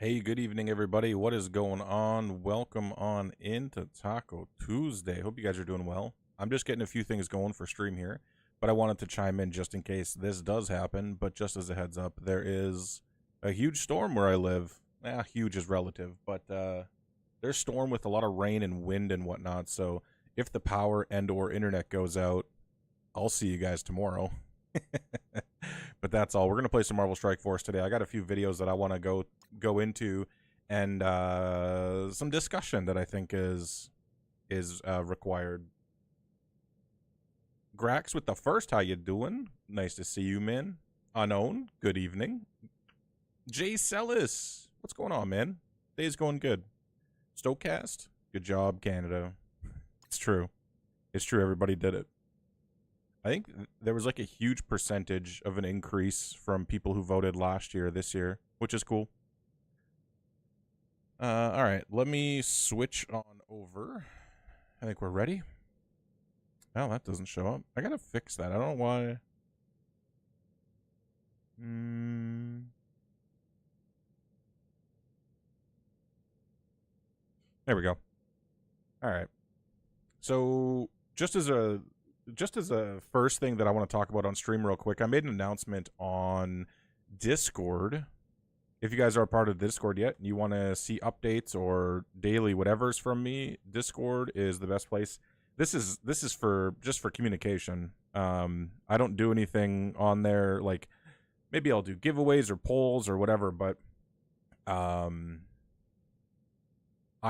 Hey, good evening, everybody. What is going on? Welcome on into Taco Tuesday. Hope you guys are doing well. I'm just getting a few things going for stream here, but I wanted to chime in just in case this does happen. But just as a heads up, there is a huge storm where I live. Huge is relative, but there's storm with a lot of rain and wind and whatnot. So if the power and/or internet goes out, I'll see you guys tomorrow. But that's all. We're gonna play some Marvel Strike Force today. I got a few videos that I want to go into, and some discussion that I think is required. Grax with the first, how you doing? Nice to see you, man. Unknown, good evening. Jay Sellis, what's going on, man? Day's going good. Stokecast, good job, Canada. It's true. It's true. Everybody did it. I think there was like a huge percentage of an increase from people who voted last year this year, which is cool. All right, let me switch on over. I think we're ready. Oh, that doesn't show up. I gotta fix that. I don't know why. There we go. All right. So just as a first thing that I want to talk about on stream real quick, I made an announcement on Discord. If you guys are a part of Discord yet and you want to see updates or daily whatever's from me, Discord is the best place. This is for just for communication. I don't do anything on there, like maybe I'll do giveaways or polls or whatever, but I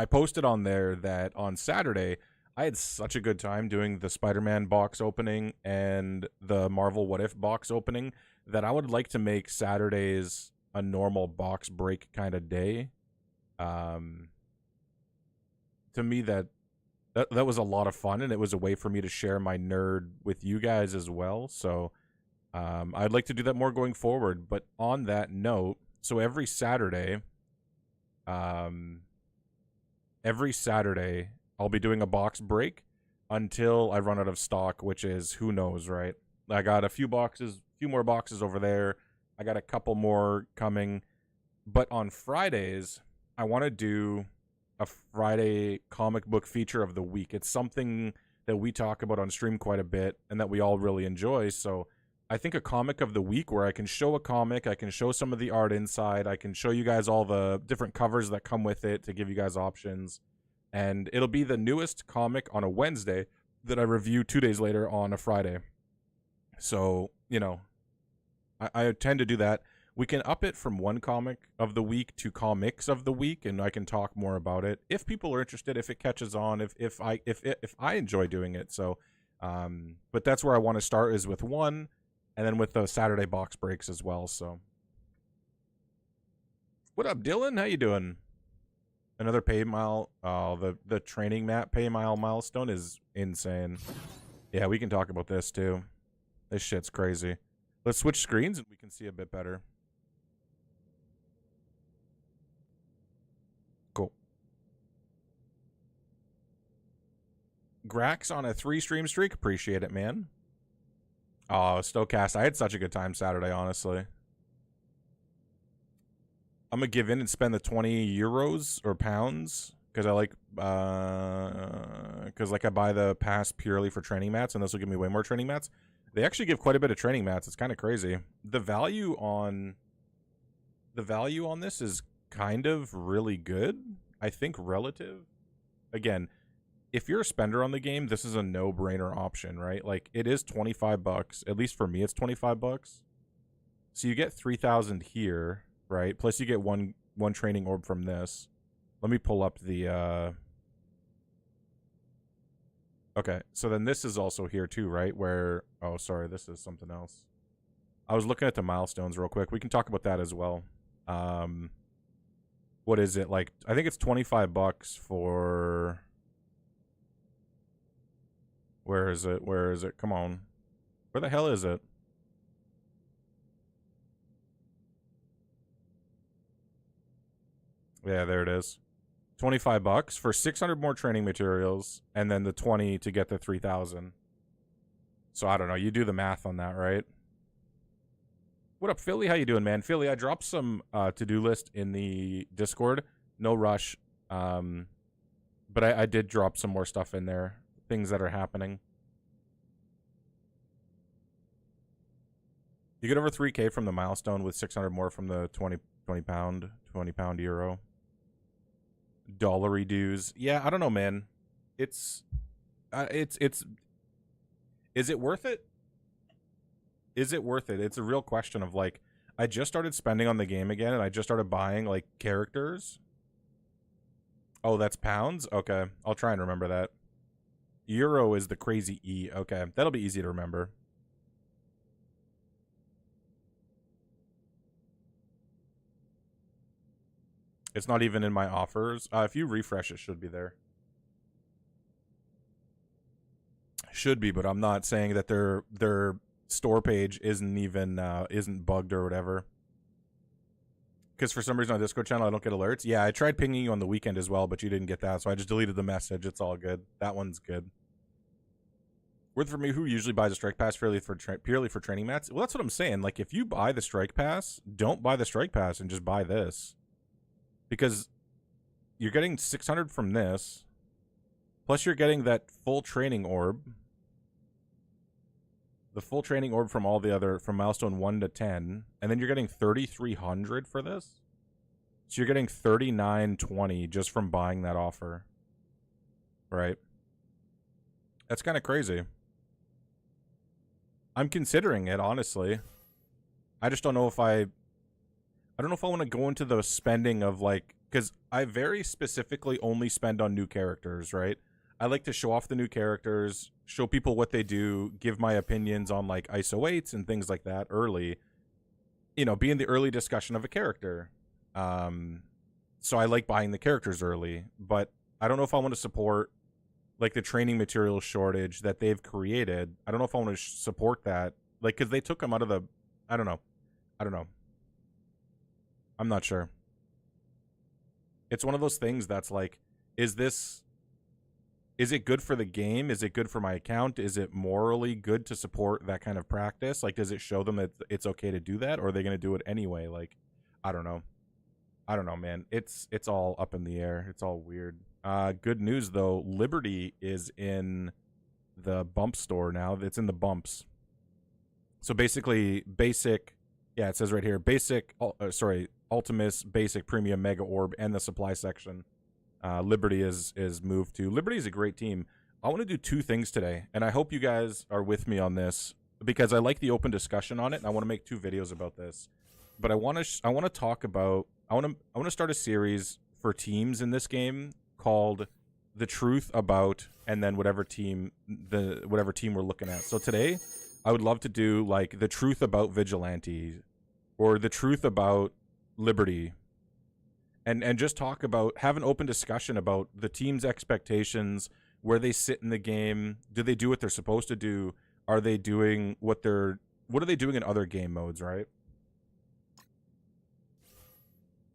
posted on there that on Saturday I had such a good time doing the Spider-Man box opening and the Marvel What If box opening that I would like to make Saturdays a normal box break kind of day. To me, that was a lot of fun, and it was a way for me to share my nerd with you guys as well. So I'd like to do that more going forward. But on that note, so every Saturday I'll be doing a box break until I run out of stock, which is who knows, right? I got a few more boxes over there. I got a couple more coming. But on Fridays, I want to do a Friday comic book feature of the week. It's something that we talk about on stream quite a bit and that we all really enjoy. So I think a comic of the week where I can show a comic, I can show some of the art inside, I can show you guys all the different covers that come with it to give you guys options. And it'll be the newest comic on a Wednesday that I review 2 days later on a Friday. So, I tend to do that. We can up it from one comic of the week to comics of the week, and I can talk more about it if people are interested, if it catches on, if I enjoy doing it. So, but that's where I want to start, is with one, and then with the Saturday box breaks as well. So, what up, Dylan? How you doing? Another pay mile. Oh, the training map pay mile milestone is insane. Yeah, we can talk about this too. This shit's crazy. Let's switch screens and we can see a bit better. Cool. Grax on a 3-stream streak. Appreciate it, man. Oh, Stokecast. I had such a good time Saturday, honestly. I'm going to give in and spend the 20 euros or pounds because I like, because I buy the pass purely for training mats, and this will give me way more training mats. They actually give quite a bit of training mats. It's kind of crazy. The value on this is kind of really good. I think relative. Again, if you're a spender on the game, this is a no-brainer option, right? Like, it is 25 bucks. At least for me, it's 25 bucks. So you get 3,000 here, right? Plus you get one training orb from this. Let me pull up the okay, so then this is also here too, right? Where, oh, sorry, this is something else. I was looking at the milestones real quick. We can talk about that as well. What is it? Like, I think it's 25 bucks for... Where is it? Where is it? Come on. Where the hell is it? Yeah, there it is. 25 bucks for 600 more training materials, and then the 20 to get the 3,000. So I don't know. You do the math on that, right? What up, Philly? How you doing, man? Philly, I dropped some to-do list in the Discord. No rush. But I did drop some more stuff in there. Things that are happening. You get over 3K from the milestone with 600 more from the 20 pound euro. Dollary dues. Yeah, I don't know, man. It's is it worth it? Is it worth it? It's a real question of like, I just started spending on the game again and I just started buying like characters. Oh, that's pounds? Okay. I'll try and remember that. Euro is the crazy E. Okay. That'll be easy to remember. It's not even in my offers. If you refresh, it should be there. Should be, but I'm not saying that their store page isn't bugged or whatever. Because for some reason on Discord channel I don't get alerts. Yeah, I tried pinging you on the weekend as well, but you didn't get that, so I just deleted the message. It's all good. That one's good. Worth for me, who usually buys a strike pass purely for training mats? Well, that's what I'm saying. Like, if you buy the strike pass, don't buy the strike pass and just buy this, because you're getting 600 from this, plus you're getting that full training orb. The full training orb from all the other, from milestone 1 to 10, and then you're getting 3,300 for this. So you're getting 3,920 just from buying that offer. Right? That's kind of crazy. I'm considering it, honestly. I just don't know if I don't know if I want to go into the spending of like, because I very specifically only spend on new characters, right? I like to show off the new characters, show people what they do, give my opinions on like ISO 8s and things like that early. You know, be in the early discussion of a character. So I like buying the characters early, but I don't know if I want to support like the training material shortage that they've created. I don't know if I want to support that, like, because they took them out of the, I don't know. I'm not sure. It's one of those things that's like, is it good for the game? Is it good for my account? Is it morally good to support that kind of practice? Like, does it show them that it's okay to do that, or are they going to do it anyway? Like, I don't know. I don't know, man. It's all up in the air. It's all weird. Good news, though. Liberty is in the bump store now. It's in the bumps. So basically, basic, yeah, it says right here, basic, Ultimus, basic, premium, mega orb, and the supply section. Liberty is moved to. Liberty is a great team. I want to do two things today, and I hope you guys are with me on this because I like the open discussion on it, and I want to make 2 videos about this. But I want to talk about. I want to start a series for teams in this game called "The Truth About," and then whatever team we're looking at. So today, I would love to do like the truth about Vigilante, or the truth about Liberty. And just talk about, have an open discussion about the team's expectations, where they sit in the game. Do they do what they're supposed to do? Are they doing what are they doing in other game modes, right?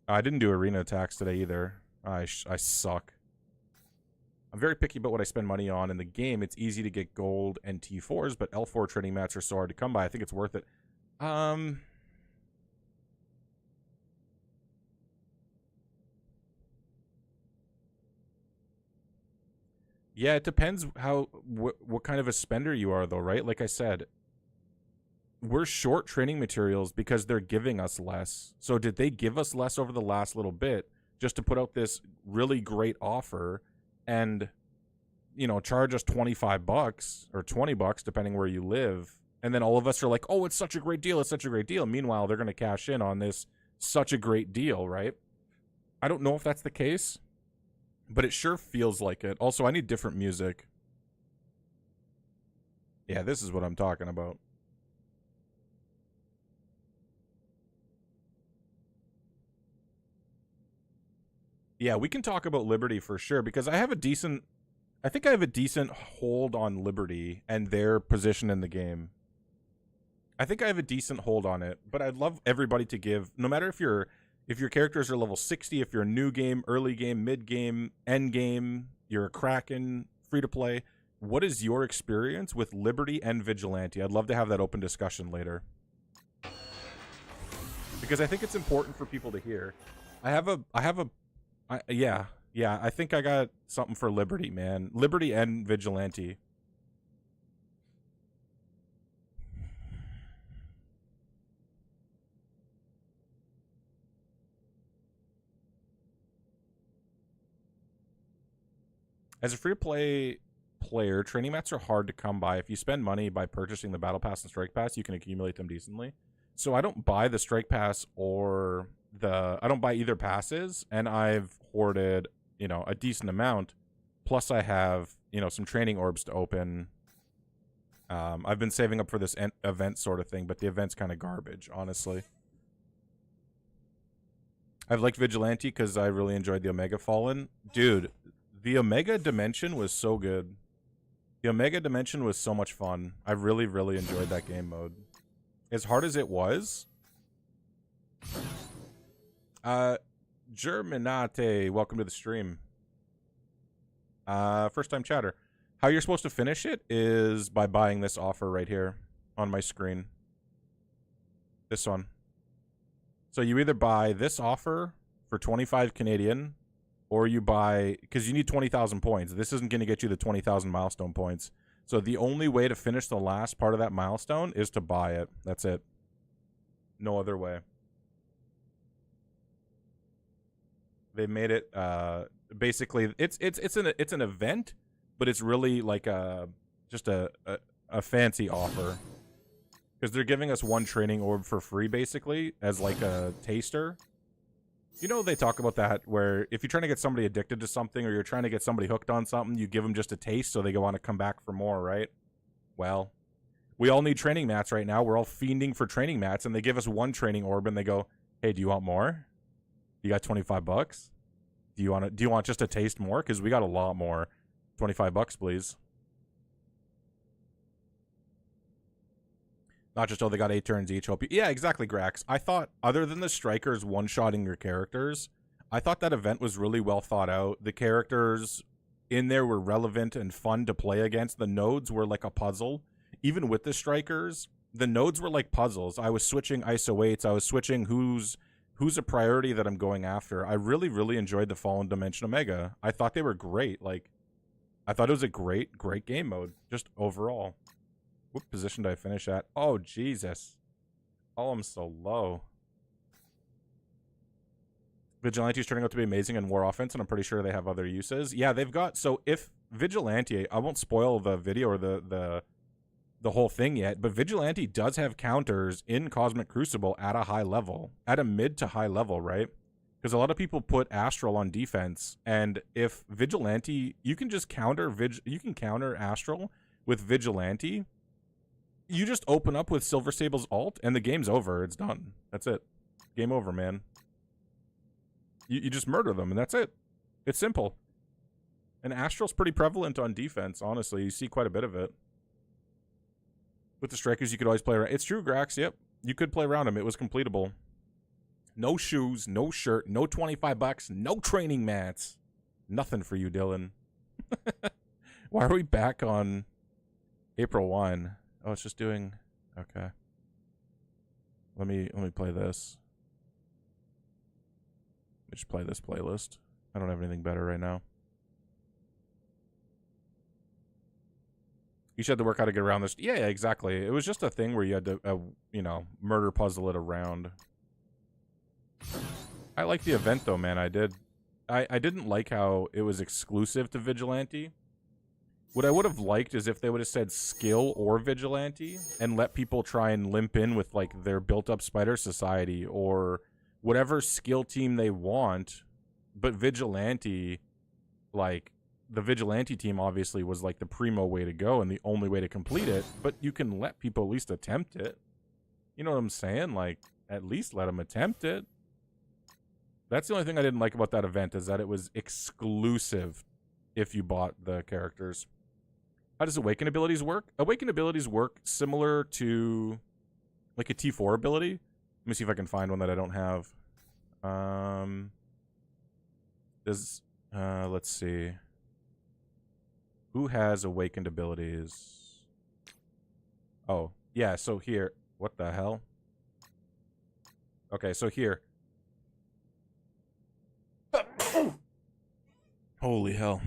I didn't do arena attacks today either. I suck. I'm very picky about what I spend money on. In the game, it's easy to get gold and T4s, but L4 training mats are so hard to come by. I think it's worth it. Yeah, it depends what kind of a spender you are, though, right? Like I said, we're short training materials because they're giving us less. So did they give us less over the last little bit just to put out this really great offer and, you know, charge us $25 or $20 depending where you live? And then all of us are like, oh, it's such a great deal. It's such a great deal. Meanwhile, they're going to cash in on this such a great deal, right? I don't know if that's the case, but it sure feels like it. Also, I need different music. Yeah, this is what I'm talking about. Yeah, we can talk about Liberty for sure, because I think I have a decent hold on Liberty and their position in the game. I think I have a decent hold on it, but I'd love everybody to give, no matter if your characters are level 60, if you're a new game, early game, mid game, end game, you're a Kraken, free to play, what is your experience with Liberty and Vigilante? I'd love to have that open discussion later. because I think it's important for people to hear. Yeah, I think I got something for Liberty, man. Liberty and Vigilante. As a free-to-play player, training mats are hard to come by. If you spend money by purchasing the Battle Pass and Strike Pass, you can accumulate them decently. So I don't buy the Strike Pass or I don't buy either passes, and I've hoarded, a decent amount. Plus I have, some training orbs to open. I've been saving up for this event sort of thing, but the event's kind of garbage, honestly. I've liked Vigilante because I really enjoyed the Omega Fallen. Dude, the Omega Dimension was so good. The Omega Dimension was so much fun. I really, really enjoyed that game mode. As hard as it was. Germinate, welcome to the stream. First time chatter. How you're supposed to finish it is by buying this offer right here on my screen. This one. So you either buy this offer for 25 Canadian, or you buy, because you need 20,000 points. This isn't going to get you the 20,000 milestone points. So the only way to finish the last part of that milestone is to buy it. That's it. No other way. They made it basically it's an event, but it's really like just a fancy offer. Because they're giving us one training orb for free, basically, as like a taster. They talk about that, where if you're trying to get somebody addicted to something, or you're trying to get somebody hooked on something, you give them just a taste so they go on to come back for more, right? Well, we all need training mats right now. We're all fiending for training mats, and they give us one training orb, and they go, hey, do you want more? You got 25 bucks? Do you want just a taste more? Because we got a lot more. 25 bucks, please. Not just, oh, they got 8 turns each. Hope you... Yeah, exactly, Grax. I thought, other than the strikers one-shotting your characters, I thought that event was really well thought out. The characters in there were relevant and fun to play against. The nodes were like a puzzle. Even with the strikers, the nodes were like puzzles. I was switching ISO 8s. I was switching who's a priority that I'm going after. I really, really enjoyed the Fallen Dimension Omega. I thought they were great. Like, I thought it was a great game mode, just overall. What position did I finish at? Oh, Jesus. Oh, I'm so low. Vigilante is turning out to be amazing in war offense, and I'm pretty sure they have other uses. Yeah, they've got... So if Vigilante... I won't spoil the video or the whole thing yet, but Vigilante does have counters in Cosmic Crucible at a high level. At a mid to high level, right? Because a lot of people put Astral on defense, and if Vigilante... You can just counter... You can counter Astral with Vigilante... You just open up with Silver Sable's ult, and the game's over. It's done. That's it. Game over, man. You just murder them, and that's it. It's simple. And Astral's pretty prevalent on defense, honestly. You see quite a bit of it. With the strikers, you could always play around. It's true, Grax. Yep. You could play around him. It was completable. No shoes, no shirt, no 25 bucks, no training mats. Nothing for you, Dylan. Why are we back on April 1? Oh, it's just doing... Okay. Let me play this. Let me just play this playlist. I don't have anything better right now. You should have to work out to get around this. Yeah, exactly. It was just a thing where you had to, murder puzzle it around. I like the event, though, man. I did. I didn't like how it was exclusive to Vigilante. What I would have liked is if they would have said skill or Vigilante and let people try and limp in with, like, their built-up Spider Society or whatever skill team they want. But Vigilante, like, the Vigilante team obviously was, like, the primo way to go and the only way to complete it. But you can let people at least attempt it. You know what I'm saying? Like, at least let them attempt it. That's the only thing I didn't like about that event, is that it was exclusive if you bought the characters. How does Awaken abilities work? Awaken abilities work similar to, like, a T4 ability. Let me see if I can find one that I don't have. Let's see. Who has Awakened abilities? Oh, yeah, so here. What the hell? Okay, so here. Holy hell.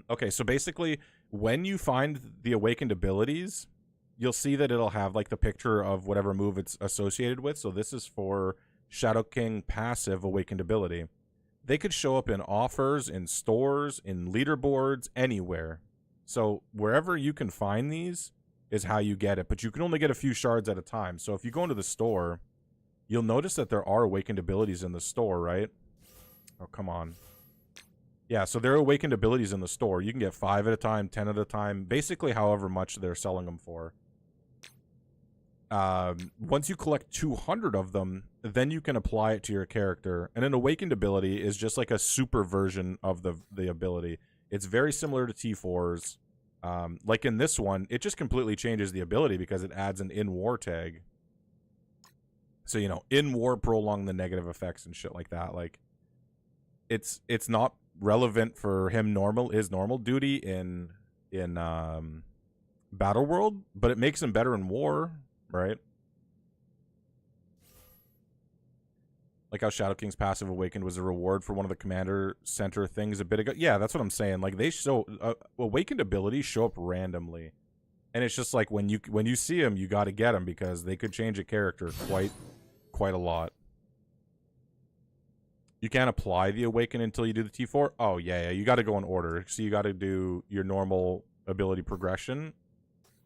Okay, so basically, when you find the awakened abilities, you'll see that it'll have like the picture of whatever move it's associated with. So this is for Shadow King passive awakened ability. They could show up in offers, in stores, in leaderboards, anywhere. So wherever you can find these is how you get it, but you can only get a few shards at a time. So if you go into the store, you'll notice that there are awakened abilities in the store, right? Oh, come on. Yeah, so there are awakened abilities in the store. You can get 5 at a time, 10 at a time, basically however much they're selling them for. Once you collect 200 of them, then you can apply it to your character. And an awakened ability is just like a super version of the ability. It's very similar to T4's. Like in this one, it just completely changes the ability because it adds an in-war tag. So, you know, in-war prolong the negative effects and shit like that. Like, it's not relevant for him his normal duty in Battle World, but it makes him better in war, right? Like how Shadow King's passive awakened was a reward for one of the commander center things a bit ago. Yeah, that's what I'm saying. Like they show awakened abilities show up randomly, and it's just like when you see them, you got to get them because they could change a character quite a lot. You can't apply the awaken until you do the T4. Oh yeah, you got to go in order. So you got to do your normal ability progression,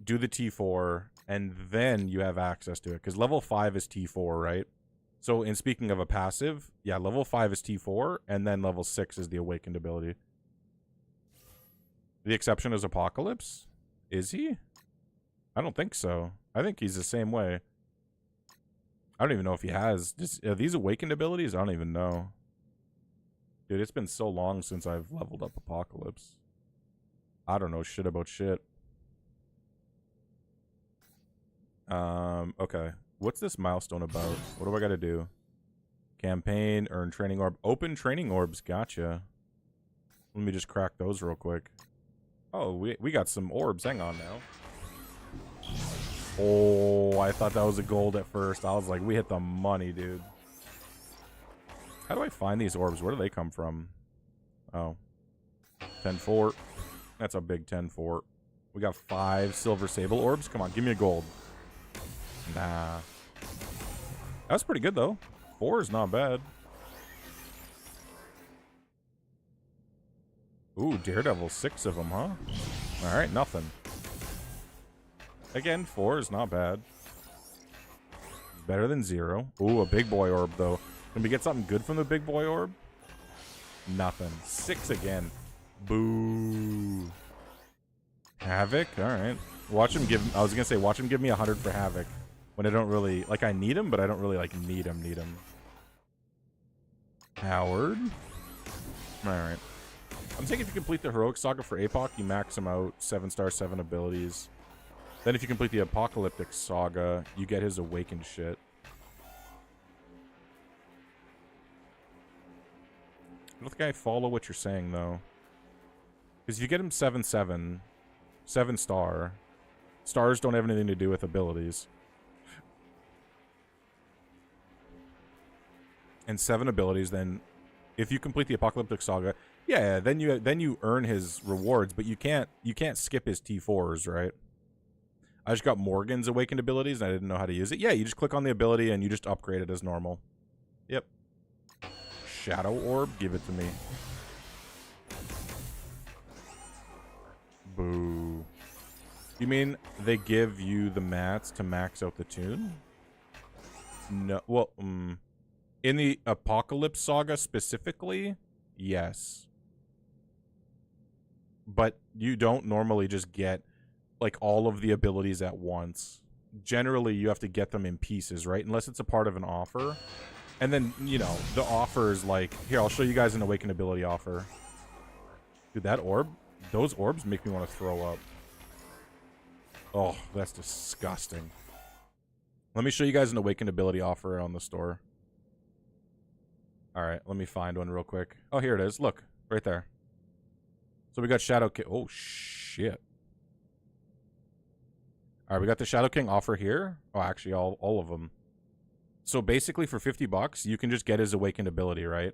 do the T4, and then you have access to it. Because level 5 is T4, right? So in speaking of a passive, yeah, level 5 is T4, and then level 6 is the awakened ability. The exception is Apocalypse? Is he? I don't think so. I think he's the same way. I don't even know if he has. Are these awakened abilities? I don't even know. Dude, it's been so long since I've leveled up Apocalypse. I don't know shit about shit. Okay. What's this milestone about? What do I gotta do? Campaign, earn training orb. Open training orbs, gotcha. Let me just crack those real quick. Oh, we got some orbs. Hang on now. Oh, I thought that was a gold at first. I was like, we hit the money, dude. How do I find these orbs? Where do they come from? Oh. 10-4. That's a big 10-4. We got 5 silver sable orbs. Come on, give me a gold. Nah. That's pretty good, though. 4 is not bad. Ooh, Daredevil. 6 of them, huh? Alright, nothing. Again, 4 is not bad. Better than 0. Ooh, a big boy orb, though. Can we get something good from the big boy orb? Nothing. 6 again. Boo. Havoc? Alright. Watch him give... I was gonna say, watch him give me 100 for Havoc. When I don't really... Like, I need him, but I don't really, like, need him. Howard? Alright. I'm saying if you complete the Heroic Saga for APOC, you max him out. 7-star, 7 abilities. Then if you complete the Apocalyptic Saga, you get his Awakened shit. I don't think I follow what you're saying, though. Because if you get him 7-7, 7-star, stars don't have anything to do with abilities. And 7 abilities, then if you complete the Apocalyptic Saga, yeah, then you earn his rewards, but you can't skip his T4s, right? I just got Morgan's Awakened abilities, and I didn't know how to use it. Yeah, you just click on the ability, and you just upgrade it as normal. Yep. Shadow Orb? Give it to me. Boo. You mean they give you the mats to max out the tune? No. Well, in the Apocalypse Saga specifically, yes. But you don't normally just get, like, all of the abilities at once. Generally, you have to get them in pieces, right? Unless it's a part of an offer. And then, you know, the offer is like... Here, I'll show you guys an Awakened ability offer. Dude, that orb... Those orbs make me want to throw up. Oh, that's disgusting. Let me show you guys an Awakened ability offer on the store. Alright, let me find one real quick. Oh, here it is. Look, right there. So we got Shadow King. Oh, shit. Alright, we got the Shadow King offer here. Oh, actually, all of them. So basically for $50, you can just get his awakened ability, right?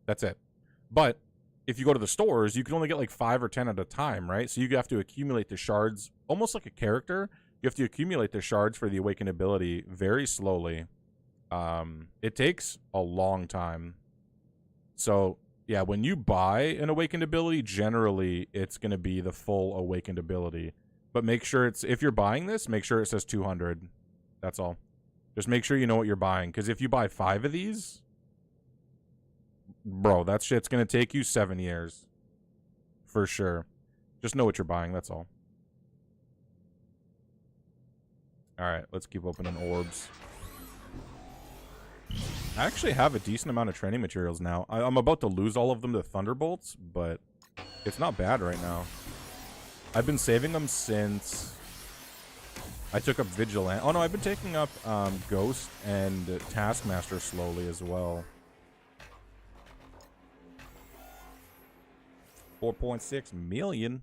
That's it. But if you go to the stores, you can only get like 5 or 10 at a time, right? So you have to accumulate the shards, almost like a character. You have to accumulate the shards for the awakened ability very slowly. It takes a long time. So yeah, when you buy an awakened ability, generally it's going to be the full awakened ability. But make sure it's, if you're buying this, make sure it says 200. That's all. Just make sure you know what you're buying. Because if you buy 5 of these, bro, that shit's going to take you 7 years. For sure. Just know what you're buying, that's all. Alright, let's keep opening orbs. I actually have a decent amount of training materials now. I'm about to lose all of them to Thunderbolts, but it's not bad right now. I've been saving them since I took up Vigilante. Oh no, I've been taking up Ghost and Taskmaster slowly as well. 4.6 million.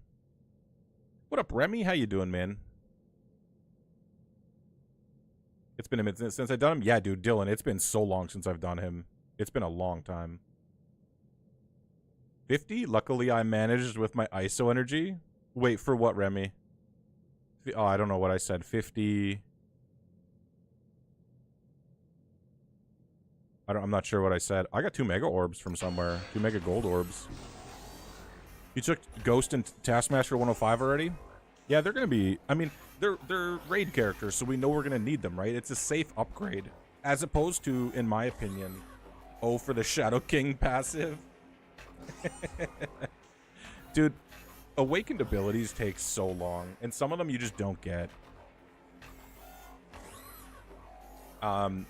What up, Remy? How you doing, man? It's been a minute since I've done him. Yeah, dude, Dylan, it's been so long since I've done him. It's been a long time. 50? Luckily, I managed with my ISO energy. Wait, for what, Remy? Oh, I don't know what I said. 50. I'm not sure what I said. I got 2 mega orbs from somewhere. 2 mega gold orbs. You took Ghost and Taskmaster 105 already? Yeah, they're going to be... I mean, they're raid characters, so we know we're going to need them, right? It's a safe upgrade. As opposed to, in my opinion, oh, for the Shadow King passive. Dude, awakened abilities take so long, and some of them you just don't get.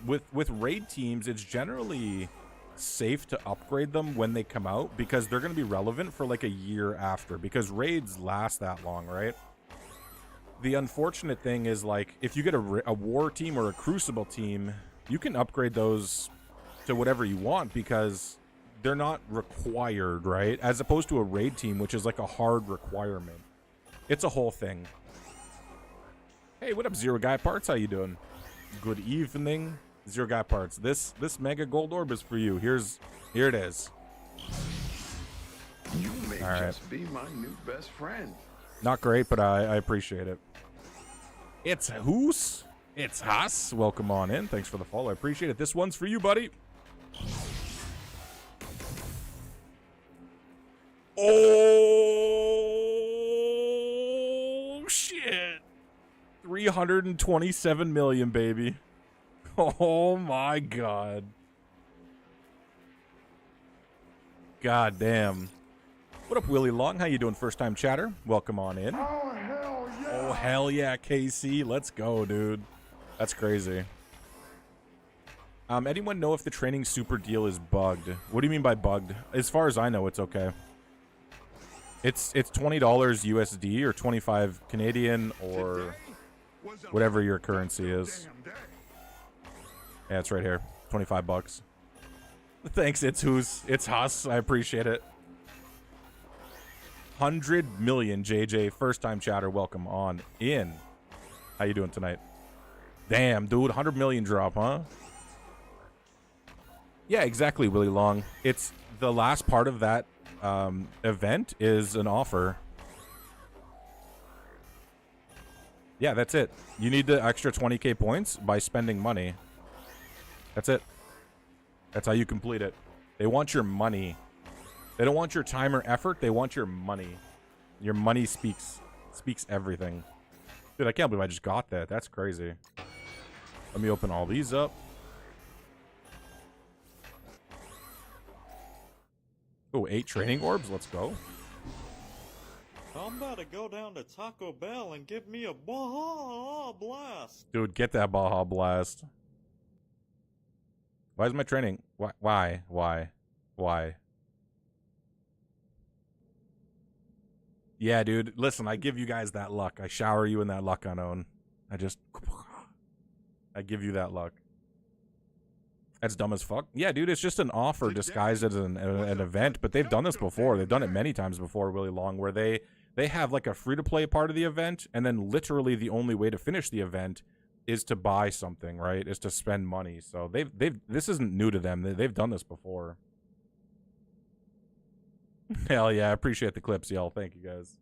With raid teams, it's generally safe to upgrade them when they come out because they're going to be relevant for like a year after, because raids last that long, right? The unfortunate thing is, like, if you get a war team or a crucible team, you can upgrade those to whatever you want because they're not required, right? As opposed to a raid team, which is like a hard requirement. It's a whole thing. Hey, what up, Zero Guy Parts? How you doing? Good evening, Zero Guy Parts. This mega gold orb is for you. Here it is. You may just be my new best friend. Not great, but I appreciate it. It's Hoos. It's Haas. Welcome on in. Thanks for the follow. I appreciate it. This one's for you, buddy. Oh, shit. 327 million, baby. Oh, my God. God damn. What up, Willie Long? How you doing, first-time chatter? Welcome on in. Oh, hell yeah. Oh, hell yeah, KC. Let's go, dude. That's crazy. Anyone know if the training super deal is bugged? What do you mean by bugged? As far as I know, it's okay. It's $20 USD or 25 Canadian or whatever your currency is. Yeah, it's right here. 25 bucks. Thanks, it's Haas. I appreciate it. 100 million, JJ. First time chatter. Welcome on in. How you doing tonight? Damn, dude. 100 million drop, huh? Yeah, exactly, Willie Long. It's the last part of that event is an offer. Yeah, that's it. You need the extra 20k points by spending money. That's it. That's how you complete it. They want your money. They don't want your time or effort. They want your money. Your money speaks everything. Dude, I can't believe I just got that. That's crazy. Let me open all these up. Oh, 8 training orbs. Let's go. I'm about to go down to Taco Bell and give me a Baja Blast. Dude, get that Baja Blast. Why is my training? Why? Yeah, dude. Listen, I give you guys that luck. I shower you in that luck unknown. I give you that luck. That's dumb as fuck. Yeah, dude, it's just an offer disguised as an event, but they've done this before. They've done it many times before, really long, where they have like a free-to-play part of the event, and then literally the only way to finish the event is to buy something, right? Is to spend money. So this isn't new to them. They've done this before. Hell yeah, I appreciate the clips, y'all. Thank you guys.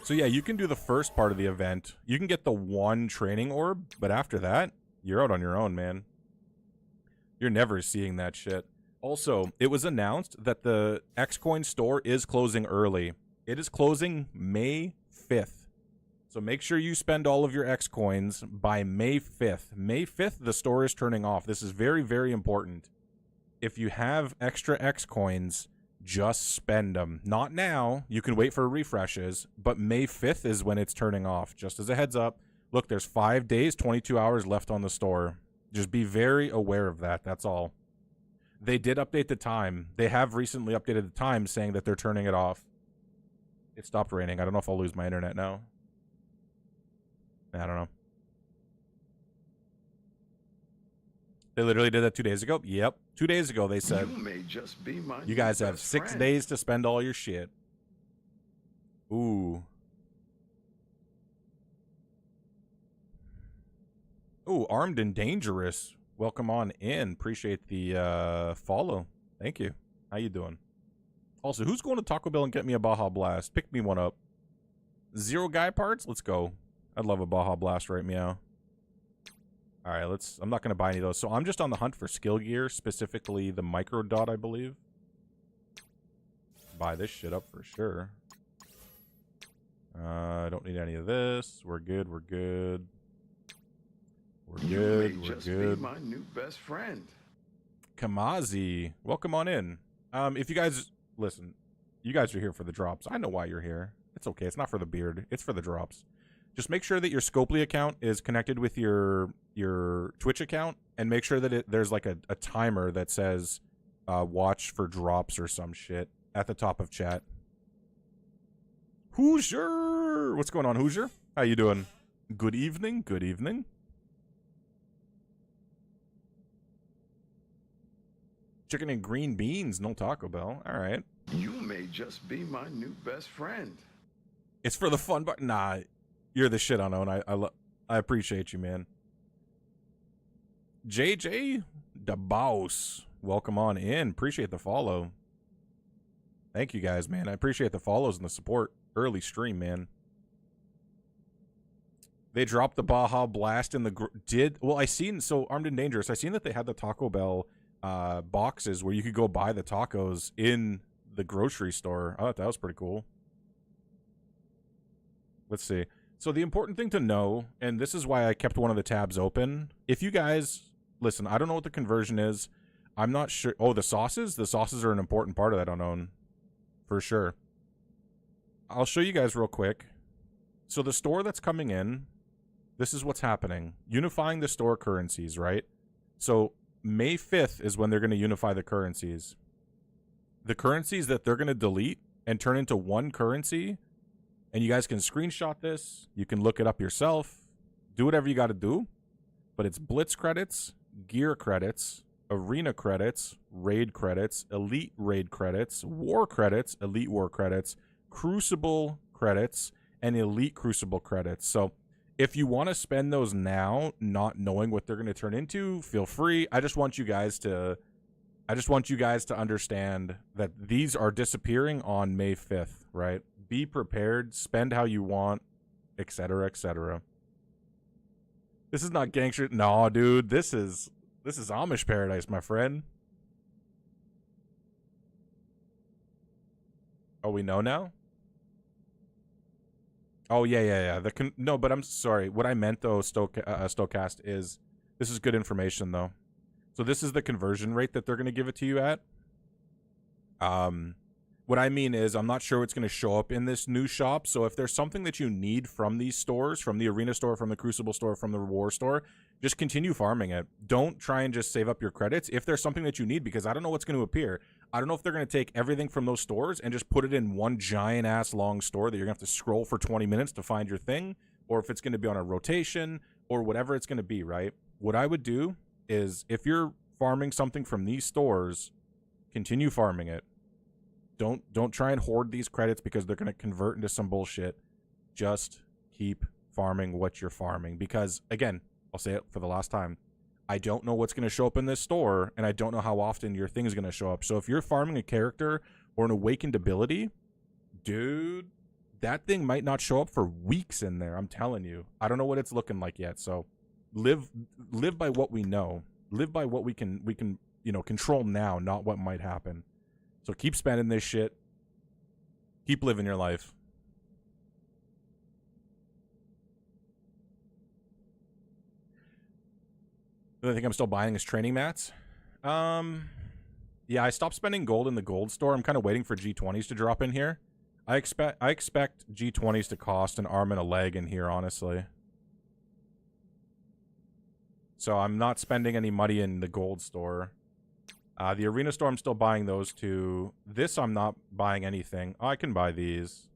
So yeah, you can do the first part of the event. You can get the 1 training orb, but after that, you're out on your own, man. You're never seeing that shit. Also, it was announced that the Xcoin store is closing early. It is closing May 5th. So make sure you spend all of your Xcoins by May 5th. May 5th, the store is turning off. This is very, very important. If you have extra Xcoins, just spend them. Not now. You can wait for refreshes, but May 5th is when it's turning off. Just as a heads up. Look, there's 5 days, 22 hours left on the store. Just be very aware of that. That's all. They did update the time. They have recently updated the time saying that they're turning it off. It stopped raining. I don't know if I'll lose my internet now. I don't know. They literally did that 2 days ago? Yep. 2 days ago they said, You may just be my you guys have best 6 friend. days to spend all your shit. Ooh. Ooh, Armed and Dangerous. Welcome on in. Appreciate the follow. Thank you. How you doing? Also, who's going to Taco Bell and get me a Baja Blast? Pick me one up. 0 guy parts? Let's go. I'd love a Baja Blast right meow. Alright, I'm not going to buy any of those. So I'm just on the hunt for skill gear, specifically the micro dot, I believe. Buy this shit up for sure. I don't need any of this. We're good, we're good. We're You good, may we're just good. be my new best friend. Kamazi, welcome on in. If you guys, listen, you guys are here for the drops. I know why you're here. It's okay. It's not for the beard. It's for the drops. Just make sure that your Scopely account is connected with your Twitch account, and make sure that there's like a timer that says watch for drops or some shit at the top of chat. Hoosier! What's going on, Hoosier? How you doing? Good evening. Good evening. Chicken and green beans, no Taco Bell. All right. You may just be my new best friend. It's for the fun, but nah, you're the shit, Unknown. I appreciate you, man. JJ DeBouse, welcome on in. Appreciate the follow. Thank you guys, man. I appreciate the follows and the support. Early stream, man. They dropped the Baja Blast in the well, I seen, so Armed and Dangerous, I seen that they had the Taco Bell boxes where you could go buy the tacos in the grocery store. I thought that was pretty cool. Let's see. So the important thing to know, and this is why I kept one of the tabs open. If you guys, listen, I don't know what the conversion is. I'm not sure. Oh, the sauces? The sauces are an important part of that, Unknown. For sure. I'll show you guys real quick. So the store that's coming in, this is what's happening. Unifying the store currencies, right? So May 5th is when they're going to unify the currencies. The currencies that they're going to delete and turn into one currency, and you guys can screenshot this. You can look it up yourself. Do whatever you got to do. But it's Blitz credits, Gear credits, Arena credits, Raid credits, Elite Raid credits, War credits, Elite War credits, Crucible credits, and Elite Crucible credits. So if you want to spend those now, not knowing what they're going to turn into, feel free. I just want you guys to understand that these are disappearing on May 5th, right? Be prepared, spend how you want, etc., etc. This is not gangster. No, dude, this is Amish paradise, my friend. Oh, we know now? Oh, yeah. No, but I'm sorry. What I meant, though, Stokast, is this is good information, though. So this is the conversion rate that they're going to give it to you at. What I mean is I'm not sure what's going to show up in this new shop. So if there's something that you need from these stores, from the Arena store, from the Crucible store, from the War store, just continue farming it. Don't try and just save up your credits if there's something that you need, because I don't know what's going to appear. I don't know if they're going to take everything from those stores and just put it in one giant-ass long store that you're going to have to scroll for 20 minutes to find your thing, or if it's going to be on a rotation, or whatever it's going to be, right? What I would do is if you're farming something from these stores, continue farming it. Don't try and hoard these credits because they're going to convert into some bullshit. Just keep farming what you're farming, because again, I'll say it for the last time, I don't know what's going to show up in this store, and I don't know how often your thing is going to show up. So if you're farming a character or an awakened ability, dude, that thing might not show up for weeks in there. I'm telling you. I don't know what it's looking like yet. So live by what we know. Live by what we can control now, not what might happen. So keep spending this shit. Keep living your life. The other thing I'm still buying is training mats. Yeah, I stopped spending gold in the gold store. I'm kind of waiting for G20s to drop in here. I expect G20s to cost an arm and a leg in here, honestly. So I'm not spending any money in the gold store. The arena store, I'm still buying those two. This, I'm not buying anything. Oh, I can buy these.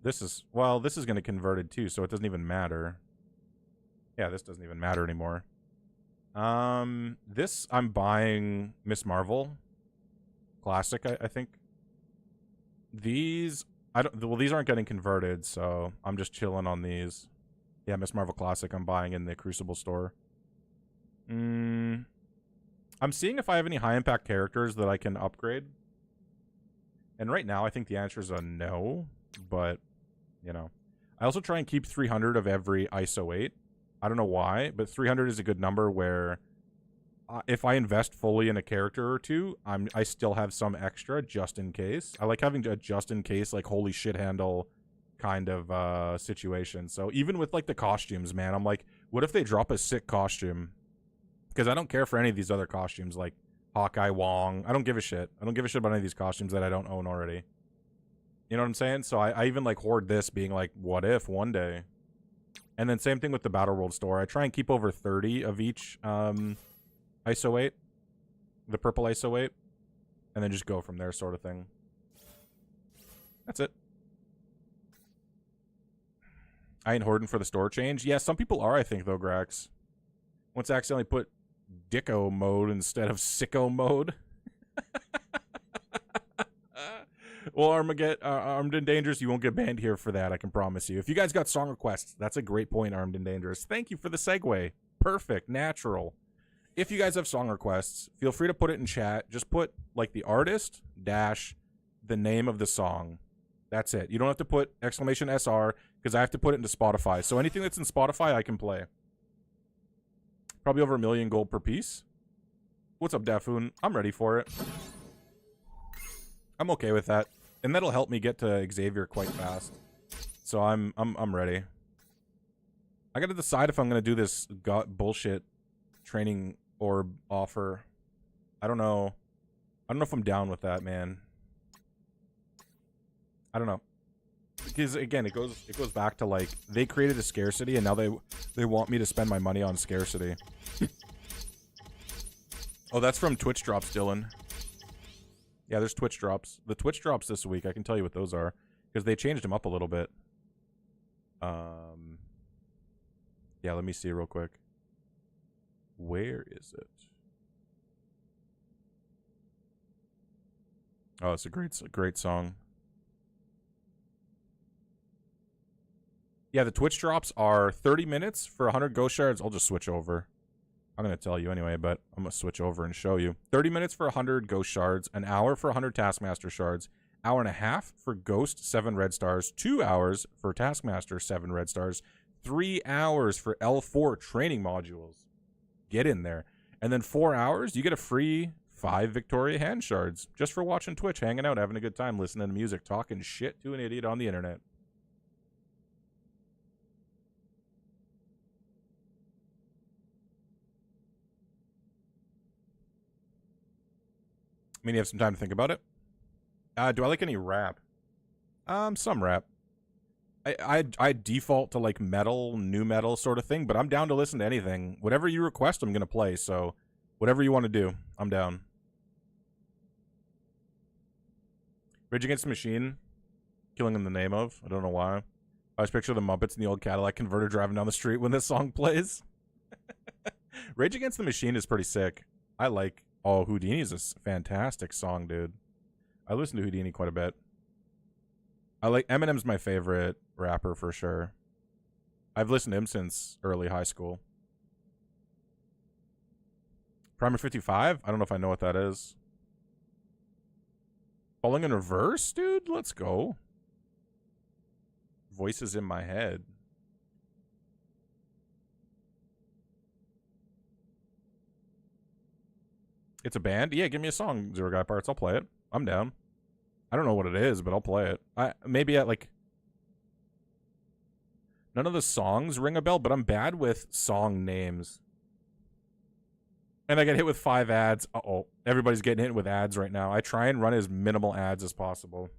This is going to converted too, so it doesn't even matter. Yeah, this doesn't even matter anymore. This, I'm buying Miss Marvel. Classic, I think. These, these aren't getting converted, so I'm just chilling on these. Yeah, Miss Marvel Classic, I'm buying in the Crucible store. I'm seeing if I have any high-impact characters that I can upgrade. And right now, I think the answer is a no, but, you know. I also try and keep 300 of every ISO 8. I don't know why, but 300 is a good number where if I invest fully in a character or two, I still have some extra just in case. I like having a just in case, like, holy shit handle kind of situation. So even with, like, the costumes, man, I'm like, what if they drop a sick costume? Because I don't care for any of these other costumes, like Hawkeye, Wong. I don't give a shit. I don't give a shit about any of these costumes that I don't own already. You know what I'm saying? So I even, like, hoard this, being like, what if one day? And then same thing with the Battle World store. I try and keep over 30 of each ISO 8. The purple ISO 8. And then just go from there, sort of thing. That's it. I ain't hoarding for the store change. Yeah, some people are, I think, though, Grax. Once I accidentally put Dicko mode instead of Sicko mode. Well, Armed and Dangerous, you won't get banned here for that, I can promise you. If you guys got song requests, that's a great point, Armed and Dangerous. Thank you for the segue. Perfect, natural. If you guys have song requests, feel free to put it in chat. Just put, like, the artist dash the name of the song. That's it. You don't have to put exclamation SR, because I have to put it into Spotify. So anything that's in Spotify, I can play. Probably over 1 million gold per piece. What's up, Dafoon? I'm ready for it. I'm okay with that. And that'll help me get to Xavier quite fast. So I'm ready. I gotta decide if I'm gonna do this bullshit training orb offer. I don't know. I don't know if I'm down with that, man. I don't know. Because again, it goes back to, like, they created a scarcity and now they want me to spend my money on scarcity. Oh, that's from Twitch drops, Dylan. Yeah, there's Twitch drops. The Twitch drops this week, I can tell you what those are. Because they changed them up a little bit. Yeah, let me see real quick. Where is it? Oh, it's a great song. Yeah, the Twitch drops are 30 minutes for 100 ghost shards. I'll just switch over. I'm going to tell you anyway, but I'm going to switch over and show you. 30 minutes for 100 ghost shards, an hour for 100 Taskmaster shards, hour and a half for ghost, 7 red stars, 2 hours for Taskmaster, 7 red stars, 3 hours for L4 training modules. Get in there. And then 4 hours, you get a free 5 Victoria hand shards just for watching Twitch, hanging out, having a good time, listening to music, talking shit to an idiot on the internet. I mean, you have some time to think about it. Do I like any rap? Some rap. I default to, like, metal, new metal sort of thing, but I'm down to listen to anything. Whatever you request, I'm going to play, so whatever you want to do, I'm down. Rage Against the Machine, Killing in the Name of. I don't know why. I just picture the Muppets in the old Cadillac converter driving down the street when this song plays. Rage Against the Machine is pretty sick. I like... Oh, Houdini is a fantastic song, dude. I listen to Houdini quite a bit. I like Eminem's my favorite rapper for sure. I've listened to him since early high school. Primer 55? I don't know if I know what that is. Falling in reverse, dude? Let's go. Voices in my head. It's a band? Yeah, give me a song, Zero Guy Parts. I'll play it. I'm down. I don't know what it is, but I'll play it. Maybe at like... None of the songs ring a bell, but I'm bad with song names. And I get hit with 5 ads. Uh-oh. Everybody's getting hit with ads right now. I try and run as minimal ads as possible.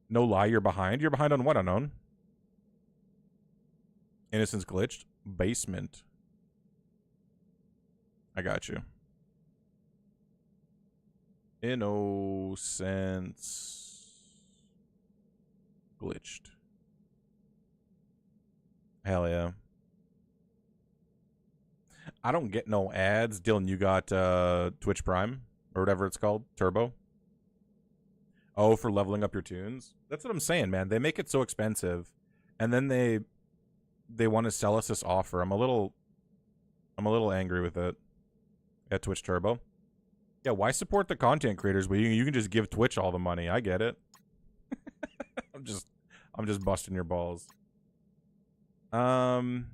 No lie, you're behind? You're behind on what, unknown? Innocence glitched. Basement. I got you. Innocence glitched. Hell yeah. I don't get no ads. Dylan, you got Twitch Prime or whatever it's called, Turbo. Oh, for leveling up your tunes. That's what I'm saying, man. They make it so expensive, and then they want to sell us this offer. I'm a little angry with it. At Twitch Turbo. Yeah, why support the content creators when you can just give Twitch all the money? I get it. I'm just busting your balls. What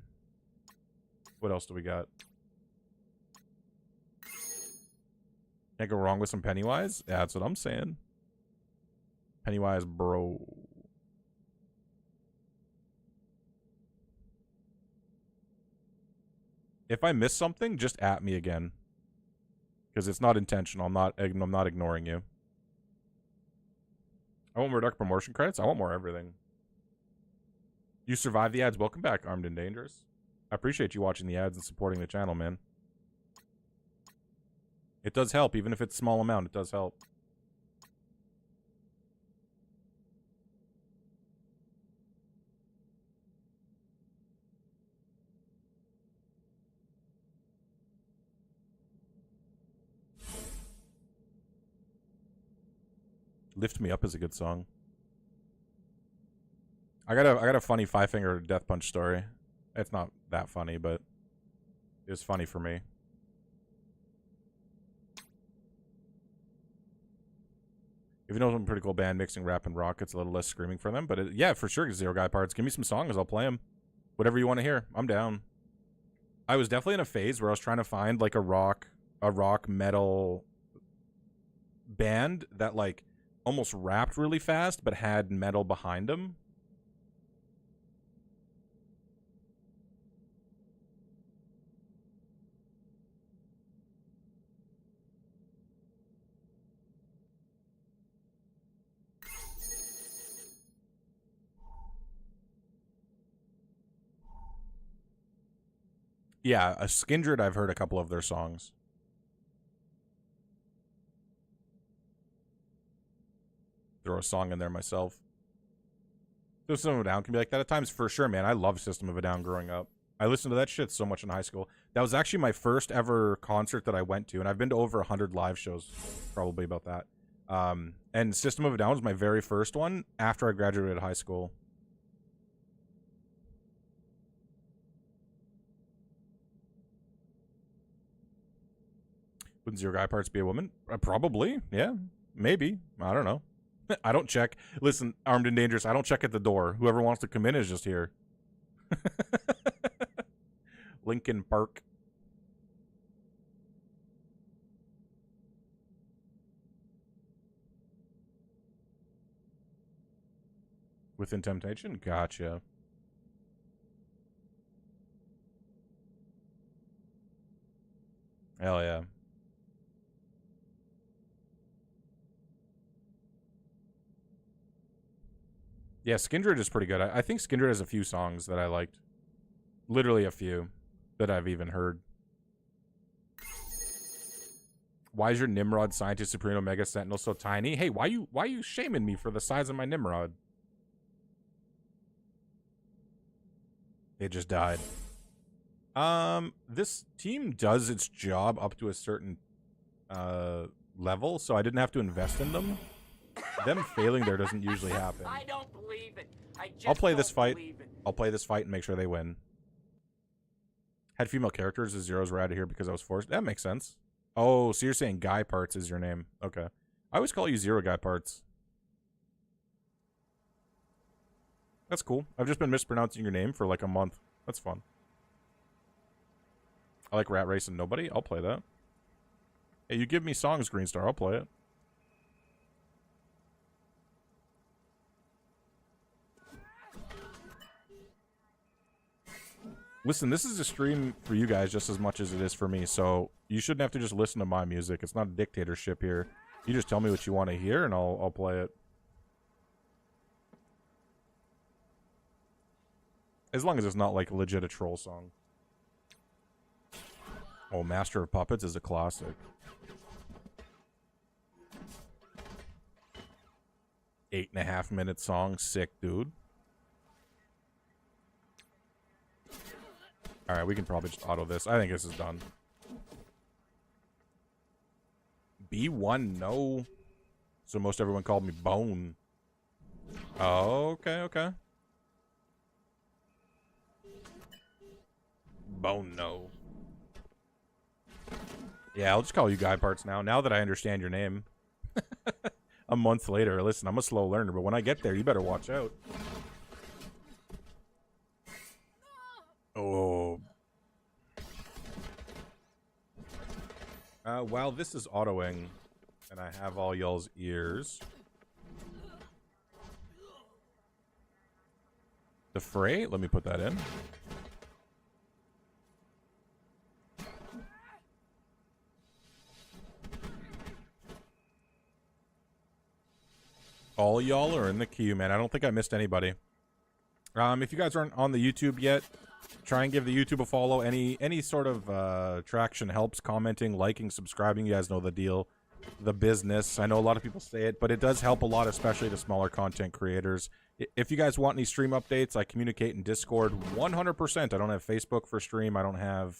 else do we got? Can't go wrong with some Pennywise? Yeah, that's what I'm saying. Pennywise, bro. If I miss something, just at me again. Because it's not intentional. I'm not ignoring you. I want more dark promotion credits. I want more everything. You survived the ads. Welcome back, Armed and Dangerous. I appreciate you watching the ads and supporting the channel, man. It does help, even if it's a small amount. It does help. Lift Me Up is a good song. I got a funny 5-finger death punch story. It's not that funny, but it was funny for me. If you know some pretty cool band mixing rap and rock, it's a little less screaming for them. But yeah, for sure, Zero Guy Parts. Give me some songs, I'll play them. Whatever you want to hear, I'm down. I was definitely in a phase where I was trying to find like a rock metal band that like almost rapped really fast but had metal behind them. Yeah, a Skindred, I've heard a couple of their songs. Throw a song in there myself. System of a Down can be like that at times, for sure, man. I love System of a Down growing up. I listened to that shit so much in high school. That was actually my first ever concert that I went to, and I've been to over 100 live shows, probably about that. And System of a Down was my very first one after I graduated high school. Wouldn't Zero Guy Parts be a woman? Probably, yeah. Maybe. I don't know. I don't check. Listen, Armed and Dangerous, I don't check at the door. Whoever wants to come in is just here. Lincoln Park. Within Temptation? Gotcha. Hell yeah. Yeah, Skindred is pretty good. I think Skindred has a few songs that I liked. Literally a few that I've even heard. Why is your Nimrod Scientist Supreme Omega Sentinel so tiny? Hey, why you shaming me for the size of my Nimrod? It just died. This team does its job up to a certain level, so I didn't have to invest in them. Them failing there doesn't usually happen. I don't believe it. I'll play this fight. I'll play this fight and make sure they win. Had female characters, the zeros were added here because I was forced. That makes sense. Oh, so you're saying Guy Parts is your name. Okay. I always call you Zero Guy Parts. That's cool. I've just been mispronouncing your name for like a month. That's fun. I like Rat Race and Nobody. I'll play that. Hey, you give me songs, Green Star. I'll play it. Listen, this is a stream for you guys just as much as it is for me, so you shouldn't have to just listen to my music. It's not a dictatorship here. You just tell me what you want to hear, and I'll play it. As long as it's not like legit a troll song. Oh, Master of Puppets is a classic. 8.5-minute song, sick, dude. Alright, we can probably just auto this. I think this is done. B1, no. So most everyone called me Bone. Oh, okay, okay. Bone, no. Yeah, I'll just call you Guy Parts now that I understand your name. A month later. Listen, I'm a slow learner, but when I get there, you better watch out. Oh. While this is autoing, and I have all y'all's ears. The Fray? Let me put that in. All y'all are in the queue, man. I don't think I missed anybody. If you guys aren't on the YouTube yet, try and give the YouTube a follow. Any sort of traction helps. Commenting, liking, subscribing. You guys know the deal. The business. I know a lot of people say it, but it does help a lot, especially the smaller content creators. If you guys want any stream updates, I communicate in Discord 100%. I don't have Facebook for stream. I don't have,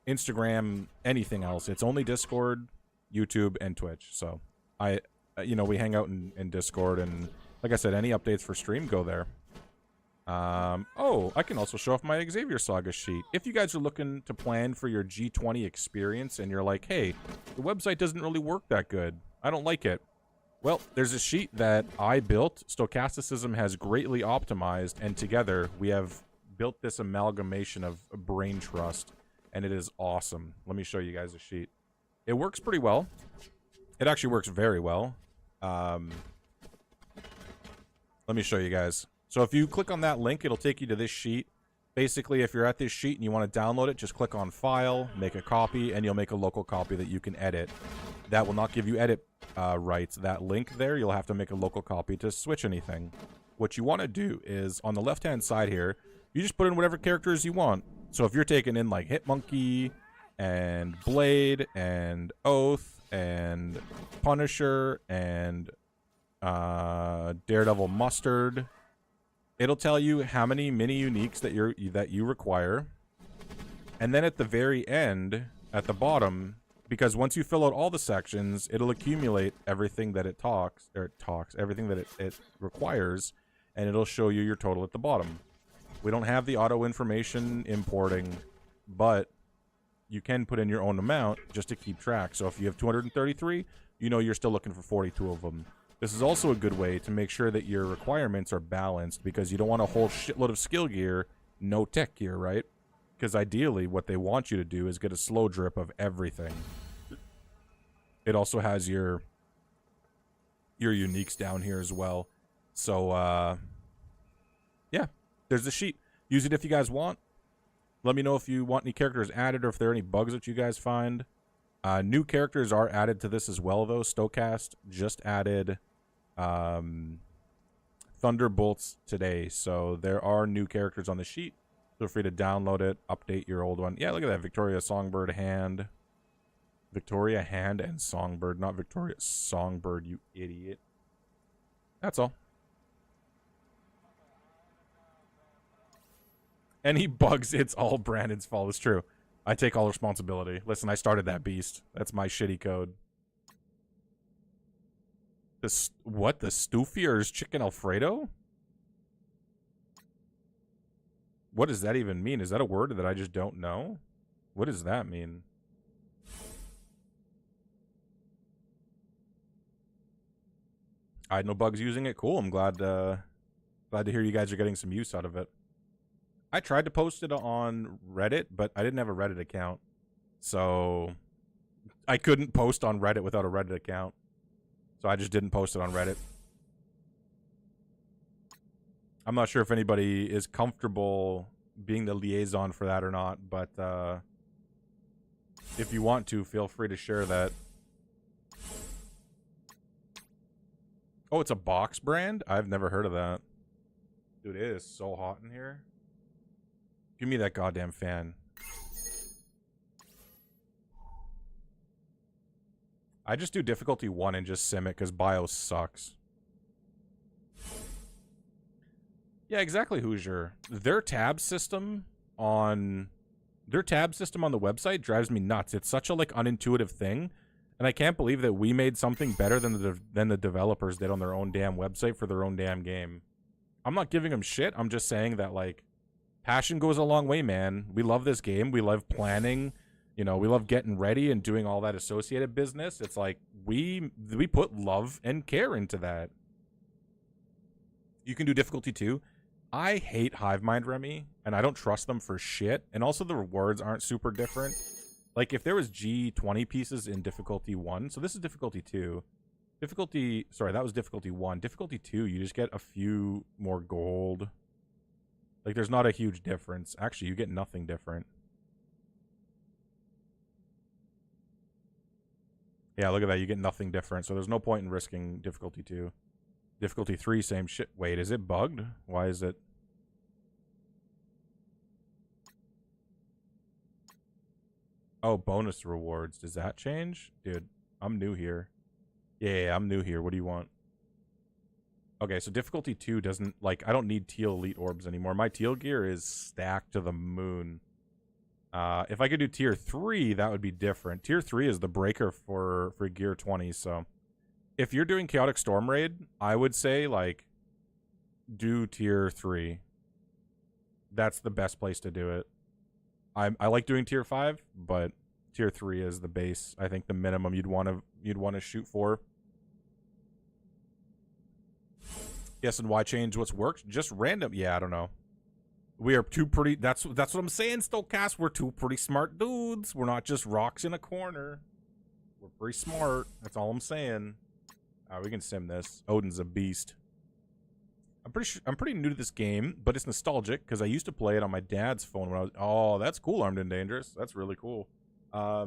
Instagram, anything else. It's only Discord, YouTube, and Twitch. So we hang out in Discord, and like I said, any updates for stream, go there. I can also show off my Xavier Saga sheet. If you guys are looking to plan for your G20 experience and you're like, hey, the website doesn't really work that good. I don't like it. Well, there's a sheet that I built. Stochasticism has greatly optimized, and together we have built this amalgamation of brain trust, and it is awesome. Let me show you guys a sheet. It works pretty well. It actually works very well. Let me show you guys. So if you click on that link, it'll take you to this sheet. Basically, if you're at this sheet and you want to download it, just click on File, make a copy, and you'll make a local copy that you can edit. That will not give you edit rights. That link there, you'll have to make a local copy to switch anything. What you want to do is, on the left-hand side here, you just put in whatever characters you want. So if you're taking in, like, Hitmonkey, and Blade, and Oath, and Punisher, and Daredevil Mustard, it'll tell you how many mini uniques that you require. And then at the very end, at the bottom, because once you fill out all the sections, it'll accumulate everything that everything that it requires, and it'll show you your total at the bottom. We don't have the auto information importing, but you can put in your own amount just to keep track. So if you have 233, you know you're still looking for 42 of them. This is also a good way to make sure that your requirements are balanced, because you don't want a whole shitload of skill gear, no tech gear, right? Because ideally, what they want you to do is get a slow drip of everything. It also has your uniques down here as well. So, yeah, there's the sheet. Use it if you guys want. Let me know if you want any characters added or if there are any bugs that you guys find. New characters are added to this as well, though. Stokast just added Thunderbolts today, so there are new characters on the sheet. Feel free to download it, update your old one. Yeah, look at that. Victoria Songbird Hand. Victoria Hand and Songbird, not Victoria Songbird, you idiot. That's all. Any bugs, it's all Brandon's fault. It's true. I take all responsibility. Listen, I started that beast. That's my shitty code. What? The Stoufier's chicken Alfredo? What does that even mean? Is that a word that I just don't know? What does that mean? I had no bugs using it. Cool. I'm glad to hear you guys are getting some use out of it. I tried to post it on Reddit, but I didn't have a Reddit account. So I couldn't post on Reddit without a Reddit account. So I just didn't post it on Reddit. I'm not sure if anybody is comfortable being the liaison for that or not, but if you want to, feel free to share that. Oh, it's a box brand? I've never heard of that. Dude, it is so hot in here. Give me that goddamn fan. I just do difficulty 1 and just sim it because BIOS sucks. Yeah, exactly, Hoosier. Their tab system on the website drives me nuts. It's such a like unintuitive thing, and I can't believe that we made something better than the developers did on their own damn website for their own damn game. I'm not giving them shit. I'm just saying that like passion goes a long way, man. We love this game. We love planning. You know, we love getting ready and doing all that associated business. It's like we put love and care into that. You can do difficulty 2. I hate Hivemind Remy, and I don't trust them for shit. And also the rewards aren't super different. Like, if there was G20 pieces in difficulty 1, so this is difficulty 2. Sorry, that was difficulty 1. Difficulty 2, you just get a few more gold. Like, there's not a huge difference. Actually, you get nothing different. Yeah, look at that. You get nothing different, so there's no point in risking difficulty 2. Difficulty 3, same shit. Wait, is it bugged? Why is it? Oh, bonus rewards. Does that change? Dude, I'm new here. Yeah, I'm new here. What do you want? Okay, so difficulty 2 doesn't, like, I don't need teal elite orbs anymore. My teal gear is stacked to the moon. If I could do tier 3, that would be different. Tier 3 is the breaker for gear 20, so if you're doing Chaotic Storm Raid, I would say, like, do tier 3. That's the best place to do it. I like doing tier 5, but tier 3 is the base. I think the minimum you'd want to shoot for. Yes, and why change what's worked? Just random. Yeah, I don't know. We are two pretty. That's what I'm saying, Stokecast. We're two pretty smart dudes. We're not just rocks in a corner. We're pretty smart. That's all I'm saying. We can sim this. Odin's a beast. I'm pretty new to this game, but it's nostalgic because I used to play it on my dad's phone when I was. Oh, that's cool. Armed and Dangerous. That's really cool. Yeah,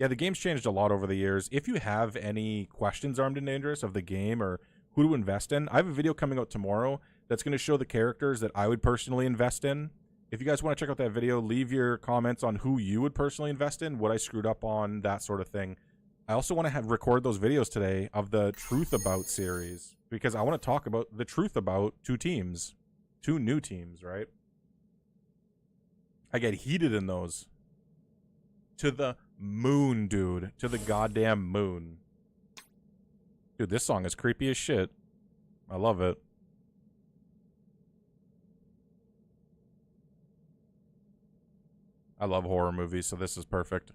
the game's changed a lot over the years. If you have any questions, Armed and Dangerous, of the game or who to invest in, I have a video coming out tomorrow that's going to show the characters that I would personally invest in. If you guys want to check out that video, leave your comments on who you would personally invest in, what I screwed up on, that sort of thing. I also want to record those videos today of the Truth About series because I want to talk about the truth about 2 teams. 2 new teams, right? I get heated in those. To the moon, dude. To the goddamn moon. Dude, this song is creepy as shit. I love it. I love horror movies, so this is perfect.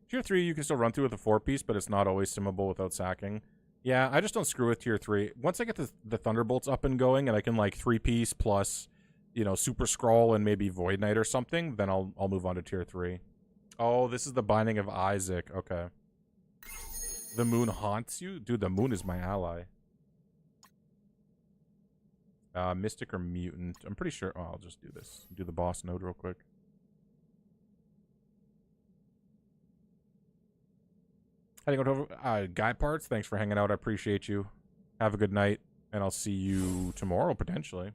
Tier 3, you can still run through with a 4-piece, but it's not always simmable without sacking. Yeah, I just don't screw with tier 3. Once I get the Thunderbolts up and going, and I can, like, 3-piece plus, you know, Super Scroll and maybe Void Knight or something, then I'll move on to tier 3. Oh, this is the Binding of Isaac. Okay. The moon haunts you? Dude, the moon is my ally. Mystic or Mutant? I'm pretty sure. Oh, I'll just do this. Do the boss node real quick. Heading over, Guy Parts, thanks for hanging out. I appreciate you. Have a good night, and I'll see you tomorrow, potentially.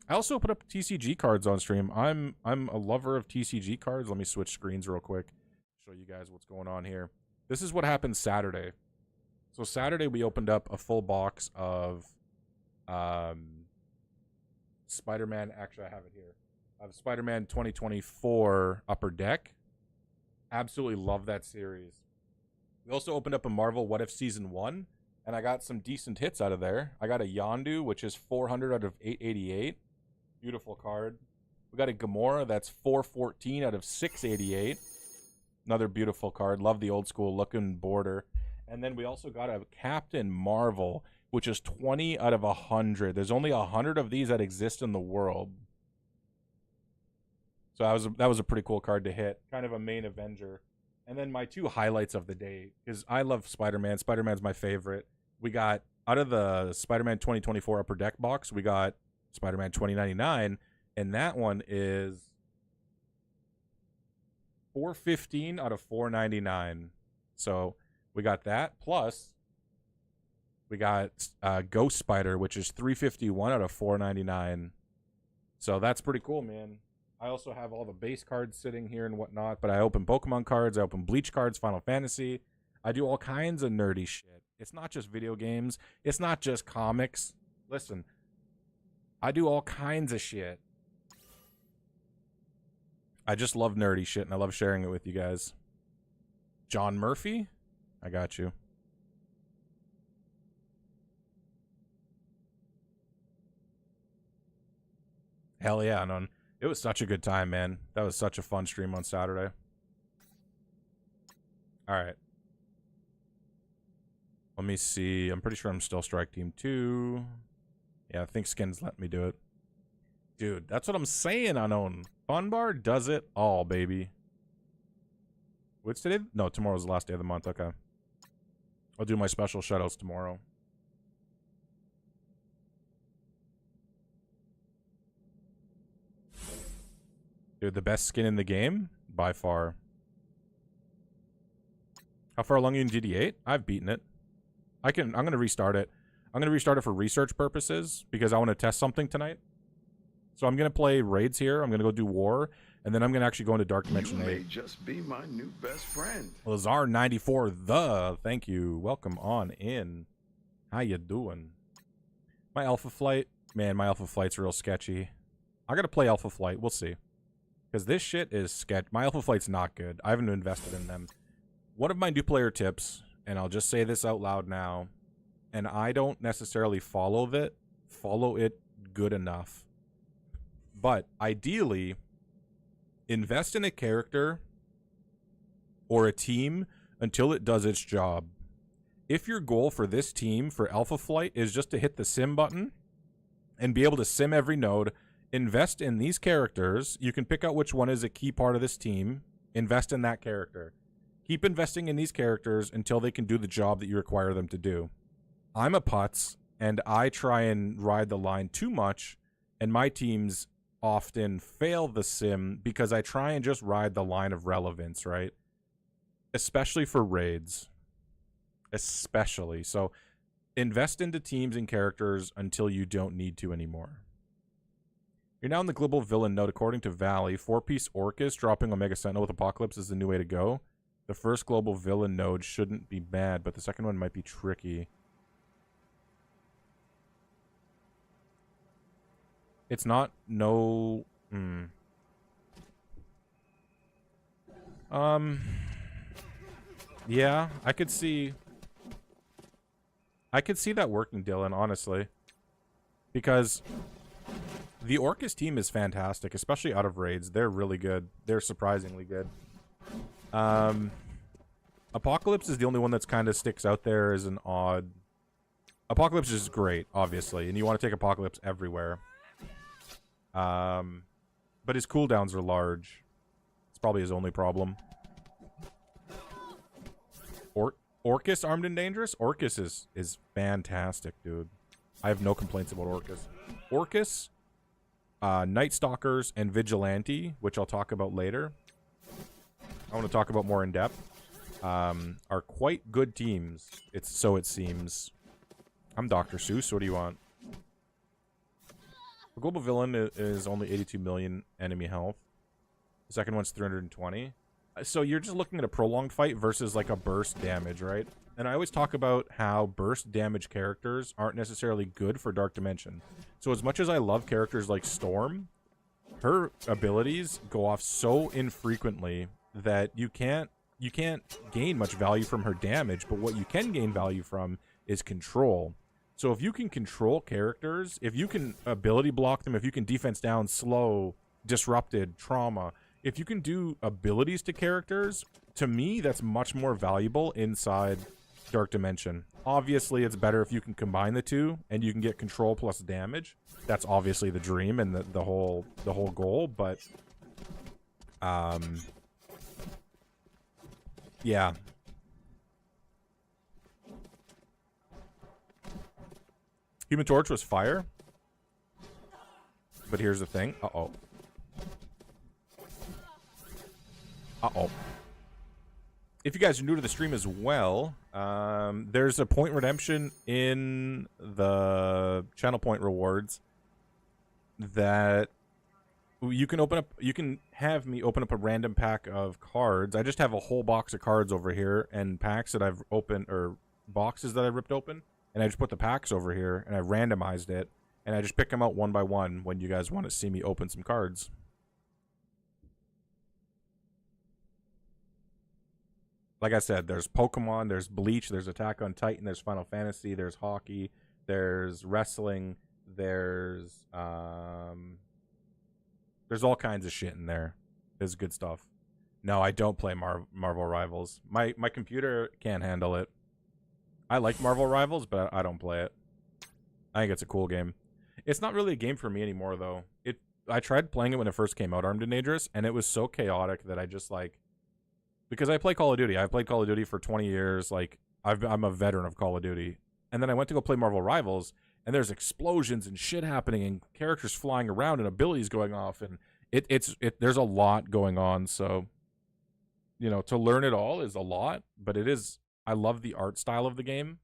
I also put up TCG cards on stream. I'm a lover of TCG cards. Let me switch screens real quick. Show you guys what's going on here. This is what happened Saturday. So Saturday, we opened up a full box of Spider-Man. Actually, I have it here. Of Spider-Man 2024 Upper Deck. Absolutely love that series. We also opened up a Marvel What If Season 1, and I got some decent hits out of there. I got a Yondu, which is 400 out of 888. Beautiful card. We got a Gamora, that's 414 out of 688. Another beautiful card. Love the old school looking border. And then we also got a Captain Marvel, which is 20 out of 100. There's only 100 of these that exist in the world. So that was a pretty cool card to hit. Kind of a main Avenger. And then my two highlights of the day, because I love Spider-Man. Spider-Man's my favorite. We got, out of the Spider-Man 2024 Upper Deck box, we got Spider-Man 2099, and that one is 415 out of 499. So we got that. Plus, we got Ghost Spider, which is 351 out of 499. So that's pretty cool, man. I also have all the base cards sitting here and whatnot, but I open Pokemon cards, I open Bleach cards, Final Fantasy. I do all kinds of nerdy shit. It's not just video games. It's not just comics. Listen, I do all kinds of shit. I just love nerdy shit, and I love sharing it with you guys. John Murphy, I got you. Hell yeah, Anon. It was such a good time, man. That was such a fun stream on Saturday. All right. Let me see. I'm pretty sure I'm still Strike Team 2. Yeah, I think Skins let me do it. Dude, that's what I'm saying, Unknown. Fun Bar does it all, baby. What's today? No, tomorrow's the last day of the month. Okay. I'll do my special shoutouts tomorrow. Dude, the best skin in the game? By far. How far along are you in GD8? I've beaten it. I'm going to restart it. I'm going to restart it for research purposes because I want to test something tonight. So I'm going to play raids here. I'm going to go do war. And then I'm going to actually go into Dark Dimension 8. You may just be my new best friend. Lazar94, thank you. Welcome on in. How you doing? My Alpha Flight? Man, my Alpha Flight's real sketchy. I got to play Alpha Flight. We'll see. Because this shit is sketch. My Alpha Flight's not good. I haven't invested in them. One of my new player tips, and I'll just say this out loud now, and I don't necessarily follow it good enough. But ideally, invest in a character or a team until it does its job. If your goal for this team, for Alpha Flight, is just to hit the sim button and be able to sim every node, invest in these characters. You can pick out which one is a key part of this team. Invest in that character. Keep investing in these characters until they can do the job that you require them to do. I'm a putz, and I try and ride the line too much, and my teams often fail the sim because I try and just ride the line of relevance, right? Especially for raids. Especially. So invest into teams and characters until you don't need to anymore. You're now in the global villain node. According to Valley, 4-piece Orcus dropping Omega Sentinel with Apocalypse is the new way to go. The first global villain node shouldn't be bad, but the second one might be tricky. It's not no... Yeah, I could see that working, Dylan, honestly. Because the Orcus team is fantastic, especially out of raids. They're really good. They're surprisingly good. Apocalypse is the only one that's kind of sticks out there as an odd... Apocalypse is great, obviously, and you want to take Apocalypse everywhere. But his cooldowns are large. It's probably his only problem. Orcus Armed and Dangerous? Orcus is fantastic, dude. I have no complaints about Orcus. Orcus, Night Stalkers, and Vigilante, which I'll talk about later. I want to talk about more in depth. Are quite good teams. So it seems. I'm Dr. Seuss. What do you want? The global villain is only 82 million enemy health. The second one's 320. So you're just looking at a prolonged fight versus like a burst damage, right? And I always talk about how burst damage characters aren't necessarily good for Dark Dimension. So as much as I love characters like Storm, her abilities go off so infrequently that you can't you can't gain much value from her damage, but what you can gain value from is control. So if you can control characters, if you can ability block them, if you can defense down, slow, disrupted, trauma, if you can do abilities to characters, to me, that's much more valuable inside Dark Dimension. Obviously, it's better if you can combine the two and you can get control plus damage. That's obviously the dream and the whole goal, but yeah. Human Torch was fire. But here's the thing. Uh-oh. Uh-oh. If you guys are new to the stream as well, there's a point redemption in the channel point rewards that you can open up. You can have me open up a random pack of cards. I just have a whole box of cards over here and packs that I've opened, or boxes that I ripped open, and I just put the packs over here and I randomized it, and I just pick them out one by one when you guys want to see me open some cards. Like I said, there's Pokemon, there's Bleach, there's Attack on Titan, there's Final Fantasy, there's hockey, there's wrestling, there's all kinds of shit in there. There's good stuff. No, I don't play Marvel Rivals. My computer can't handle it. I like Marvel Rivals, but I don't play it. I think it's a cool game. It's not really a game for me anymore, though. I tried playing it when it first came out, Armed and Dangerous, and it was so chaotic that I just, like... Because I play Call of Duty. I've played Call of Duty for 20 years. Like, I'm a veteran of Call of Duty. And then I went to go play Marvel Rivals, and there's explosions and shit happening and characters flying around and abilities going off, and there's a lot going on. So, you know, to learn it all is a lot, but it is... I love the art style of the game.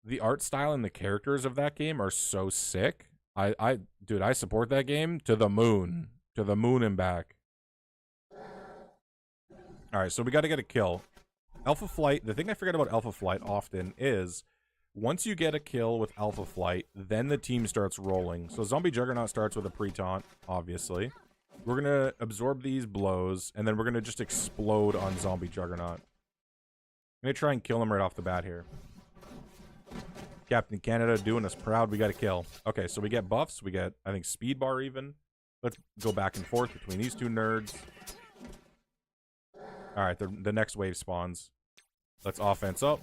The art style and the characters of that game are so sick. Dude, I support that game to the moon and back. All right, so we got to get a kill. Alpha Flight, the thing I forget about Alpha Flight often is once you get a kill with Alpha Flight, then the team starts rolling. So Zombie Juggernaut starts with a pre-taunt, obviously. We're going to absorb these blows, and then we're going to just explode on Zombie Juggernaut. I'm going to try and kill him right off the bat here. Captain Canada doing us proud. We got a kill. Okay, so we get buffs. We get, I think, speed bar even. Let's go back and forth between these two nerds. All right, the next wave spawns. Let's offense up.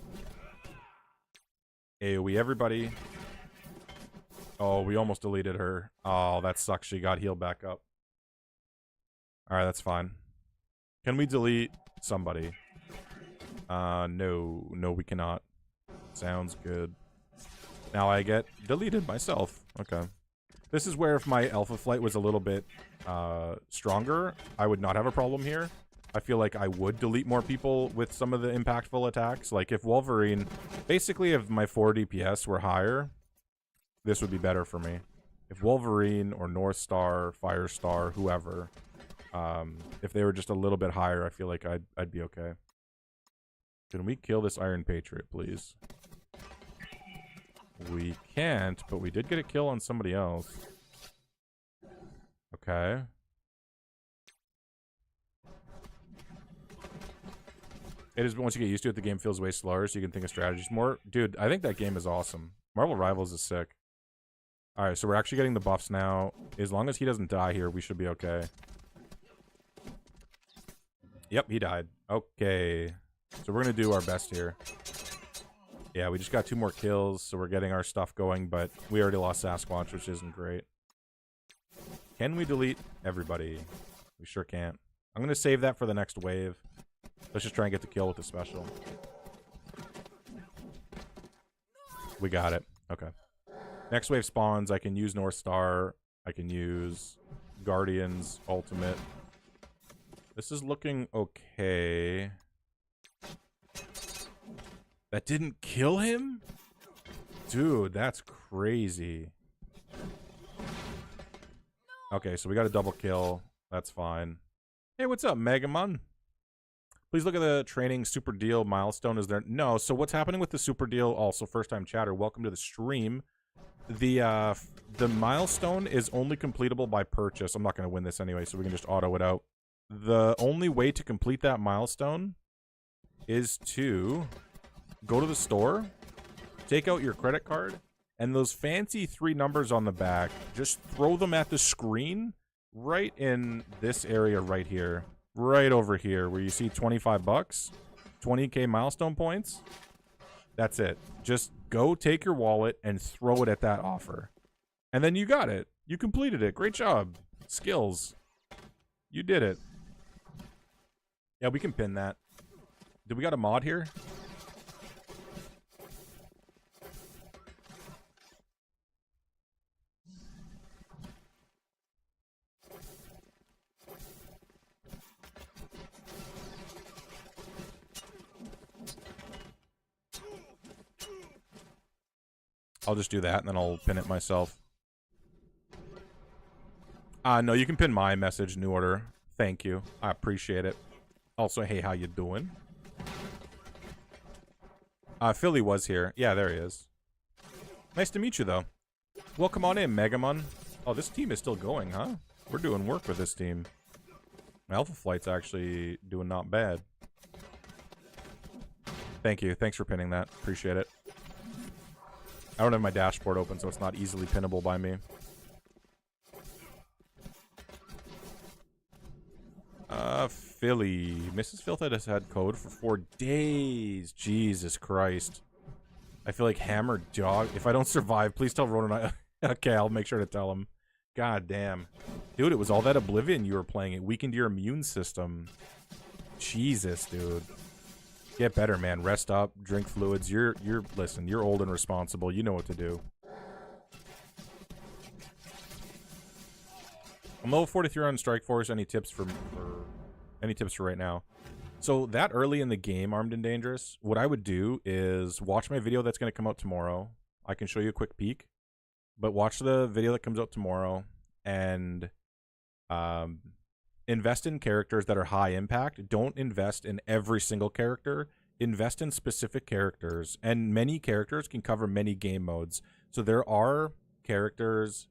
AoE everybody. Oh, we almost deleted her. Oh, that sucks. She got healed back up. All right, that's fine. Can we delete somebody? No, we cannot. Sounds good. Now I get deleted myself. Okay. This is where if my Alpha Flight was a little bit stronger, I would not have a problem here. I feel like I would delete more people with some of the impactful attacks. Like if Wolverine, basically if my 4 DPS were higher, this would be better for me. If Wolverine or North Star, Firestar, whoever, if they were just a little bit higher, I feel like I'd be okay. Can we kill this Iron Patriot, please? We can't, but we did get a kill on somebody else. Okay. It is, once you get used to it, the game feels way slower, so you can think of strategies more. Dude, I think that game is awesome. Marvel Rivals is sick. Alright, so we're actually getting the buffs now. As long as he doesn't die here, we should be okay. Yep, he died. Okay. So we're going to do our best here. Yeah, we just got 2 more kills, so we're getting our stuff going, but we already lost Sasquatch, which isn't great. Can we delete everybody? We sure can't. I'm going to save that for the next wave. Let's just try and get the kill with the special. We got it. Okay. Next wave spawns. I can use North Star. I can use Guardian's ultimate. This is looking okay. That didn't kill him? Dude, that's crazy. Okay, so we got a double kill. That's fine. Hey, what's up, Megamon? Please look at the training super deal milestone. Is there? No. So what's happening with the super deal? Also, first time chatter. Welcome to the stream. The milestone is only completable by purchase. I'm not going to win this anyway, so we can just auto it out. The only way to complete that milestone is to go to the store, take out your credit card, and those fancy 3 numbers on the back, just throw them at the screen right in this area right here. Right over here where you see 25 bucks, 20K milestone points. That's it. Just go take your wallet and throw it at that offer. And then you got it. You completed it. Great job. Skills. You did it. Yeah, we can pin that. Do we got a mod here? I'll just do that and then I'll pin it myself. No, you can pin my message, new order. Thank you. I appreciate it. Also, hey, how you doing? Philly was here. Yeah, there he is. Nice to meet you, though. Welcome on in, Megamon. Oh, this team is still going, huh? We're doing work with this team. Alpha Flight's actually doing not bad. Thank you. Thanks for pinning that. Appreciate it. I don't have my dashboard open, so it's not easily pinnable by me. Philly. Mrs. Filth has had code for 4 days. Jesus Christ. I feel like hammered dog. If I don't survive, please tell Ronan okay, I'll make sure to tell him. God damn. Dude, it was all that Oblivion you were playing. It weakened your immune system. Jesus, dude. Get better, man. Rest up, drink fluids. Listen, you're old and responsible. You know what to do. I'm level 43 on Strike Force. Any tips for right now? So that early in the game, Armed and Dangerous, what I would do is watch my video that's going to come out tomorrow. I can show you a quick peek, but watch the video that comes out tomorrow and invest in characters that are high impact. Don't invest in every single character. Invest in specific characters, and many characters can cover many game modes. So there are characters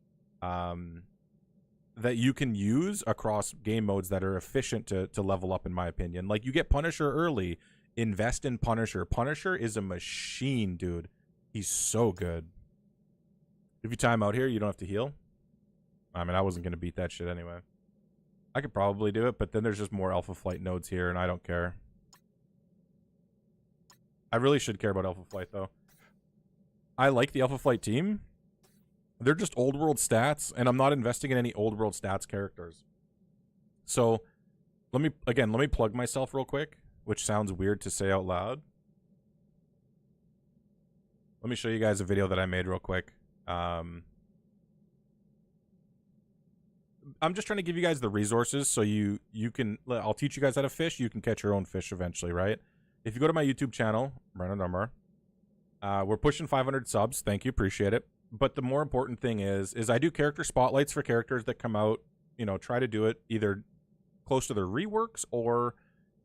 that you can use across game modes that are efficient to level up, in my opinion. Like, you get Punisher early. Invest in Punisher. Punisher is a machine, dude. He's so good. If you time out here, you don't have to heal. I mean, I wasn't going to beat that shit anyway. I could probably do it, but then there's just more Alpha Flight nodes here, and I don't care. I really should care about Alpha Flight, though. I like the Alpha Flight team. They're just old world stats, and I'm not investing in any old world stats characters. So, let me plug myself real quick, which sounds weird to say out loud. Let me show you guys a video that I made real quick. I'm just trying to give you guys the resources so you can, I'll teach you guys how to fish. You can catch your own fish eventually, right? If you go to my YouTube channel, Brandon Number, we're pushing 500 subs. Thank you. Appreciate it. But the more important thing is I do character spotlights for characters that come out, you know, try to do it either close to their reworks or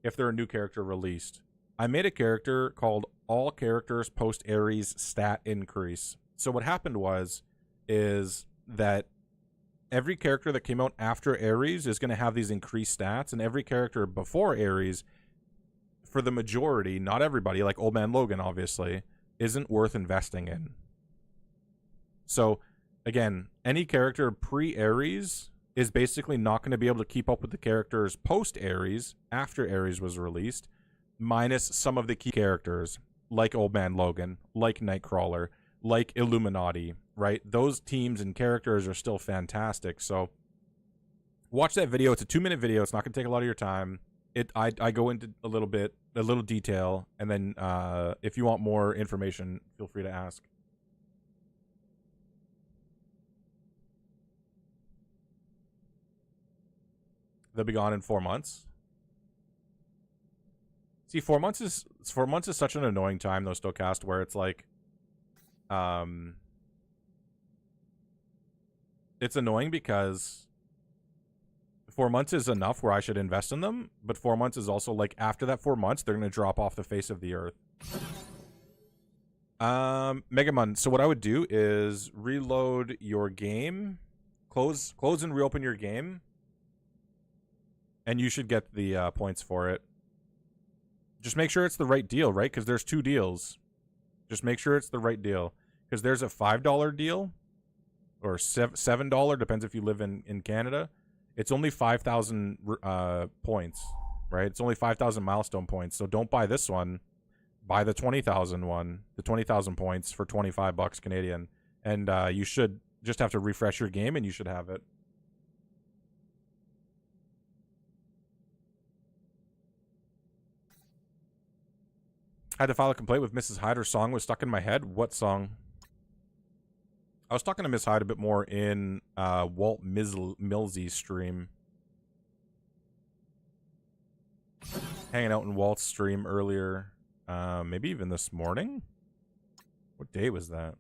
if they're a new character released. I made a character called All Characters Post Ares Stat Increase. So what happened is that every character that came out after Ares is going to have these increased stats, and every character before Ares, for the majority, not everybody, like Old Man Logan, obviously, isn't worth investing in. So, again, any character pre-Ares is basically not going to be able to keep up with the characters post-Ares, after Ares was released, minus some of the key characters, like Old Man Logan, like Nightcrawler, like Illuminati, right? Those teams and characters are still fantastic. So, watch that video. It's a 2-minute video. It's not going to take a lot of your time. I go into a little detail, and then if you want more information, feel free to ask. They'll be gone in 4 months. See, 4 months is such an annoying time, though, Stokast, where it's like, it's annoying because 4 months is enough where I should invest in them, but 4 months is also like, after that 4 months, they're going to drop off the face of the earth. Megamon, so what I would do is reload your game, close and reopen your game, and you should get the points for it. Just make sure it's the right deal, right? Because there's 2 deals. Just make sure it's the right deal. Because there's a $5 deal or $7, depends if you live in Canada. It's only 5,000 points, right? It's only 5,000 milestone points. So don't buy this one. Buy the 20,000 one, the 20,000 points for $25 Canadian. And you should just have to refresh your game and you should have it. I had to file a complaint with Mrs. Hyde. Her song was stuck in my head. What song? I was talking to Miss Hyde a bit more in Walt Millsy's stream. Hanging out in Walt's stream earlier. Maybe even this morning? What day was that?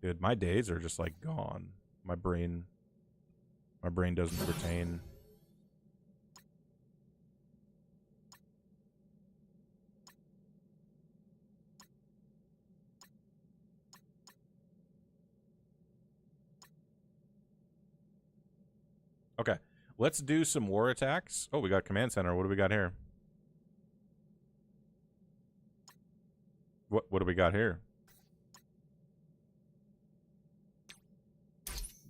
Dude, my days are just like gone. My brain doesn't retain. Okay, let's do some war attacks. Oh, we got command center. What do we got here? What do we got here?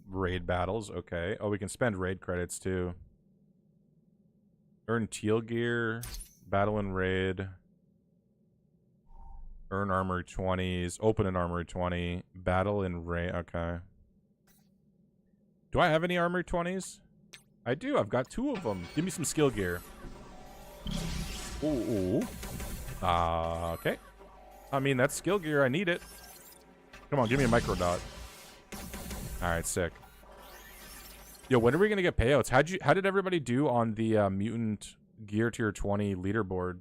Raid battles. Okay. Oh, we can spend raid credits too. Earn teal gear. Battle and raid. Earn armory 20s. Open an armory 20. Battle and raid. Okay. Do I have any armory 20s? I do. I've got 2 of them. Give me some skill gear. Ooh. Okay. I mean, that's skill gear. I need it. Come on, give me a micro dot. All right, sick. Yo, when are we gonna get payouts? How did everybody do on the mutant gear tier 20 leaderboard?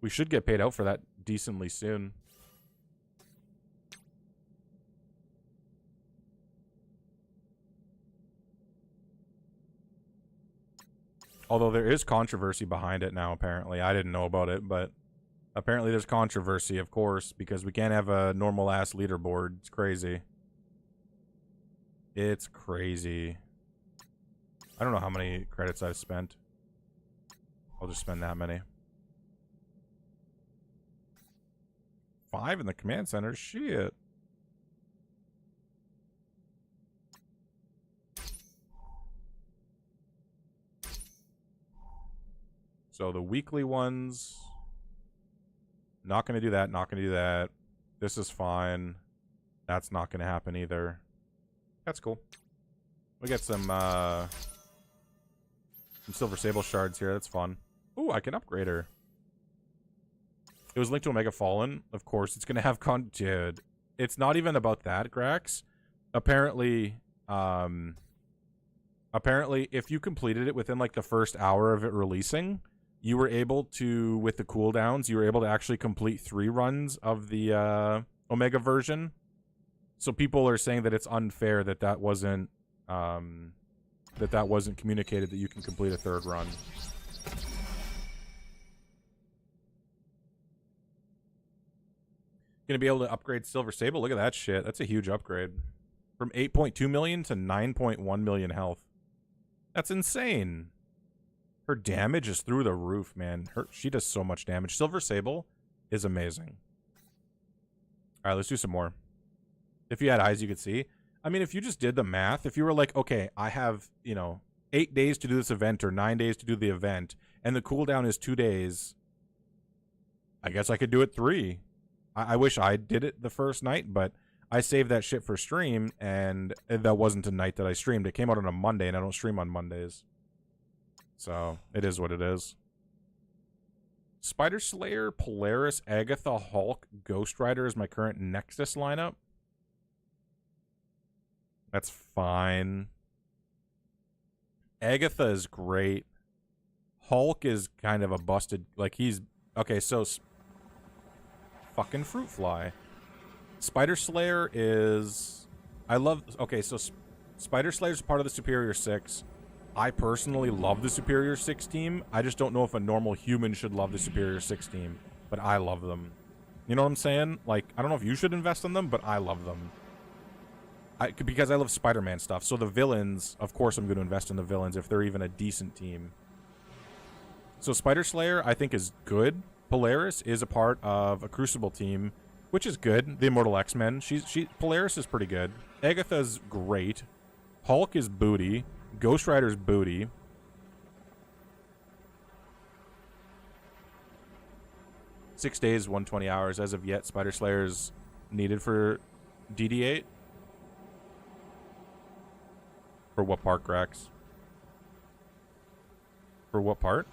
We should get paid out for that decently soon. Although there is controversy behind it now, apparently. I didn't know about it, but apparently there's controversy, of course, because we can't have a normal-ass leaderboard. It's crazy. It's crazy. I don't know how many credits I've spent. I'll just spend that many. 5 in the command center? Shit. So the weekly ones, not going to do that, not going to do that. This is fine. That's not going to happen either. That's cool. We get some silver sable shards here. That's fun. Ooh, I can upgrade her. It was linked to Omega Fallen. Of course, it's going to have dude, it's not even about that, Grax. Apparently, if you completed it within like the first hour of it releasing, you were able to, with the cooldowns, you were able to actually complete 3 runs of the Omega version. So people are saying that it's unfair that that wasn't communicated that you can complete a 3rd run. Gonna be able to upgrade Silver Sable. Look at that shit. That's a huge upgrade. From 8.2 million to 9.1 million health. That's insane. Her damage is through the roof, man. She does so much damage. Silver Sable is amazing. All right, let's do some more. If you had eyes, you could see. I mean, if you just did the math, if you were like, okay, I have, 8 days to do this event or 9 days to do the event, and the cooldown is 2 days, I guess I could do it 3. I wish I did it the first night, but I saved that shit for stream, and that wasn't a night that I streamed. It came out on a Monday, and I don't stream on Mondays. So, it is what it is. Spider Slayer, Polaris, Agatha, Hulk, Ghost Rider is my current Nexus lineup. That's fine. Agatha is great. Hulk is kind of a busted... Like, he's... Okay, so... Fucking Fruit Fly. Spider Slayer is... I love... Okay, so... Spider Slayer's part of the Superior 6. I personally love the Superior 6 team. I just don't know if a normal human should love the Superior 6 team. But I love them. You know what I'm saying? Like, I don't know if you should invest in them, but I love them. Because I love Spider-Man stuff. So the villains, of course I'm going to invest in the villains if they're even a decent team. So Spider Slayer, I think, is good. Polaris is a part of a Crucible team, which is good. The Immortal X-Men. Polaris is pretty good. Agatha's great. Hulk is booty. Ghost Rider's booty. Six days, 120 hours. As of yet, Spider Slayer's needed for DD8. For what part, Grax? For what part?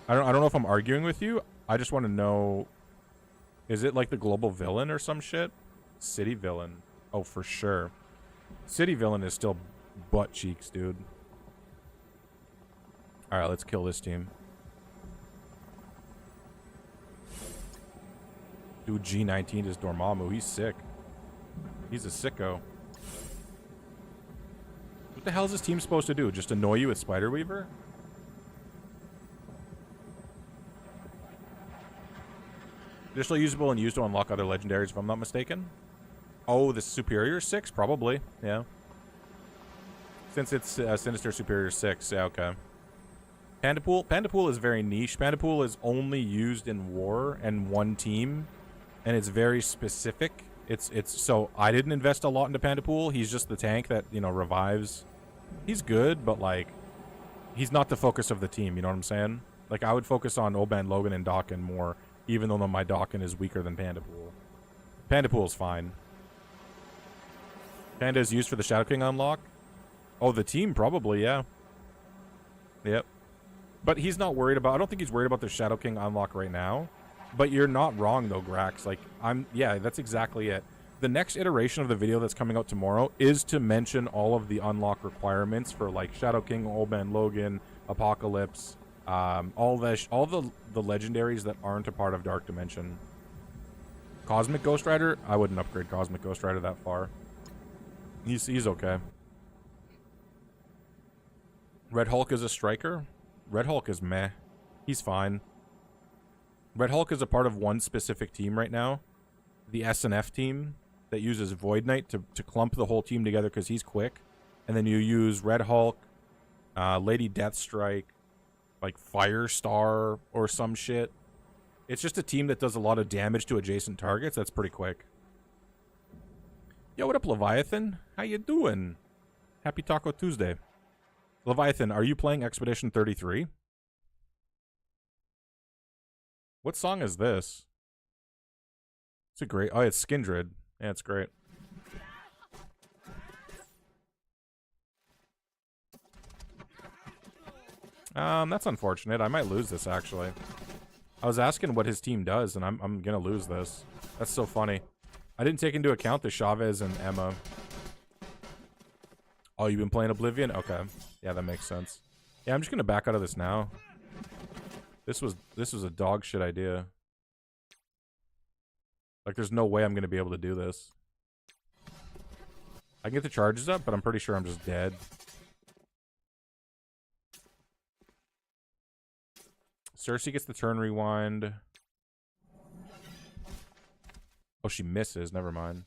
I don't know if I'm arguing with you. I just want to know, is it like the global villain or some shit? City villain. Oh, for sure. City villain is still butt cheeks, dude. Alright, let's kill this team. Dude, G19 is Dormammu. He's sick. He's a sicko. What the hell is this team supposed to do? Just annoy you with Spider-Weaver? They're still usable and used to unlock other legendaries, if I'm not mistaken. Oh, the Superior 6? Probably, yeah. Since it's Sinister Superior 6, yeah, okay. Pandapool is very niche. Pandapool is only used in war and one team, and it's very specific. It's so I didn't invest a lot into Pandapool. He's just the tank that, you know, revives. He's good, but like, he's not the focus of the team, you know what I'm saying? Like, I would focus on Oban, Logan, and Dawkin more, even though my Dawkin is weaker than Pandapool. Pandapool's fine. Panda is used for the Shadow King unlock. Oh, the team probably, yeah. Yep. But he's not worried about, I don't think he's worried about the Shadow King unlock right now. But you're not wrong though, Grax. Like, yeah, that's exactly it. The next iteration of the video that's coming out tomorrow is to mention all of the unlock requirements for like Shadow King, Oban, Logan, Apocalypse, all the legendaries that aren't a part of Dark Dimension. Cosmic Ghost Rider, I wouldn't upgrade Cosmic Ghost Rider that far. He's okay. Red Hulk is a striker. Red Hulk is meh. He's fine. Red Hulk is a part of one specific team right now. The SNF team that uses Void Knight to clump the whole team together because he's quick. And then you use Red Hulk, Lady Deathstrike, like Firestar or some shit. It's just a team that does a lot of damage to adjacent targets. That's pretty quick. Yo, what up, Leviathan? How you doing? Happy Taco Tuesday. Leviathan, are you playing Expedition 33? What song is this? It's a great... Oh, it's Skindred. Yeah, it's great. That's unfortunate. I might lose this, actually. I was asking what his team does, and I'm gonna lose this. That's so funny. I didn't take into account the Chavez and Emma. Oh, you've been playing Oblivion? Okay. Yeah, that makes sense. Yeah, I'm just gonna back out of this now. This was a dog shit idea. Like, there's no way I'm gonna be able to do this. I can get the charges up, but I'm pretty sure I'm just dead. Cersei gets the turn rewind. Oh, she misses. Never mind.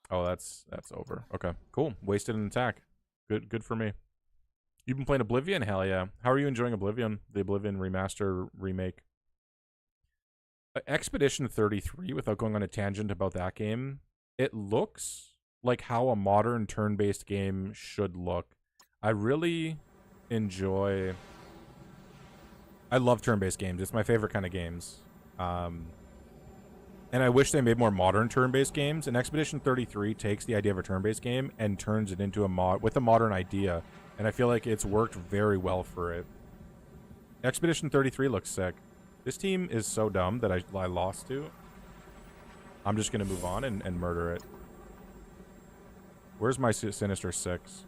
Oh, that's over. Okay, cool. Wasted an attack. Good for me. You've been playing Oblivion? Hell yeah. How are you enjoying Oblivion? The Oblivion remaster remake. Expedition 33, without going on a tangent about that game, it looks like how a modern turn-based game should look. I really enjoy... I love turn-based games. It's my favorite kind of games. And I wish they made more modern turn-based games. And Expedition 33 takes the idea of a turn-based game and turns it into a with a modern idea. And I feel like it's worked very well for it. Expedition 33 looks sick. This team is so dumb that I lost to. I'm just going to move on and murder it. Where's my Sinister 6?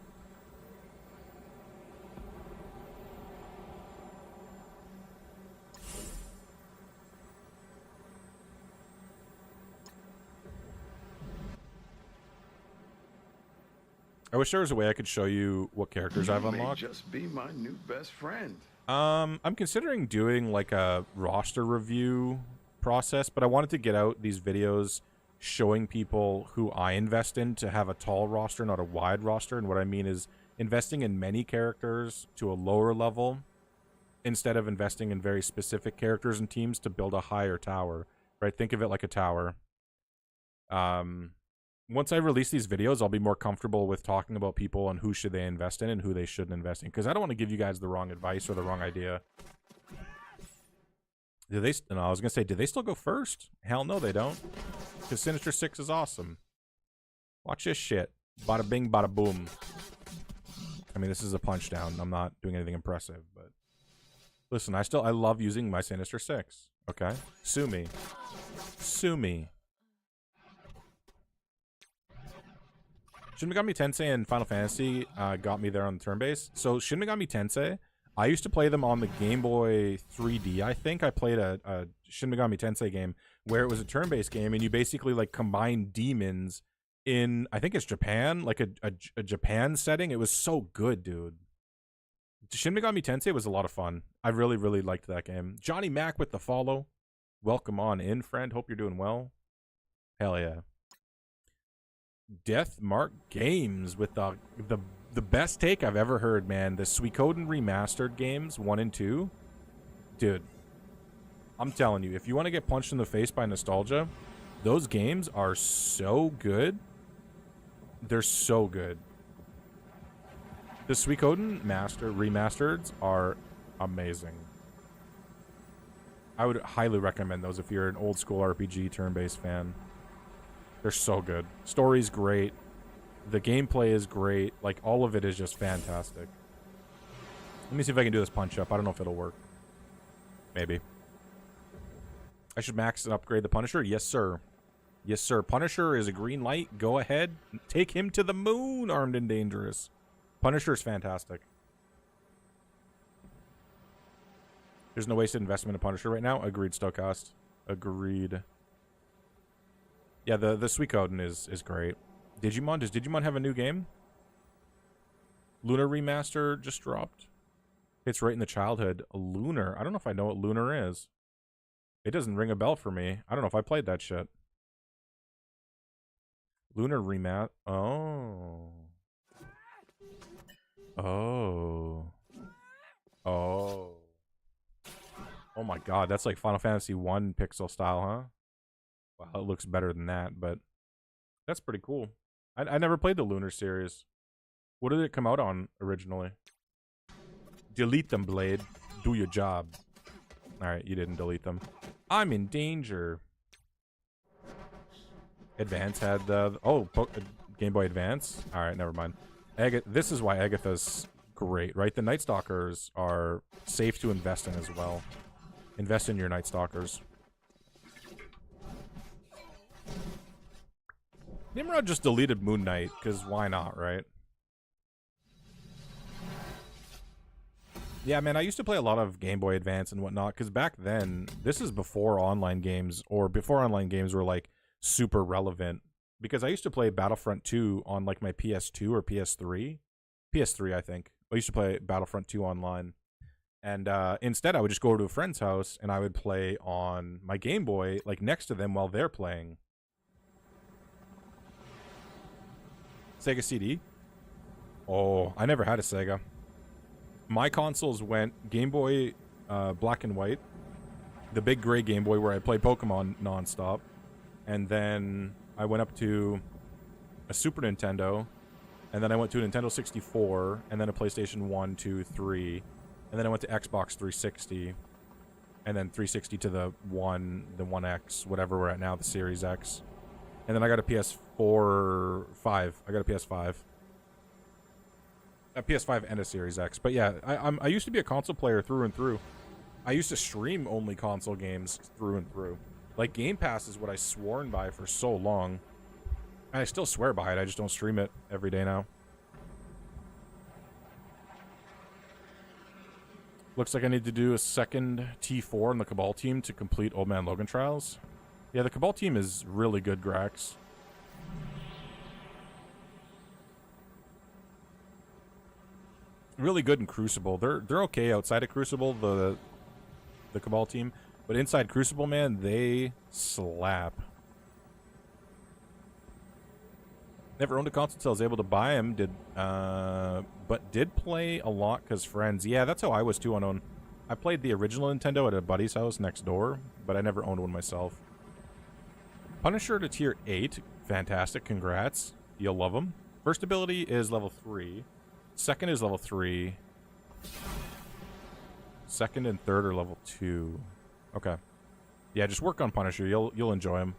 I wish there was a way I could show you what characters I've unlocked. Just be my new best friend. I'm considering doing like a roster review process, but I wanted to get out these videos showing people who I invest in to have a tall roster, not a wide roster. And what I mean is investing in many characters to a lower level instead of investing in very specific characters and teams to build a higher tower, right? Think of it like a tower. Once I release these videos, I'll be more comfortable with talking about people and who should they invest in and who they shouldn't invest in, because I don't want to give you guys the wrong advice or the wrong idea. Do they? No, I was gonna say, do they still go first? Hell no, they don't. Because Sinister 6 is awesome. Watch this shit. Bada bing, bada boom. I mean, this is a punch down. I'm not doing anything impressive, but listen, I love using my Sinister 6. Okay, sue me. Sue me. Shin Megami Tensei and Final Fantasy got me there on the turn base. So Shin Megami Tensei, I used to play them on the Game Boy 3D. I think I played a Shin Megami Tensei game where it was a turn-based game, and you basically like combine demons in, I think it's Japan, like a Japan setting. It was so good, dude. Shin Megami Tensei was a lot of fun. I really, really liked that game. Johnny Mac with the follow. Welcome on in, friend. Hope you're doing well. Hell yeah. Death Mark Games with the best take I've ever heard, man. The Suikoden remastered games 1 and 2. Dude, I'm telling you, if you want to get punched in the face by nostalgia, those games are so good. They're so good. The Suikoden remasters are amazing. I would highly recommend those if you're an old school RPG turn-based fan. They're so good. Story's great. The gameplay is great. Like, all of it is just fantastic. Let me see if I can do this punch-up. I don't know if it'll work. Maybe. I should max and upgrade the Punisher? Yes, sir. Yes, sir. Punisher is a green light. Go ahead. Take him to the moon, Armed and Dangerous. Punisher is fantastic. There's no wasted investment in Punisher right now. Agreed, Stokast. Agreed. Yeah, the Suikoden is great. Digimon? Does Digimon have a new game? Lunar Remaster just dropped. It's right in the childhood. Lunar. I don't know if I know what Lunar is. It doesn't ring a bell for me. I don't know if I played that shit. Lunar Remaster. Oh. Oh. Oh. Oh my god, that's like Final Fantasy 1 pixel style, huh? Well, it looks better than that, but that's pretty cool. I never played the Lunar series. What did it come out on originally? Delete them, Blade. Do your job. Alright, you didn't delete them. I'm in danger. Advance had the... Oh, Game Boy Advance? Alright, never mind. This is why Agatha's great, right? The Night Stalkers are safe to invest in as well. Invest in your Night Stalkers. Nimrod just deleted Moon Knight, because why not, right? Yeah, man, I used to play a lot of Game Boy Advance and whatnot, because back then, this is before online games, or before online games were, like, super relevant. Because I used to play Battlefront 2 on, like, my PS2 or PS3. PS3, I think. I used to play Battlefront 2 online. And instead, I would just go to a friend's house, and I would play on my Game Boy, like, next to them while they're playing. Sega CD? Oh, I never had a Sega. My consoles went Game Boy Black and White, the big gray Game Boy where I played Pokemon nonstop, and then I went up to a Super Nintendo, and then I went to a Nintendo 64, and then a PlayStation 1, 2, 3, and then I went to Xbox 360, and then 360 to the 1X, whatever we're at now, the Series X. And then I got a PS4, 5. I got a PS5. A PS5 and a Series X. But yeah, I used to be a console player through and through. I used to stream only console games through and through. Like, Game Pass is what I sworn by for so long. And I still swear by it, I just don't stream it every day now. Looks like I need to do a second T4 on the Cabal team to complete Old Man Logan Trials. Yeah, the Cabal team is really good, Grax. Really good in Crucible. They're okay outside of Crucible, the Cabal team, but inside Crucible, man, they slap. Never owned a console until I was able to buy them. But did play a lot because friends. Yeah, that's how I was too unowned. I played the original Nintendo at a buddy's house next door, but I never owned one myself. Punisher to tier 8. Fantastic. Congrats. You'll love them. First ability is level 3. Second is level 3. Second and third are level 2. Okay. Yeah, just work on Punisher. You'll enjoy him.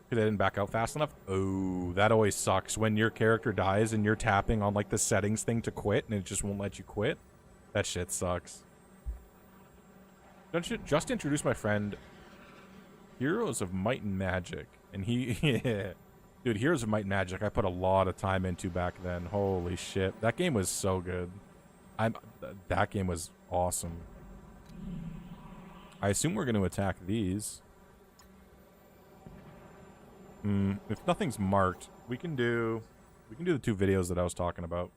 Because I didn't back out fast enough. Oh, that always sucks. When your character dies and you're tapping on, like, the settings thing to quit, and it just won't let you quit. That shit sucks. Don't you just introduce my friend Heroes of Might and Magic. And he... yeah. Dude, Heroes of Might and Magic, I put a lot of time into back then. Holy shit. That game was so good. That game was awesome. I assume we're going to attack these. If nothing's marked, we can do the 2 videos that I was talking about.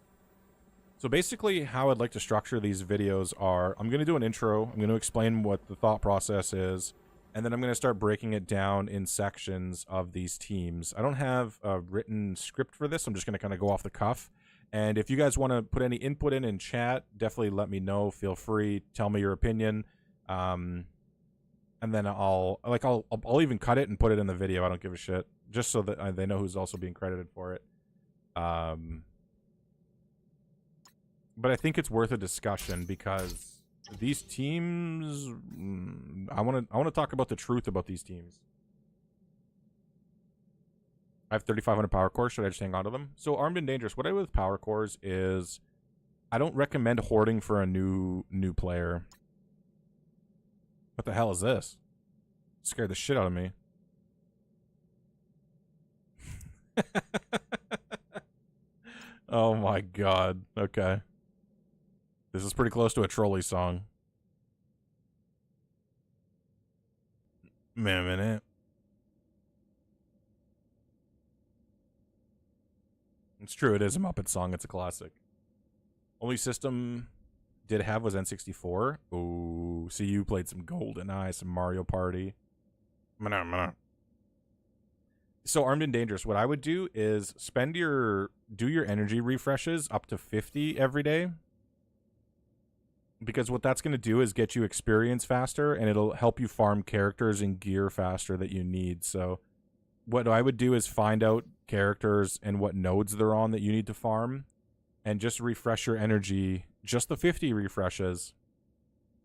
So basically, how I'd like to structure these videos are, I'm going to do an intro, I'm going to explain what the thought process is, and then I'm going to start breaking it down in sections of these teams. I don't have a written script for this, I'm just going to kind of go off the cuff. And if you guys want to put any input in chat, definitely let me know. Feel free, tell me your opinion. And then I'll even cut it and put it in the video. I don't give a shit. Just so that they know who's also being credited for it. But I think it's worth a discussion because these teams, I want to talk about the truth about these teams. I have 3,500 power cores. Should I just hang on to them? So Armed and Dangerous. What I do with power cores is I don't recommend hoarding for a new player. What the hell is this? Scared the shit out of me. Oh my god. Okay. This is pretty close to a trolley song. Minute. It's true, it is a Muppet song. It's a classic. Only system did have was N64. Oh, see, you played some GoldenEye, some Mario Party. So Armed and Dangerous, what I would do is do your energy refreshes up to 50 every day. Because what that's going to do is get you experience faster, and it'll help you farm characters and gear faster that you need. So what I would do is find out characters and what nodes they're on that you need to farm, and just refresh your energy, just the 50 refreshes.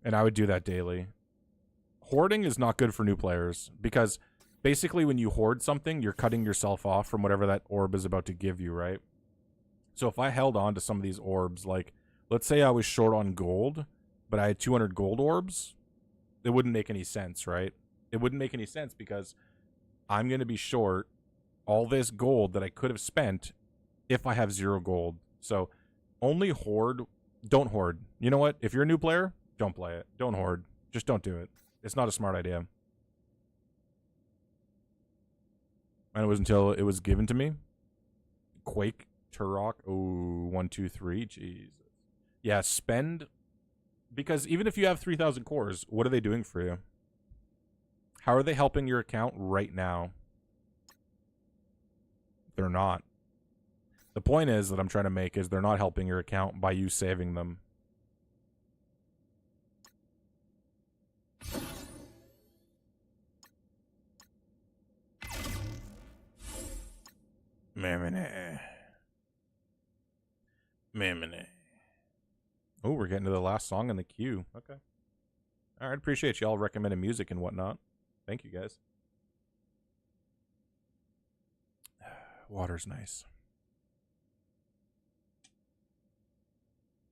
And I would do that daily. Hoarding is not good for new players, because basically when you hoard something, you're cutting yourself off from whatever that orb is about to give you, right? So if I held on to some of these orbs, like, let's say I was short on gold, but I had 200 gold orbs, it wouldn't make any sense, right? It wouldn't make any sense because I'm going to be short all this gold that I could have spent if I have 0 gold. So only hoard. Don't hoard. You know what? If you're a new player, don't play it. Don't hoard. Just don't do it. It's not a smart idea. And it was until it was given to me. Quake, Turok. Oh, 1, 2, 3. Jesus. Yeah, spend. Because even if you have 3,000 cores, what are they doing for you? How are they helping your account right now? They're not. The point is that I'm trying to make is they're not helping your account by you saving them. Mamine. Oh, we're getting to the last song in the queue. Okay. All right, appreciate y'all recommending music and whatnot. Thank you, guys. Water's nice.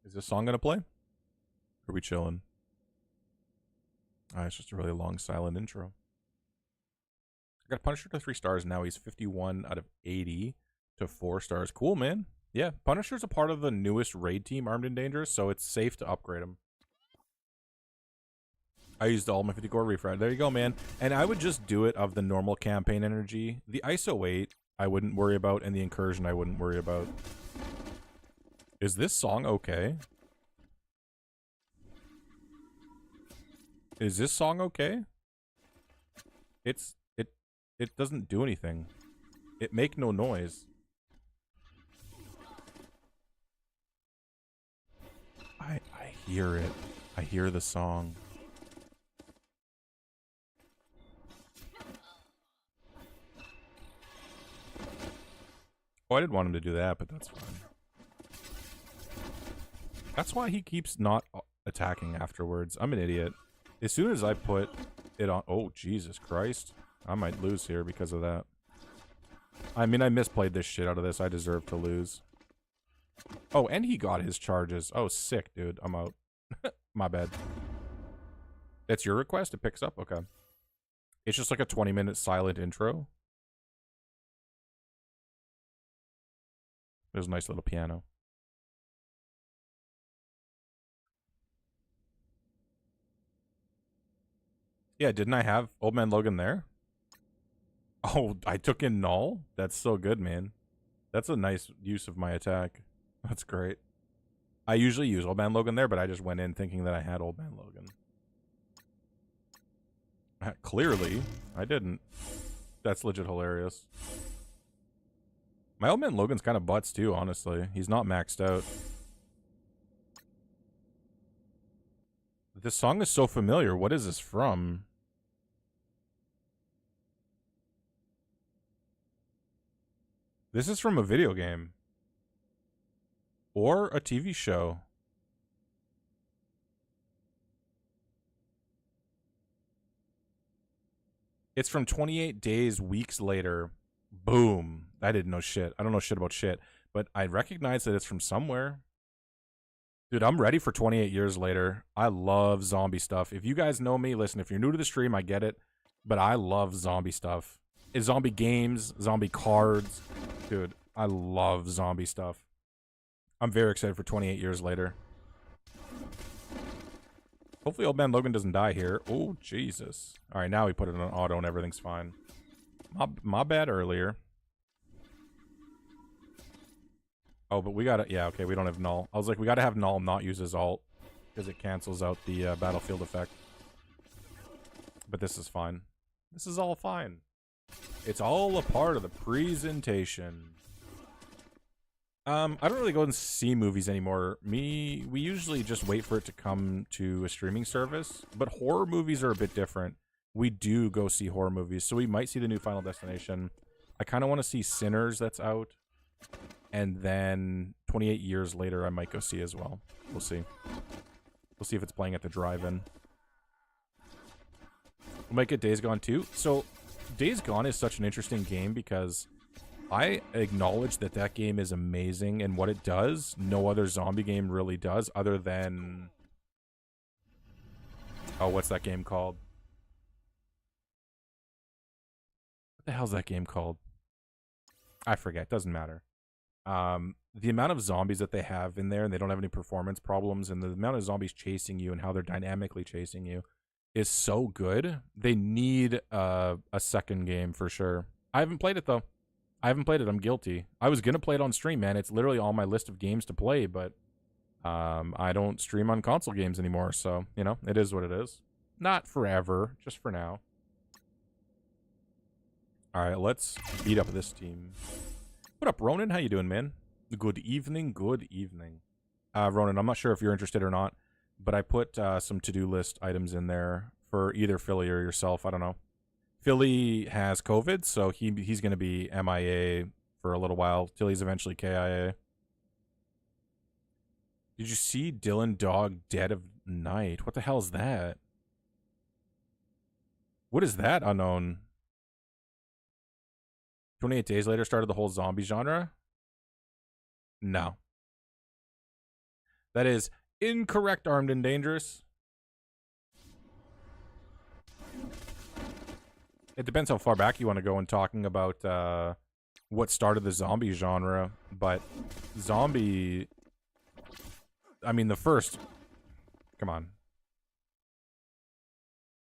Is this song gonna play? Are we chilling? It's just a really long, silent intro. I got Punisher to 3 stars. Now he's 51 out of 80 to 4 stars. Cool, man. Yeah, Punisher's a part of the newest raid team, Armed and Dangerous, so it's safe to upgrade him. I used all my 50 core refresh. There you go, man. And I would just do it of the normal campaign energy. The ISO 8, I wouldn't worry about, and the incursion, I wouldn't worry about. Is this song okay? Is this song okay? It doesn't do anything. It make no noise. I hear it. I hear the song. Oh, I didn't want him to do that, but that's fine. That's why he keeps not attacking afterwards. I'm an idiot. As soon as I put it on... Oh, Jesus Christ. I might lose here because of that. I mean, I misplayed this shit out of this. I deserve to lose. Oh, and he got his charges. Oh, sick, dude. I'm out. My bad. That's your request? It picks up? Okay. It's just like a 20-minute silent intro. There's a nice little piano. Yeah, didn't I have Old Man Logan there? Oh, I took in Null? That's so good, man. That's a nice use of my attack. That's great. I usually use Old Man Logan there, but I just went in thinking that I had Old Man Logan. Clearly, I didn't. That's legit hilarious. My Old Man Logan's kind of butts too, honestly. He's not maxed out. This song is so familiar. What is this from? This is from a video game. Or a TV show. It's from 28 Days, Weeks Later. Boom. I didn't know shit. I don't know shit about shit. But I recognize that it's from somewhere. Dude, I'm ready for 28 years later. I love zombie stuff. If you guys know me, listen, if you're new to the stream, I get it. But I love zombie stuff. It's zombie games, zombie cards. Dude, I love zombie stuff. I'm very excited for 28 years later. Hopefully Old Man Logan doesn't die here. Oh, Jesus. All right, now we put it on auto and everything's fine. My bad earlier. Oh, but we gotta... Yeah, okay, we don't have Null. I was like, we gotta have Null not use his ult. Because it cancels out the battlefield effect. But this is fine. This is all fine. It's all a part of the presentation. I don't really go and see movies anymore. We usually just wait for it to come to a streaming service. But horror movies are a bit different. We do go see horror movies. So we might see the new Final Destination. I kind of want to see Sinners that's out. And then 28 years later, I might go see as well. We'll see. We'll see if it's playing at the drive-in. We might get Days Gone too. So Days Gone is such an interesting game because I acknowledge that that game is amazing, and what it does, no other zombie game really does, other than... Oh, what's that game called? What the hell's that game called? I forget. Doesn't matter. The amount of zombies that they have in there, and they don't have any performance problems, and the amount of zombies chasing you and how they're dynamically chasing you is so good. They need a second game for sure. I haven't played it, though. I haven't played it. I'm guilty. I was going to play it on stream, man. It's literally on my list of games to play, but I don't stream on console games anymore, so, you know, it is what it is. Not forever, just for now. All right, let's beat up this team. What up, Ronan? How you doing, man? Good evening, good evening. Ronan, I'm not sure if you're interested or not, but I put some to-do list items in there for either Philly or yourself. I don't know. Philly has COVID, so he's going to be MIA for a little while till he's eventually KIA. Did you see Dylan Dog Dead of Night? What the hell is that? What is that, unknown? 28 Days Later started the whole zombie genre? No. That is incorrect, Armed and Dangerous. It depends how far back you want to go in talking about what started the zombie genre, but zombie... I mean, the first... Come on.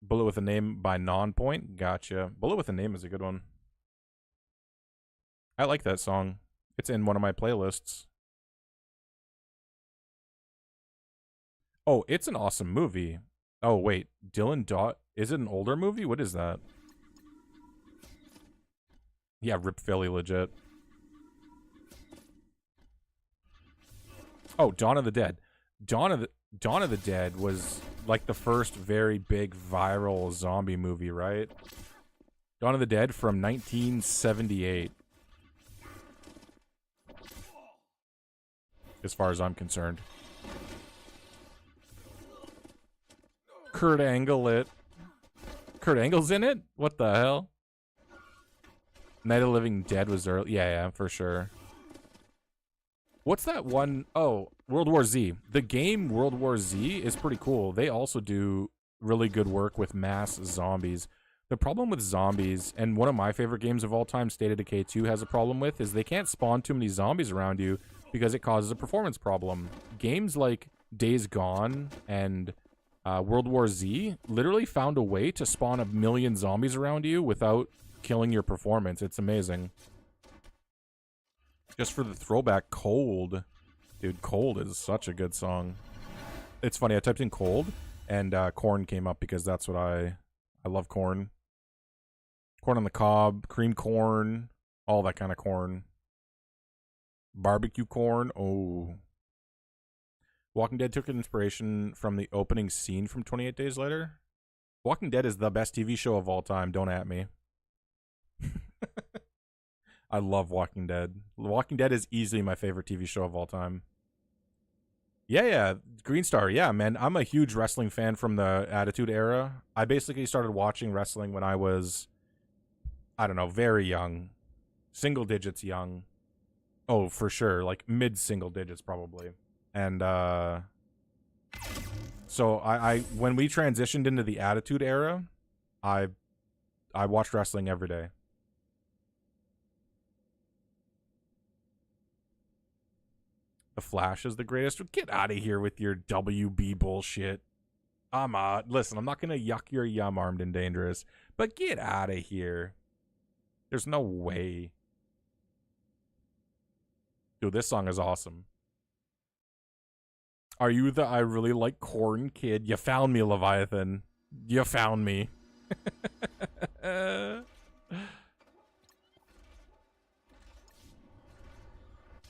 Bullet with a Name by Nonpoint? Gotcha. Bullet with a Name is a good one. I like that song. It's in one of my playlists. Oh, it's an awesome movie. Oh, wait. Dylan Dot... Is it an older movie? What is that? Yeah, Rip Philly legit. Oh, Dawn of the Dead. Dawn of the Dead was like the first very big viral zombie movie, right? Dawn of the Dead from 1978. As far as I'm concerned. Kurt Angle it. Kurt Angle's in it? What the hell? Night of the Living Dead was early. Yeah, for sure. What's that one? Oh, World War Z. The game World War Z is pretty cool. They also do really good work with mass zombies. The problem with zombies, and one of my favorite games of all time, State of Decay 2 has a problem with, is they can't spawn too many zombies around you because it causes a performance problem. Games like Days Gone and World War Z literally found a way to spawn 1 million zombies around you without killing your performance. It's amazing. Just for the throwback, Cold. Dude, Cold is such a good song. It's funny, I typed in Cold, and Corn came up because that's what I love corn. Corn on the cob, cream corn, all that kind of corn. Barbecue corn, oh. Walking Dead took inspiration from the opening scene from 28 Days Later. Walking Dead is the best TV show of all time, don't at me. I love Walking Dead. Walking Dead is easily my favorite TV show of all time. Yeah, Green Star. Yeah, man. I'm a huge wrestling fan from the Attitude Era. I basically started watching wrestling when I was, I don't know, very young. Single digits young. Oh, for sure. Like mid-single digits probably. And so I when we transitioned into the Attitude Era, I watched wrestling every day. The Flash is the greatest. Get out of here with your WB bullshit. Listen, I'm not going to yuck your yum, Armed and Dangerous, but get out of here. There's no way. Dude, this song is awesome. Are you the I really like corn kid? You found me, Leviathan. You found me.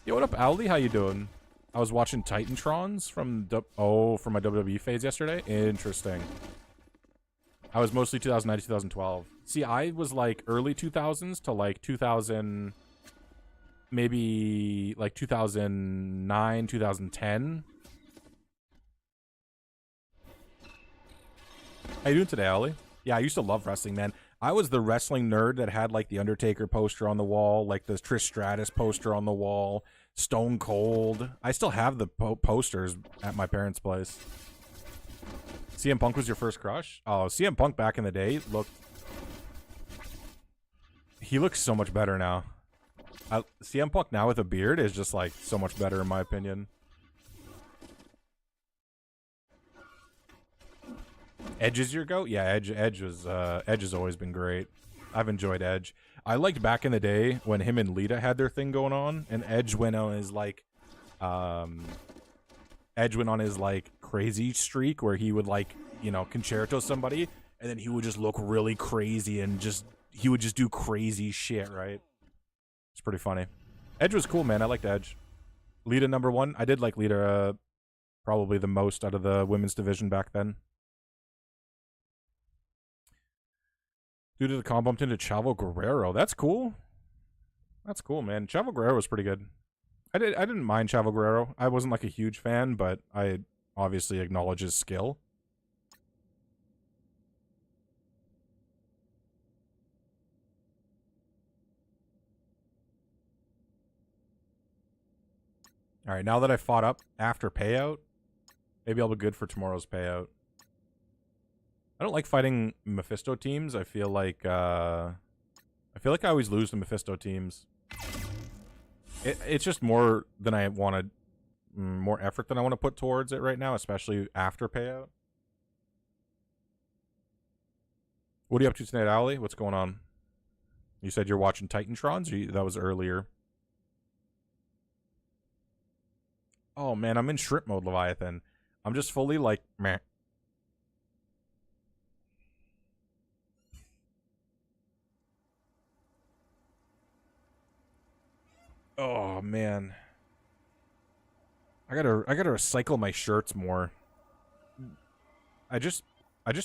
Yo, what up, Owly? How you doing? I was watching Titantrons from my WWE phase yesterday. Interesting. I was mostly 2009 to 2012. See, I was like early 2000s to like 2000, maybe like 2009, 2010. How you doing today, Owly? Yeah, I used to love wrestling, man. I was the wrestling nerd that had like the Undertaker poster on the wall, like the Trish Stratus poster on the wall, Stone Cold. I still have the posters at my parents' place. CM Punk was your first crush? Oh, CM Punk back in the day he looks so much better now. CM Punk now with a beard is just like so much better in my opinion. Edge is your goat? Yeah, Edge has always been great. I've enjoyed Edge. I liked back in the day when him and Lita had their thing going on, and Edge went on his crazy streak where he would like, you know, concerto somebody, and then he would just look really crazy and he would just do crazy shit, right? It's pretty funny. Edge was cool, man. I liked Edge. Lita #1. I did like Lita probably the most out of the women's division back then. Due to the comp bumped into Chavo Guerrero. That's cool. That's cool, man. Chavo Guerrero was pretty good. I didn't mind Chavo Guerrero. I wasn't like a huge fan, but I obviously acknowledge his skill. All right, now that I fought up after payout, maybe I'll be good for tomorrow's payout. I don't like fighting Mephisto teams. I feel like I always lose to Mephisto teams. It's just more than I wanted, more effort than I want to put towards it right now, especially after payout. What are you up to tonight, Owly? What's going on? You said you're watching Titantrons? Or that was earlier. Oh man, I'm in shrimp mode, Leviathan. I'm just fully like meh. Oh man. I gotta recycle my shirts more. I just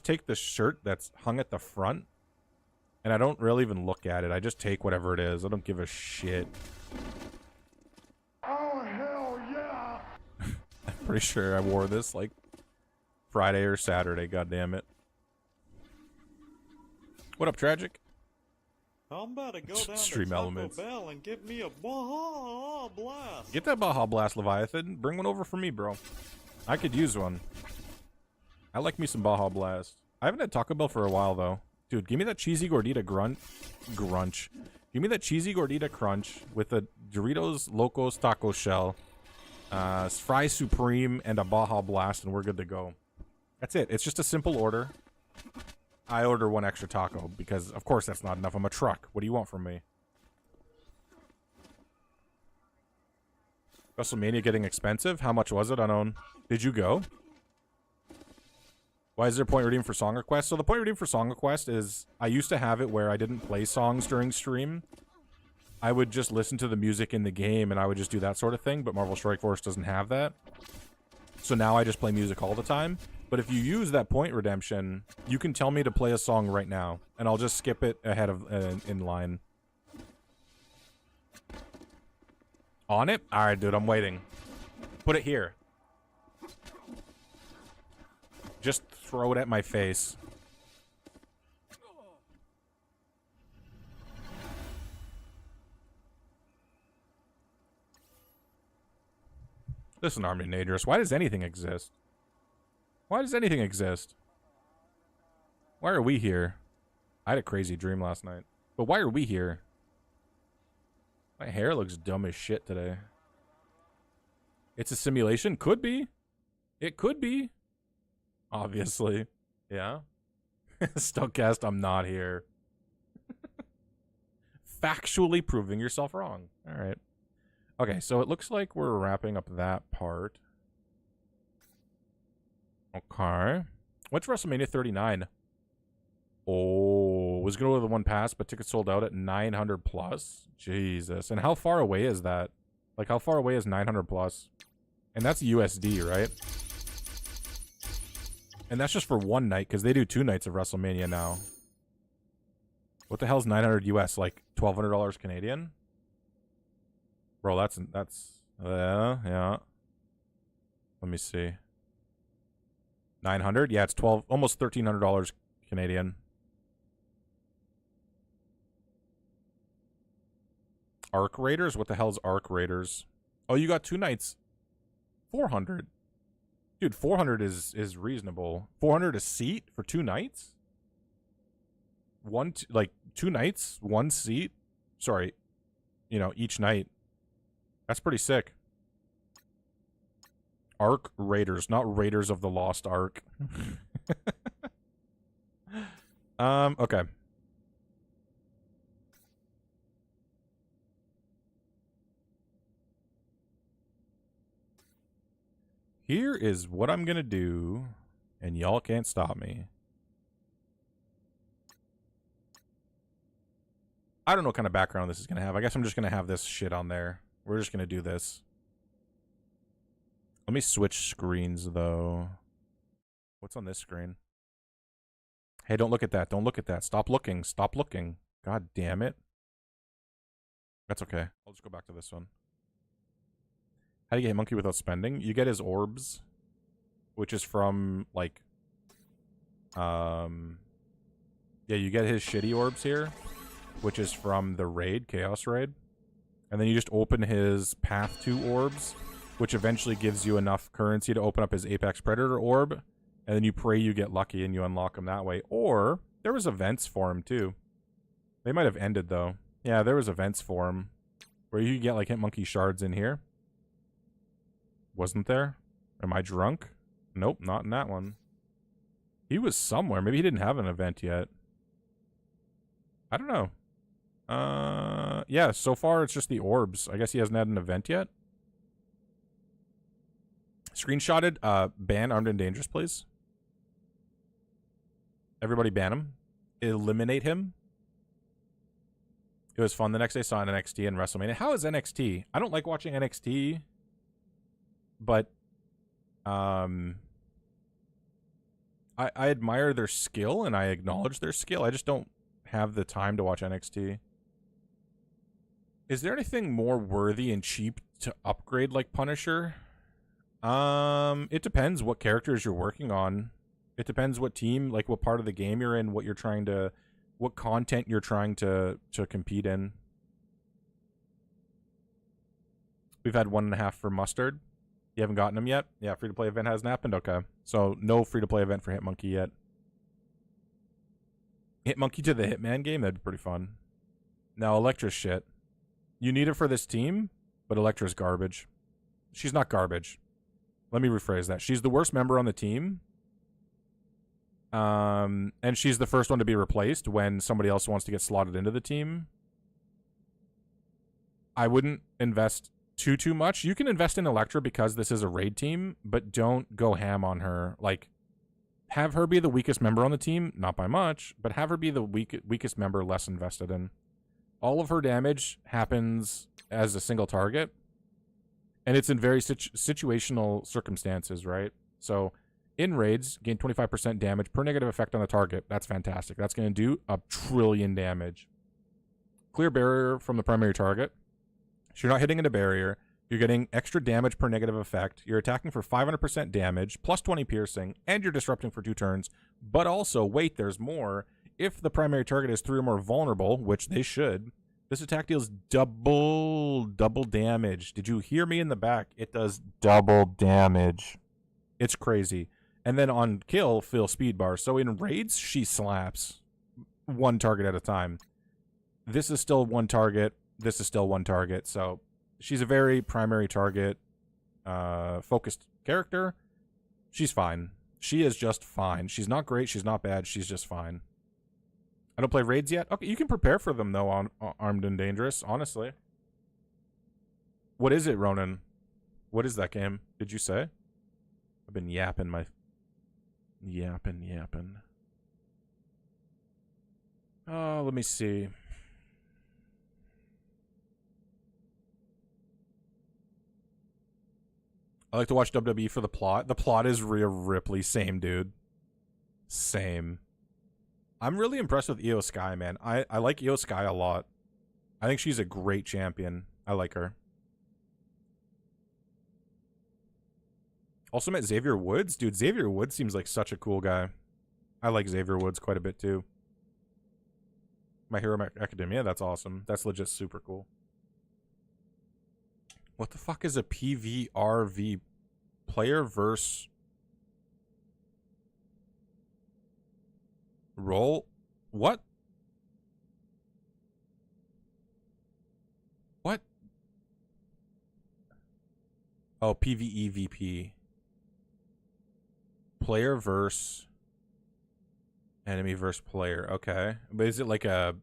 take the shirt that's hung at the front and I don't really even look at it. I just take whatever it is. I don't give a shit. Oh, hell yeah! I'm pretty sure I wore this like Friday or Saturday, god damn it. What up, Tragic? I'm about to go down Stream to Taco elements. Bell and give me a Baja Blast. Get that Baja Blast, Leviathan. Bring one over for me, bro. I could use one. I like me some Baja Blast. I haven't had Taco Bell for a while, though. Dude, give me that cheesy gordita grunch. Give me that cheesy gordita crunch with a Doritos Locos taco shell, fry supreme, and a Baja Blast, and we're good to go. That's it. It's just a simple order. I order one extra taco because, of course, that's not enough. I'm a truck. What do you want from me? WrestleMania getting expensive? How much was it, unknown? Did you go? Why is there a point redeem for song request? So the point redeem for song request is I used to have it where I didn't play songs during stream. I would just listen to the music in the game and I would just do that sort of thing, but Marvel Strike Force doesn't have that. So now I just play music all the time. But if you use that point redemption, you can tell me to play a song right now, and I'll just skip it ahead of in line. On it? All right, dude, I'm waiting. Put it here. Just throw it at my face. Listen, Army Dangerous, why does anything exist? Why does anything exist? Why are we here? I had a crazy dream last night. But why are we here? My hair looks dumb as shit today. It's a simulation? Could be. It could be. Obviously. Yeah. Stuckcast, I'm not here. Factually proving yourself wrong. Alright. Okay, so it looks like we're wrapping up that part. Okay. What's WrestleMania 39? Oh, was going to go to the one pass, but tickets sold out at 900 plus. Jesus. And how far away is that? Like, how far away is 900 plus? And that's USD, right? And that's just for one night, because they do 2 nights of WrestleMania now. What the hell's 900 US? Like, $1,200 Canadian? Bro, that's, yeah. Let me see. 900? Yeah, it's almost $1,300 Canadian. Arc Raiders? What the hell's Arc Raiders? Oh, you got 2 nights. 400. Dude, 400 is reasonable. 400 a seat for 2 nights? Like 2 nights, 1 seat? Sorry. You know, each night. That's pretty sick. Arc Raiders, not Raiders of the Lost Ark. Okay. Here is what I'm gonna do, and y'all can't stop me. I don't know what kind of background this is gonna have. I guess I'm just gonna have this shit on there. We're just gonna do this. Let me switch screens, though. What's on this screen? Hey, don't look at that. Don't look at that. Stop looking. Stop looking. God damn it. That's okay. I'll just go back to this one. How do you get Monkey without spending? You get his orbs, which is from, like, yeah, you get his shitty orbs here, which is from the raid, Chaos Raid. And then you just open his Path 2 orbs, which eventually gives you enough currency to open up his Apex Predator orb, and then you pray you get lucky and you unlock him that way. Or, there was events for him, too. They might have ended, though. Yeah, there was events for him, where you could get, like, Hitmonkey shards in here. Wasn't there? Am I drunk? Nope, not in that one. He was somewhere. Maybe he didn't have an event yet. I don't know. Yeah, so far it's just the orbs. I guess he hasn't had an event yet. Screenshotted, ban Armed and Dangerous, please. Everybody ban him. Eliminate him. It was fun. The next day saw an NXT and WrestleMania. How is NXT? I don't like watching NXT, but I admire their skill and I acknowledge their skill. I just don't have the time to watch NXT. Is there anything more worthy and cheap to upgrade like Punisher? It depends what characters you're working on. It depends what team, like what part of the game you're in, what you're trying to, what content you're trying to compete in. We've had 1.5 for Mustard. You haven't gotten them yet? Yeah, free-to-play event hasn't happened? Okay. So, no free-to-play event for Hitmonkey yet. Hitmonkey to the Hitman game? That'd be pretty fun. Now, Elektra's shit. You need it for this team, but Elektra's garbage. She's not garbage. Let me rephrase that. She's the worst member on the team. And she's the first one to be replaced when somebody else wants to get slotted into the team. I wouldn't invest too much. You can invest in Elektra because this is a raid team, but don't go ham on her. Like, have her be the weakest member on the team, not by much, but have her be the weakest member less invested in. All of her damage happens as a single target, and it's in very situational circumstances, right? So, in raids, gain 25% damage per negative effect on the target. That's fantastic. That's going to do 1 trillion damage. Clear barrier from the primary target. So you're not hitting into barrier. You're getting extra damage per negative effect. You're attacking for 500% damage, plus 20 piercing, and you're disrupting for 2 turns. But also, wait, there's more. If the primary target is 3 or more vulnerable, which they should, this attack deals double damage. Did you hear me in the back? It does double damage. It's crazy. And then on kill, fill speed bar. So in raids, she slaps 1 target at a time. This is still 1 target. This is still 1 target. So she's a very primary target focused character. She's fine. She is just fine. She's not great. She's not bad. She's just fine. I don't play raids yet. Okay, you can prepare for them, though, on Armed and Dangerous, honestly. What is it, Ronan? What is that game? Did you say? I've been yapping my... Yapping. Oh, let me see. I like to watch WWE for the plot. The plot is Rhea Ripley. Same, dude. Same. I'm really impressed with Io Sky, man. I like Io Sky a lot. I think she's a great champion. I like her. Also met Xavier Woods. Dude, Xavier Woods seems like such a cool guy. I like Xavier Woods quite a bit, too. My Hero Academia, that's awesome. That's legit super cool. What the fuck is a PVRV? Player versus role? What? What? Oh, PvEVP. Player versus enemy versus player. Okay. But is it like a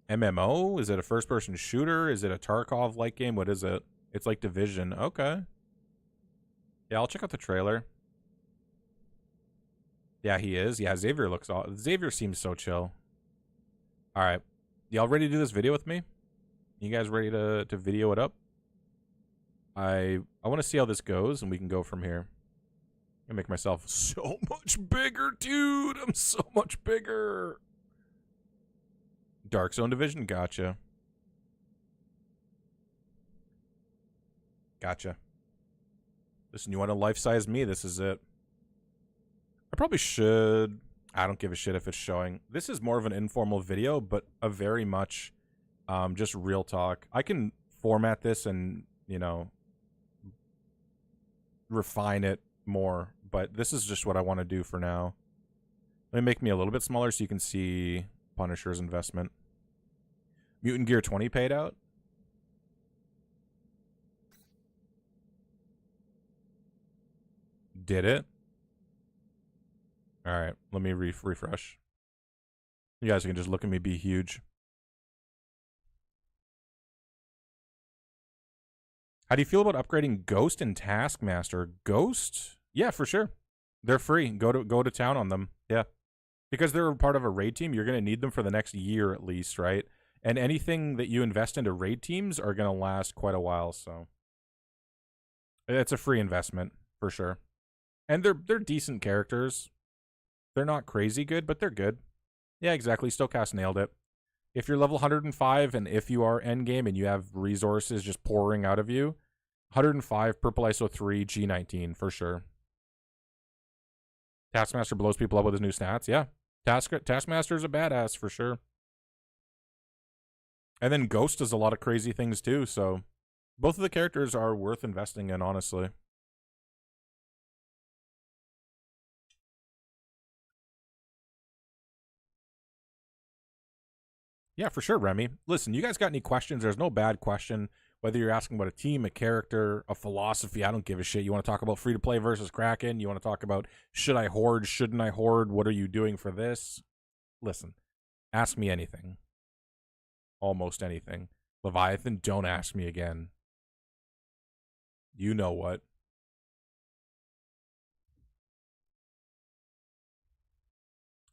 MMO? Is it a first-person shooter? Is it a Tarkov-like game? What is it? It's like Division. Okay. Yeah, I'll check out the trailer. Yeah, he is. Yeah, Xavier looks all... Xavier seems so chill. Alright. Y'all ready to do this video with me? You guys ready to video it up? I want to see how this goes, and we can go from here. I'm gonna make myself so much bigger, dude! I'm so much bigger! Dark Zone Division? Gotcha. Gotcha. Listen, you want to life-size me? This is it. I probably should... I don't give a shit if it's showing. This is more of an informal video, but a very much just real talk. I can format this and, you know, refine it more, but this is just what I want to do for now. Let me make me a little bit smaller so you can see Punisher's investment. Mutant Gear 20 paid out. Did it? Alright, let me refresh. You guys can just look at me be huge. How do you feel about upgrading Ghost and Taskmaster? Ghost? Yeah, for sure. They're free. Go to town on them. Yeah. Because they're a part of a raid team, you're going to need them for the next year at least, right? And anything that you invest into raid teams are going to last quite a while, so it's a free investment for sure. And they're decent characters. They're not crazy good, but they're good. Yeah, exactly. Stokast nailed it. If you're level 105 and if you are endgame and you have resources just pouring out of you, 105, Purple ISO 3, G19 for sure. Taskmaster blows people up with his new stats. Yeah. Taskmaster is a badass for sure. And then Ghost does a lot of crazy things too, so both of the characters are worth investing in, honestly. Yeah, for sure, Remy. Listen, you guys got any questions? There's no bad question. Whether you're asking about a team, a character, a philosophy, I don't give a shit. You want to talk about free-to-play versus Kraken? You want to talk about should I hoard, shouldn't I hoard? What are you doing for this? Listen, ask me anything. Almost anything. Leviathan, don't ask me again. You know what.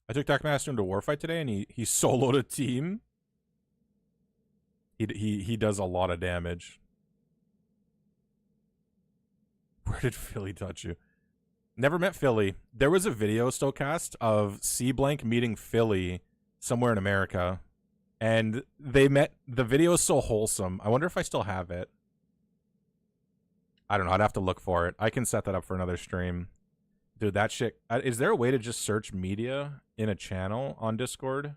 I took Taskmaster into Warfight today, and he soloed a team. He does a lot of damage. Where did Philly touch you? Never met Philly. There was a video, Stokast, of C-Blank meeting Philly somewhere in America. And they met. The video is so wholesome. I wonder if I still have it. I don't know. I'd have to look for it. I can set that up for another stream. Dude, that shit. Is there a way to just search media in a channel on Discord?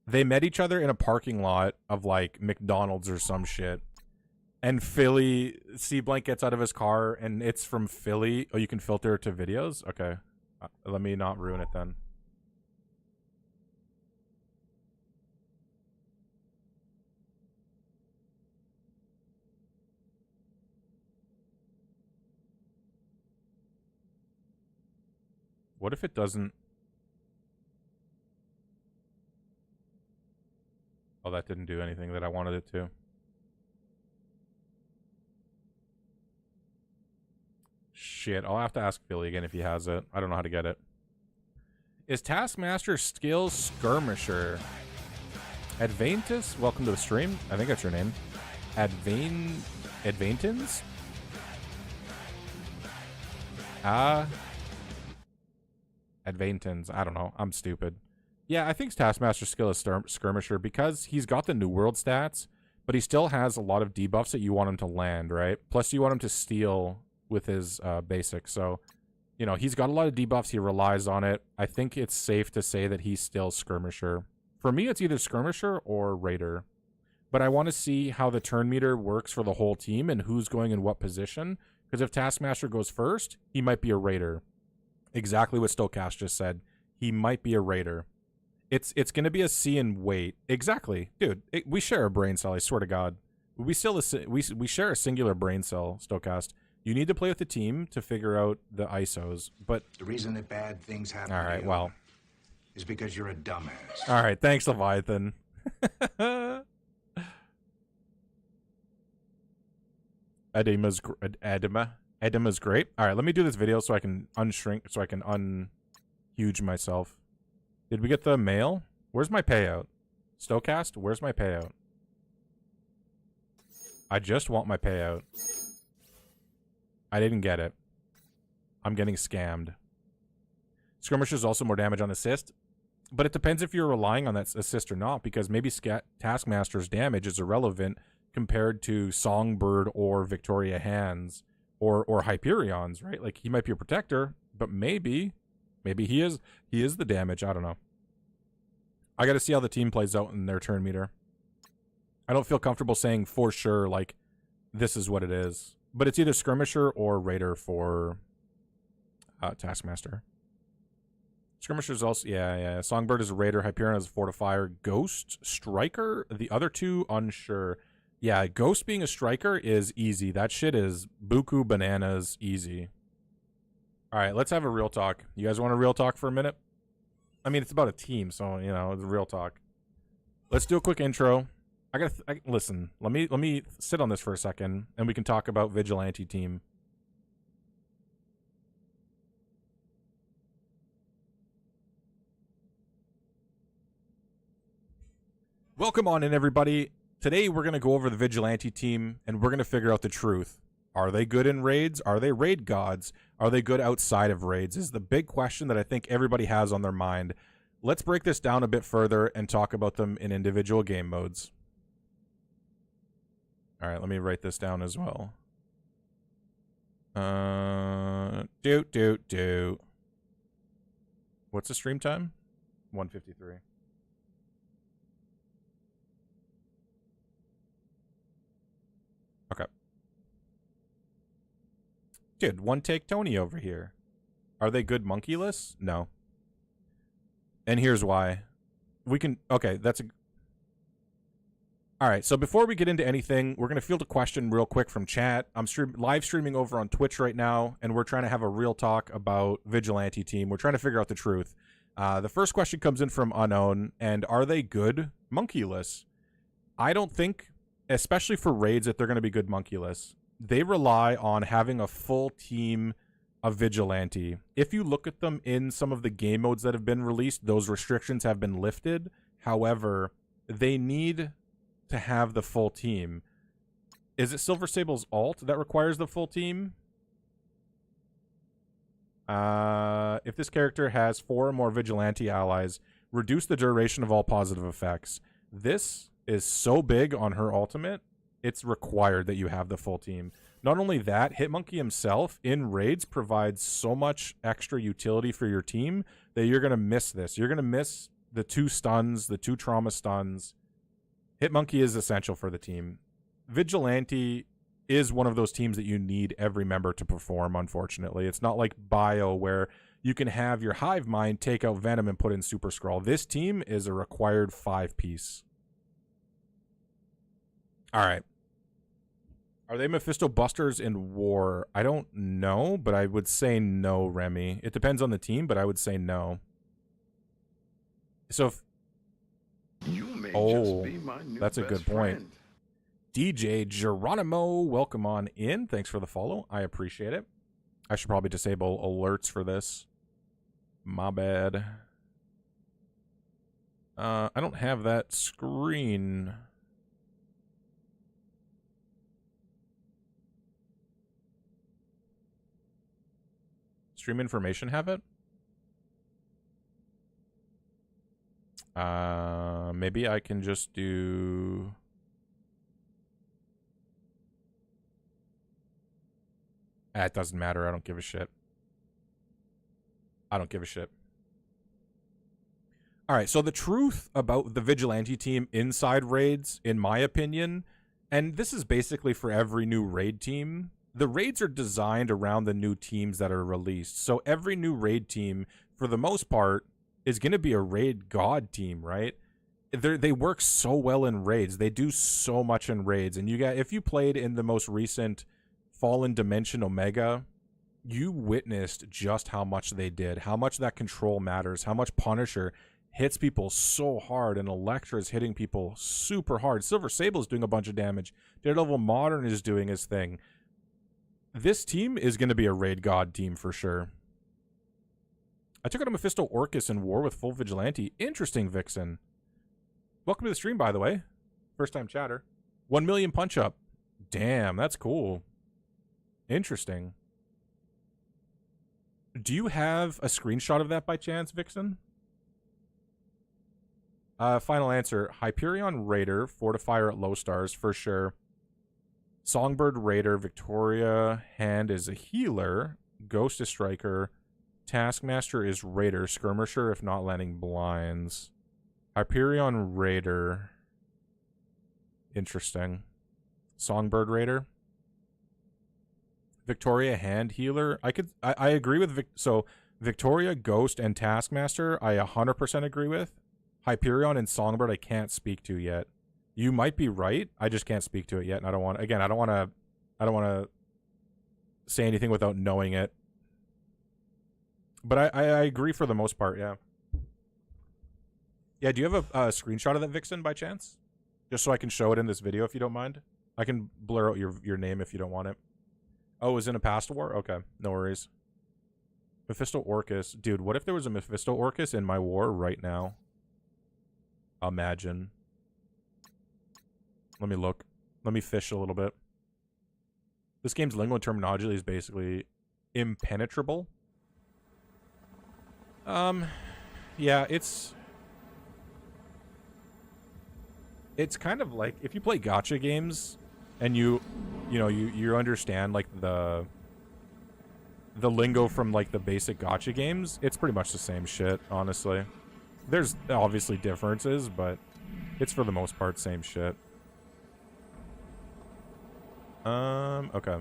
They met each other in a parking lot of like McDonald's or some shit. And Philly, C-Blank gets out of his car and it's from Philly. Oh, you can filter it to videos? Okay. Let me not ruin it then. What if it doesn't? Oh, that didn't do anything that I wanted it to. Shit, I'll have to ask Billy again if he has it. I don't know how to get it. Is Taskmaster Skills Skirmisher? Advantus? Welcome to the stream. I think that's your name. Advantins? Advantins. I don't know. I'm stupid. Yeah, I think Taskmaster's skill is Skirmisher because he's got the New World stats, but he still has a lot of debuffs that you want him to land, right? Plus, you want him to steal with his basic. So, you know, he's got a lot of debuffs. He relies on it. I think it's safe to say that he's still Skirmisher. For me, it's either Skirmisher or Raider. But I want to see how the turn meter works for the whole team and who's going in what position. Because if Taskmaster goes first, he might be a Raider. Exactly what Stokast just said. He might be a Raider. It's going to be a see and wait. Exactly. Dude, we share a brain cell, I swear to God. We share a singular brain cell, Stokast. You need to play with the team to figure out the ISOs, but... The reason that bad things happen all right, to you well, is because you're a dumbass. all right, thanks, Leviathan. Edema's great. All right, let me do this video so I can unshrink, so I can unhuge myself. Did we get the mail? Where's my payout? Stokast, where's my payout? I just want my payout. I didn't get it. I'm getting scammed. Skirmisher is also more damage on assist, but it depends if you're relying on that assist or not, because maybe Taskmaster's damage is irrelevant compared to Songbird or Victoria Hands or Hyperion's, right? Like, he might be a protector, but maybe he is the damage. I don't know. I got to see how the team plays out in their turn meter. I don't feel comfortable saying for sure, like, this is what it is. But it's either Skirmisher or Raider for Taskmaster. Skirmisher's also... Yeah. Songbird is a Raider. Hyperion is a Fortifier. Ghost, Striker. The other two, unsure. Yeah, Ghost being a Striker is easy. That shit is buku bananas easy. All right, let's have a real talk. You guys want a real talk for a minute? I mean, it's about a team, so, you know, it's a real talk. Let's do a quick intro. Listen, let me sit on this for a second, and we can talk about Vigilante team. Welcome on in, everybody. Today we're going to go over the Vigilante team, and we're going to figure out the truth. Are they good in raids? Are they raid gods? Are they good outside of raids? Is the big question that I think everybody has on their mind. Let's break this down a bit further and talk about them in individual game modes. All right, let me write this down as well. What's the stream time? 1:53. Okay. Dude, one take Tony over here. Are they good monkeyless? No. And here's why. We can... Okay, that's a... All right, so before we get into anything, we're going to field a question real quick from chat. I'm live streaming over on Twitch right now, and we're trying to have a real talk about Vigilante team. We're trying to figure out the truth. The first question comes in from Unknown, and are they good monkeyless? I don't think, especially for raids, that they're going to be good monkeyless. They rely on having a full team of Vigilante. If you look at them in some of the game modes that have been released, those restrictions have been lifted. However, they need to have the full team. Is it Silver Sable's alt that requires the full team? If this character has 4 or more Vigilante allies, reduce the duration of all positive effects. This is so big on her ultimate, it's required that you have the full team. Not only that, Hitmonkey himself in raids provides so much extra utility for your team that you're going to miss this. You're going to miss the 2 stuns, the 2 trauma stuns. Hitmonkey is essential for the team. Vigilante is one of those teams that you need every member to perform, unfortunately. It's not like Bio where you can have your Hive Mind take out Venom and put in Super Skrull. This team is a required 5-piece. All right. Are they Mephisto Busters in War? I don't know, but I would say no, Remy. It depends on the team, but I would say no. So if... You may Oh, just be my new that's a best good point. friend. DJ Geronimo, welcome on in. Thanks for the follow. I appreciate it. I should probably disable alerts for this. My bad. I don't have that screen. Stream information have it? Maybe I can just do... It doesn't matter. I don't give a shit. I don't give a shit. All right, so the truth about the Vigilante team inside raids, in my opinion, and this is basically for every new raid team, the raids are designed around the new teams that are released. So every new raid team, for the most part, is going to be a raid god team, right? They work so well in raids. They do so much in raids. And you got, if you played in the most recent Fallen Dimension Omega, you witnessed just how much they did, how much that control matters, how much Punisher hits people so hard, and Elektra is hitting people super hard. Silver Sable is doing a bunch of damage. Daredevil Modern is doing his thing. This team is going to be a raid god team for sure. I took out a Mephisto Orcus in War with full Vigilante. Interesting, Vixen. Welcome to the stream, by the way. First time chatter. 1 million punch up. Damn, that's cool. Interesting. Do you have a screenshot of that by chance, Vixen? Final answer. Hyperion Raider, Fortifier at low stars, for sure. Songbird Raider, Victoria Hand is a healer. Ghost is Striker. Taskmaster is Raider, Skirmisher if not landing blinds. Hyperion Raider. Interesting. Songbird Raider. Victoria Hand healer. I agree with so Victoria, Ghost, and Taskmaster I 100% agree with. Hyperion and Songbird I can't speak to yet. You might be right. I just can't speak to it yet, and I don't want to say anything without knowing it. But I agree for the most part, yeah. Yeah, do you have a screenshot of that, Vixen, by chance? Just so I can show it in this video, if you don't mind. I can blur out your name if you don't want it. Oh, it was in a past war? Okay, no worries. Mephisto Orcus. Dude, what if there was a Mephisto Orcus in my war right now? Imagine. Let me look. Let me fish a little bit. This game's lingo and terminology is basically impenetrable. Yeah, it's kind of like if you play gacha games and you understand like the lingo from like the basic gacha games, it's pretty much the same shit, honestly. There's obviously differences, but it's for the most part same shit. Okay.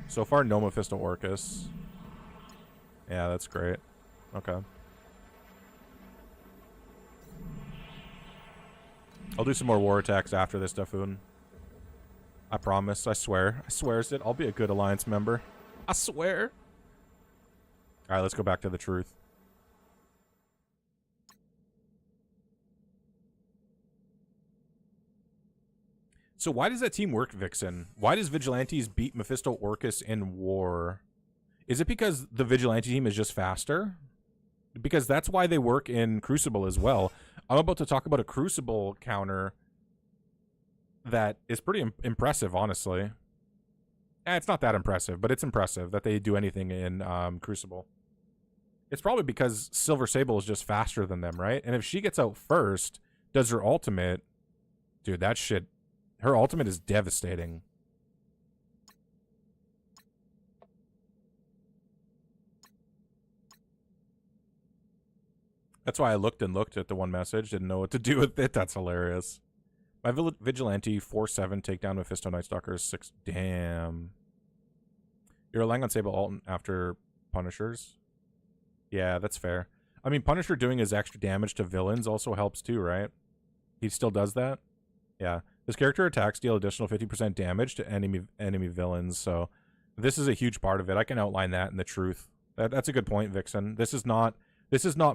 So far, no Mephisto Orcus. Yeah, that's great. Okay. I'll do some more war attacks after this, Dafun. I promise. I swear. I swears it. I'll be a good Alliance member. I swear. Alright, let's go back to the truth. So why does that team work, Vixen? Why does Vigilantes beat Mephisto Orcus in war? Is it because the Vigilante team is just faster? Because that's why they work in Crucible as well. I'm about to talk about a Crucible counter that is pretty impressive, honestly. It's not that impressive, but it's impressive that they do anything in Crucible. It's probably because Silver Sable is just faster than them, right? And if she gets out first, does her ultimate... Dude, that shit... Her ultimate is devastating. That's why I looked and looked at the one message. Didn't know what to do with it. That's hilarious. My Vigilante 4-7 takedown Mephisto Night Stalkers 6. Damn. You're relying on Sable ult after Punishers? Yeah, that's fair. I mean, Punisher doing his extra damage to villains also helps too, right? He still does that? Yeah. This character attacks deal additional 50% damage to enemy villains, so this is a huge part of it. I can outline that in the truth. That's a good point, Vixen. This is not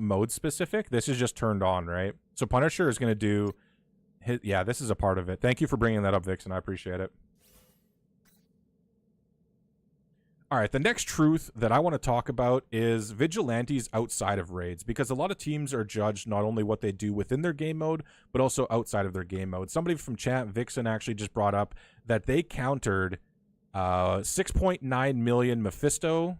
mode specific. This is just turned on, right? So Punisher is going to do his, yeah, this is a part of it. Thank you for bringing that up, Vixen. I appreciate it. All right, the next truth that I want to talk about is Vigilantes outside of raids, because a lot of teams are judged not only what they do within their game mode, but also outside of their game mode. Somebody from chat, Vixen, actually just brought up that they countered 6.9 million Mephisto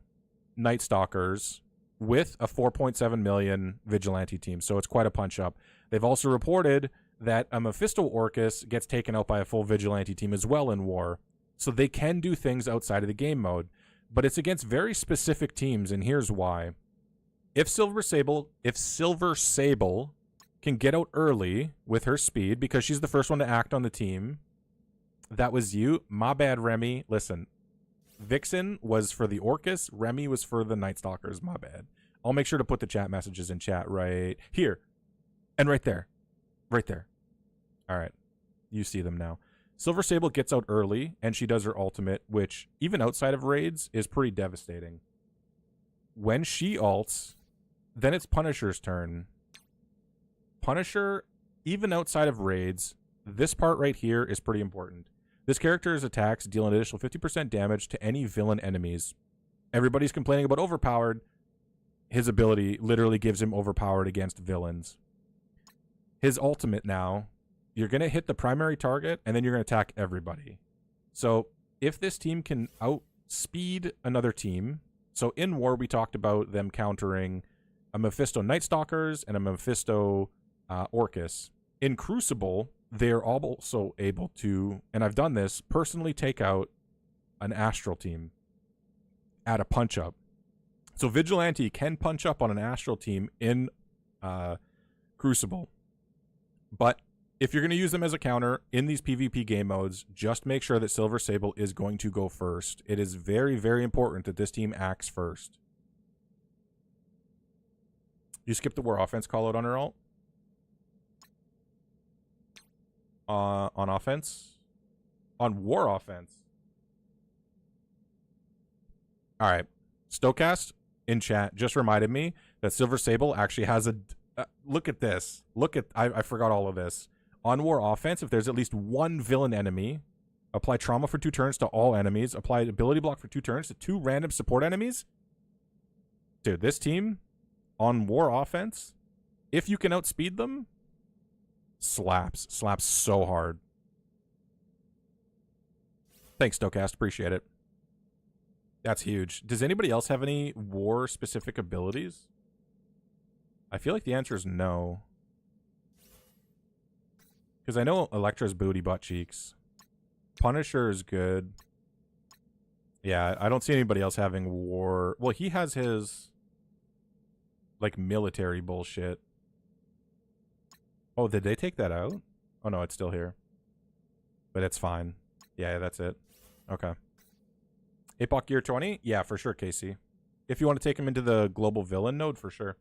Night Stalkers with a 4.7 million Vigilante team, so it's quite a punch-up. They've also reported that a Mephisto Orcus gets taken out by a full Vigilante team as well in war, so they can do things outside of the game mode. But it's against very specific teams, and here's why. If Silver Sable can get out early with her speed, because she's the first one to act on the team, that was you. My bad, Remy. Listen, Vixen was for the Orcus, Remy was for the Night Stalkers. My bad. I'll make sure to put the chat messages in chat right here. And right there. Right there. All right. You see them now. Silver Sable gets out early, and she does her ultimate, which, even outside of raids, is pretty devastating. When she ults, then it's Punisher's turn. Punisher, even outside of raids, this part right here is pretty important. This character's attacks deal an additional 50% damage to any villain enemies. Everybody's complaining about overpowered. His ability literally gives him overpowered against villains. His ultimate now... You're going to hit the primary target, and then you're going to attack everybody. So if this team can outspeed another team... So in war, we talked about them countering a Mephisto Night Stalkers and a Mephisto Orcus. In Crucible, they're also able to, and I've done this, personally take out an Astral team at a punch-up. So Vigilante can punch up on an Astral team in Crucible. But... if you're going to use them as a counter in these PvP game modes, just make sure that Silver Sable is going to go first. It is very, very important that this team acts first. You skipped the war offense call out on her ult? On offense? On war offense? Alright. Stokast in chat just reminded me that Silver Sable actually has a... look at this. Look at... I forgot all of this. On war offense, if there's at least one villain enemy, apply trauma for 2 turns to all enemies, apply ability block for 2 turns to 2 random support enemies. Dude, this team, on war offense, if you can outspeed them, slaps so hard. Thanks, Stokast. Appreciate it. That's huge. Does anybody else have any war-specific abilities? I feel like the answer is no. Because I know Elektra's booty butt cheeks. Punisher is good. Yeah, I don't see anybody else having war. Well, he has his, like, military bullshit. Oh, did they take that out? Oh, no, it's still here. But it's fine. Yeah, that's it. Okay. Apoc Gear 20? Yeah, for sure, Casey. If you want to take him into the global villain node, for sure.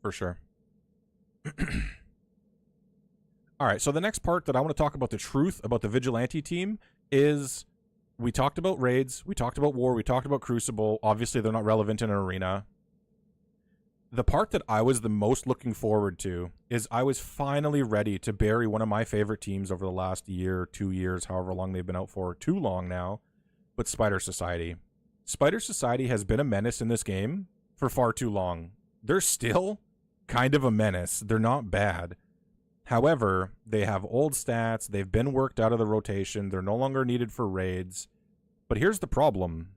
For sure. All right, so the next part that I want to talk about the truth about the Vigilante team is we talked about raids, we talked about war, we talked about Crucible. Obviously, they're not relevant in an arena. The part that I was the most looking forward to is I was finally ready to bury one of my favorite teams over the last year, 2 years, however long they've been out for, too long now, but Spider Society. Spider Society has been a menace in this game for far too long. They're still kind of a menace. They're not bad. However, they have old stats. They've been worked out of the rotation. They're no longer needed for raids. But here's the problem.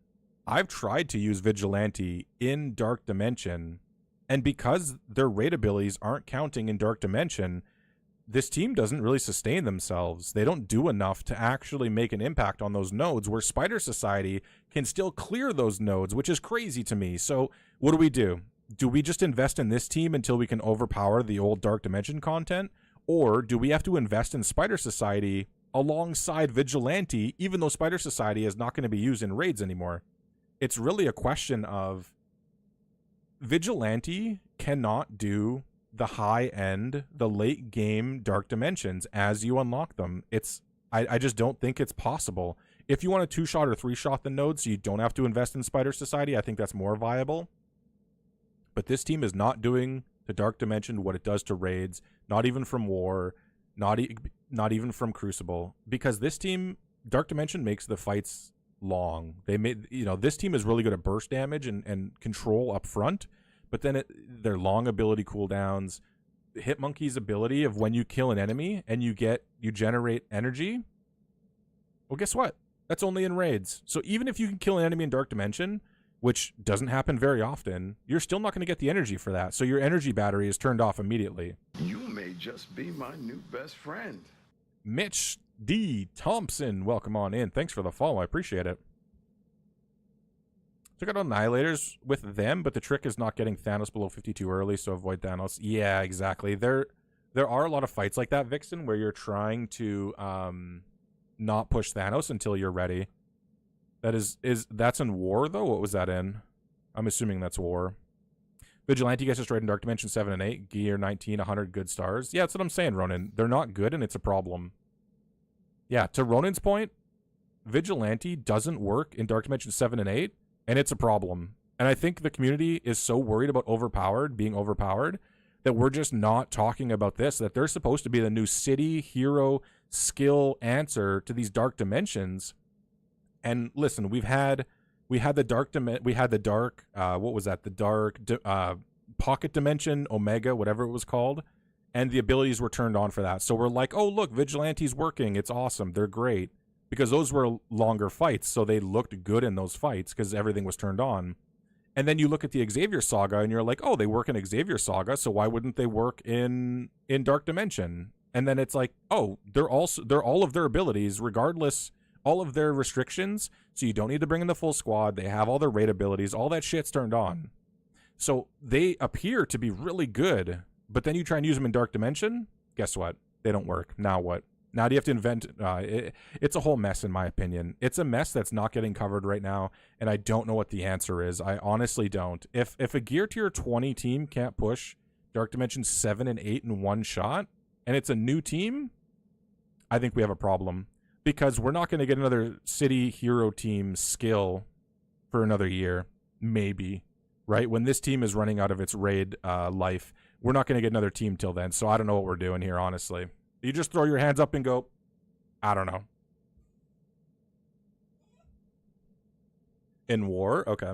I've tried to use Vigilante in Dark Dimension, and because their raid abilities aren't counting in Dark Dimension, this team doesn't really sustain themselves. They don't do enough to actually make an impact on those nodes, where Spider Society can still clear those nodes, which is crazy to me. So what do? Do we just invest in this team until we can overpower the old Dark Dimension content? Or do we have to invest in Spider Society alongside Vigilante, even though Spider Society is not going to be used in raids anymore? It's really a question of Vigilante cannot do the high end, the late game Dark Dimensions as you unlock them. I just don't think it's possible. If you want to 2-shot or 3-shot the nodes so you don't have to invest in Spider Society, I think that's more viable. But this team is not doing to Dark Dimension what it does to raids, not even from war, not even from Crucible, because this team, Dark Dimension, makes the fights long. This team is really good at burst damage and control up front, but then their long ability cooldowns, Hitmonkey's ability of when you kill an enemy and you generate energy. Well, guess what? That's only in raids. So even if you can kill an enemy in Dark Dimension, which doesn't happen very often, you're still not going to get the energy for that. So your energy battery is turned off immediately. You may just be my new best friend. Mitch D. Thompson, welcome on in. Thanks for the follow. I appreciate it. Took out Annihilators with them, but the trick is not getting Thanos below 52 early, so avoid Thanos. Yeah, exactly. There are a lot of fights like that, Vixen, where you're trying to not push Thanos until you're ready. That's in war, though? What was that in? I'm assuming that's war. Vigilante gets destroyed in Dark Dimension 7 and 8. Gear 19, 100 good stars. Yeah, that's what I'm saying, Ronan. They're not good, and it's a problem. Yeah, to Ronan's point, Vigilante doesn't work in Dark Dimension 7 and 8, and it's a problem. And I think the community is so worried about being overpowered, that we're just not talking about this, that they're supposed to be the new city hero skill answer to these Dark Dimensions. And listen, we had the dark what was that? The dark pocket dimension, Omega, whatever it was called, and the abilities were turned on for that. So we're like, oh look, Vigilante's working. It's awesome. They're great, because those were longer fights, so they looked good in those fights because everything was turned on. And then you look at the Xavier Saga, and you're like, oh, they work in Xavier Saga, so why wouldn't they work in Dark Dimension? And then it's like, oh, they're all of their abilities, regardless. All of their restrictions, so you don't need to bring in the full squad. They have all their raid abilities. All that shit's turned on. So they appear to be really good, but then you try and use them in Dark Dimension, guess what? They don't work. Now what? Now do you have to invent... it's a whole mess, in my opinion. It's a mess that's not getting covered right now, and I don't know what the answer is. I honestly don't. If a Gear Tier 20 team can't push Dark Dimension 7 and 8 in one shot, and it's a new team, I think we have a problem. Because we're not going to get another city hero team skill for another year, maybe, right? When this team is running out of its raid life, we're not going to get another team till then. So I don't know what we're doing here, honestly. You just throw your hands up and go, I don't know. In war? Okay.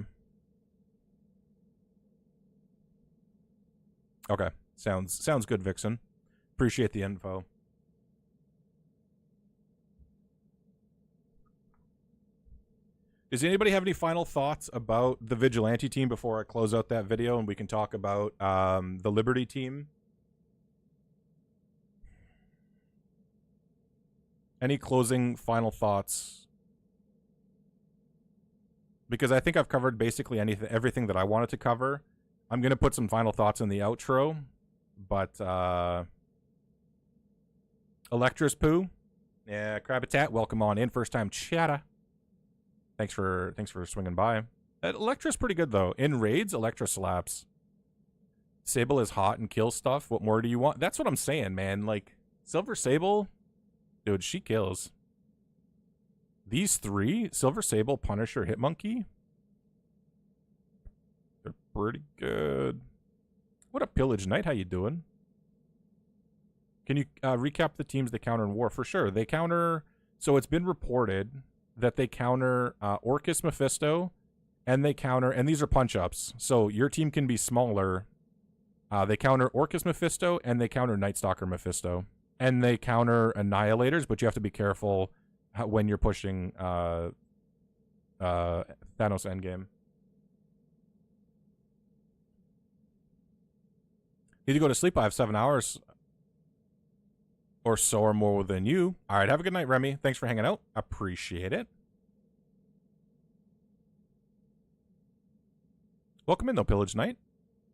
Okay. Sounds good, Vixen. Appreciate the info. Does anybody have any final thoughts about the Vigilante team before I close out that video and we can talk about the Liberty team? Any closing final thoughts? Because I think I've covered basically everything that I wanted to cover. I'm going to put some final thoughts in the outro, but Electra's Poo, yeah, Crabbitat, welcome on in, first time chatter. Thanks for swinging by. Electra's pretty good though. In raids, Electra slaps. Sable is hot and kills stuff. What more do you want? That's what I'm saying, man. Like Silver Sable, dude, she kills. These three, Silver Sable, Punisher, Hitmonkey, they're pretty good. What up, Pillage Knight? How you doing? Can you recap the teams that counter in war? For sure. They counter... So it's been reported that they counter Orcus Mephisto, and they counter... And these are punch-ups. So your team can be smaller. They counter Orcus Mephisto, and they counter Night Stalker Mephisto. And they counter Annihilators, but you have to be careful when you're pushing Thanos Endgame. Need to go to sleep. I have 7 hours or so or more than you. All right, have a good night, Remy. Thanks for hanging out. Appreciate it. Welcome in, though, Pillage Knight.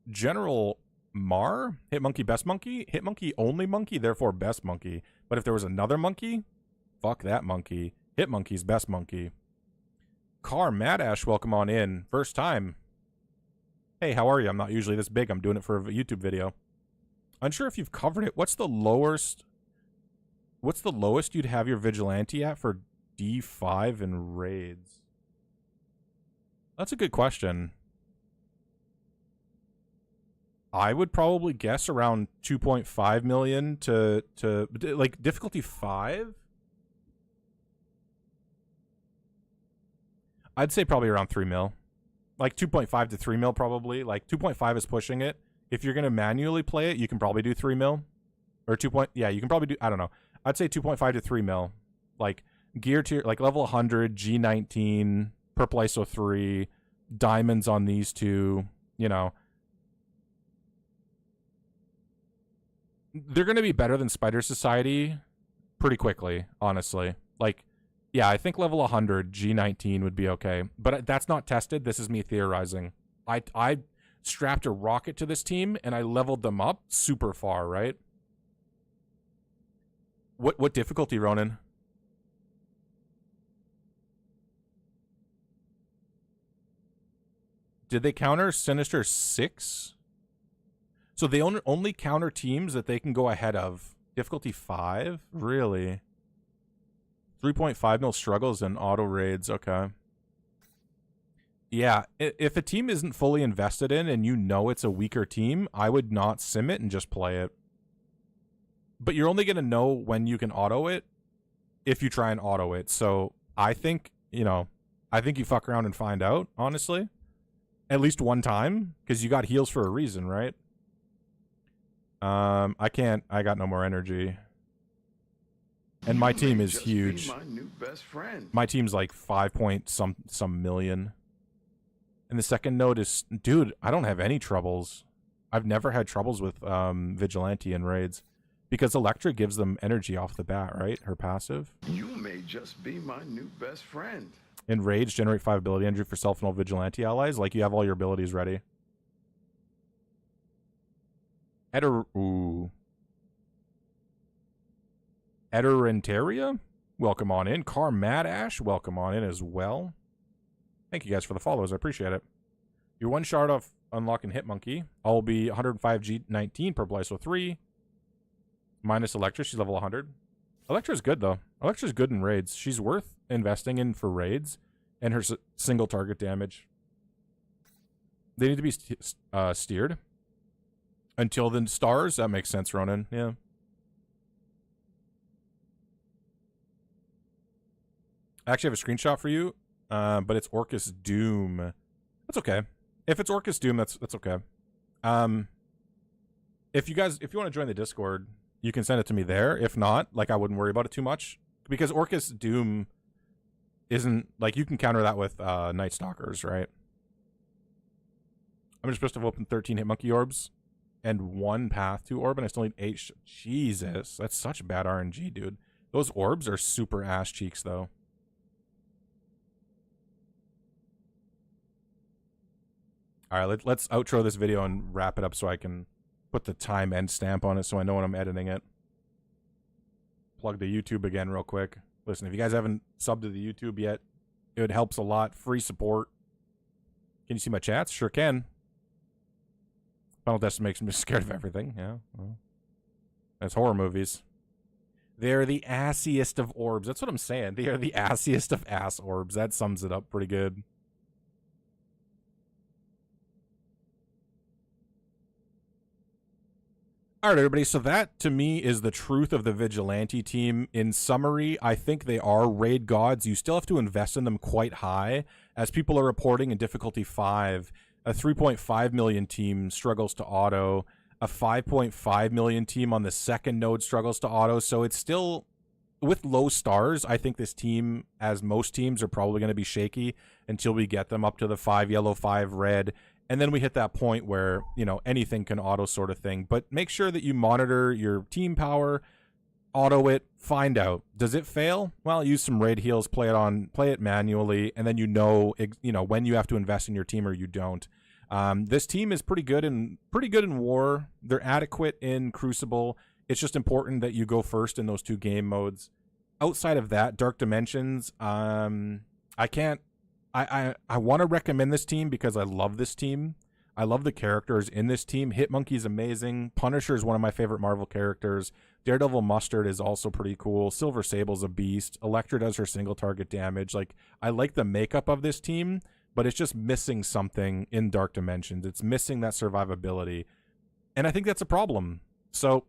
General Mar, Hitmonkey, best monkey. Hitmonkey, only monkey, therefore best monkey. But if there was another monkey, fuck that monkey. Hitmonkey's best monkey. Car Madash, welcome on in. First time. Hey, how are you? I'm not usually this big. I'm doing it for a YouTube video. Unsure if you've covered it. What's the lowest you'd have your Vigilante at for D5 and raids? That's a good question. I would probably guess around 2.5 million to like difficulty 5. I'd say probably around 3 mil. Like 2.5 to 3 mil probably. Like 2.5 is pushing it. If you're going to manually play it, you can probably do 3 mil. Or 2 point... Yeah, you can probably do... I don't know. I'd say 2.5 to 3 mil. Like, gear tier... Like, level 100, G19, Purple ISO 3, diamonds on these two, you know. They're going to be better than Spider Society pretty quickly, honestly. Like, yeah, I think level 100, G19 would be okay. But that's not tested. This is me theorizing. I strapped a rocket to this team, and I leveled them up super far, right? What difficulty, Ronan? Did they counter Sinister 6? So they only counter teams that they can go ahead of. Difficulty 5? Really? 3.5 mil struggles and auto raids. Okay. Yeah, if a team isn't fully invested in and you know it's a weaker team, I would not sim it and just play it. But you're only going to know when you can auto it if you try and auto it. So I think, you know, I think you fuck around and find out, honestly. At least one time, because you got heals for a reason, right? I got no more energy. And my team is huge. My new best friend. My team's like 5 point some million. And the second note is, dude, I don't have any troubles. I've never had troubles with Vigilante and raids. Because Electra gives them energy off the bat, right? Her passive. You may just be my new best friend. In raids, generate 5 ability energy for self and all Vigilante allies. Like, you have all your abilities ready. Eterentaria, welcome on in. Car Madash, welcome on in as well. Thank you guys for the follows. I appreciate it. You're one shard off unlocking Hitmonkey. I'll be 105 G19 per ISO 3. Minus Electra. She's level 100. Electra's good, though. Electra's good in raids. She's worth investing in for raids and her single target damage. They need to be steered. Until the stars? That makes sense, Ronan. Yeah. I actually have a screenshot for you, but it's Orcus Doom. That's okay. If it's Orcus Doom, that's okay. If you want to join the Discord, you can send it to me there. If not, like, I wouldn't worry about it too much because Orcus Doom isn't like you can counter that with Night Stalkers, right? I'm just supposed to have opened 13 hit monkey orbs and 1 path to orb, and I still need 8. Jesus, that's such bad RNG, dude. Those orbs are super ass cheeks, though. All right, let's outro this video and wrap it up so I can put the time end stamp on it so I know when I'm editing it. Plug the YouTube again real quick. Listen, if you guys haven't subbed to the YouTube yet, it helps a lot. Free support. Can you see my chats? Sure can. Final Destination makes me scared of everything. Yeah. Well, that's horror movies. They're the assiest of orbs. That's what I'm saying. They are the assiest of ass orbs. That sums it up pretty good. All right, everybody. So that, to me, is the truth of the Vigilante team. In summary, I think they are raid gods. You still have to invest in them quite high. As people are reporting in difficulty 5, a 3.5 million team struggles to auto. A 5.5 million team on the second node struggles to auto. So it's still, with low stars, I think this team, as most teams, are probably going to be shaky until we get them up to the 5 yellow, 5 red. And then we hit that point where, you know, anything can auto sort of thing. But make sure that you monitor your team power, auto it, find out. Does it fail? Well, use some raid heals, play it manually, and then you know when you have to invest in your team or you don't. This team is pretty good in war. They're adequate in Crucible. It's just important that you go first in those 2 game modes. Outside of that, Dark Dimensions, I want to recommend this team because I love this team. I love the characters in this team. Hitmonkey's amazing. Punisher is one of my favorite Marvel characters. Daredevil Mustard is also pretty cool. Silver Sable's a beast. Elektra does her single target damage. Like, I like the makeup of this team, but it's just missing something in Dark Dimensions. It's missing that survivability. And I think that's a problem. So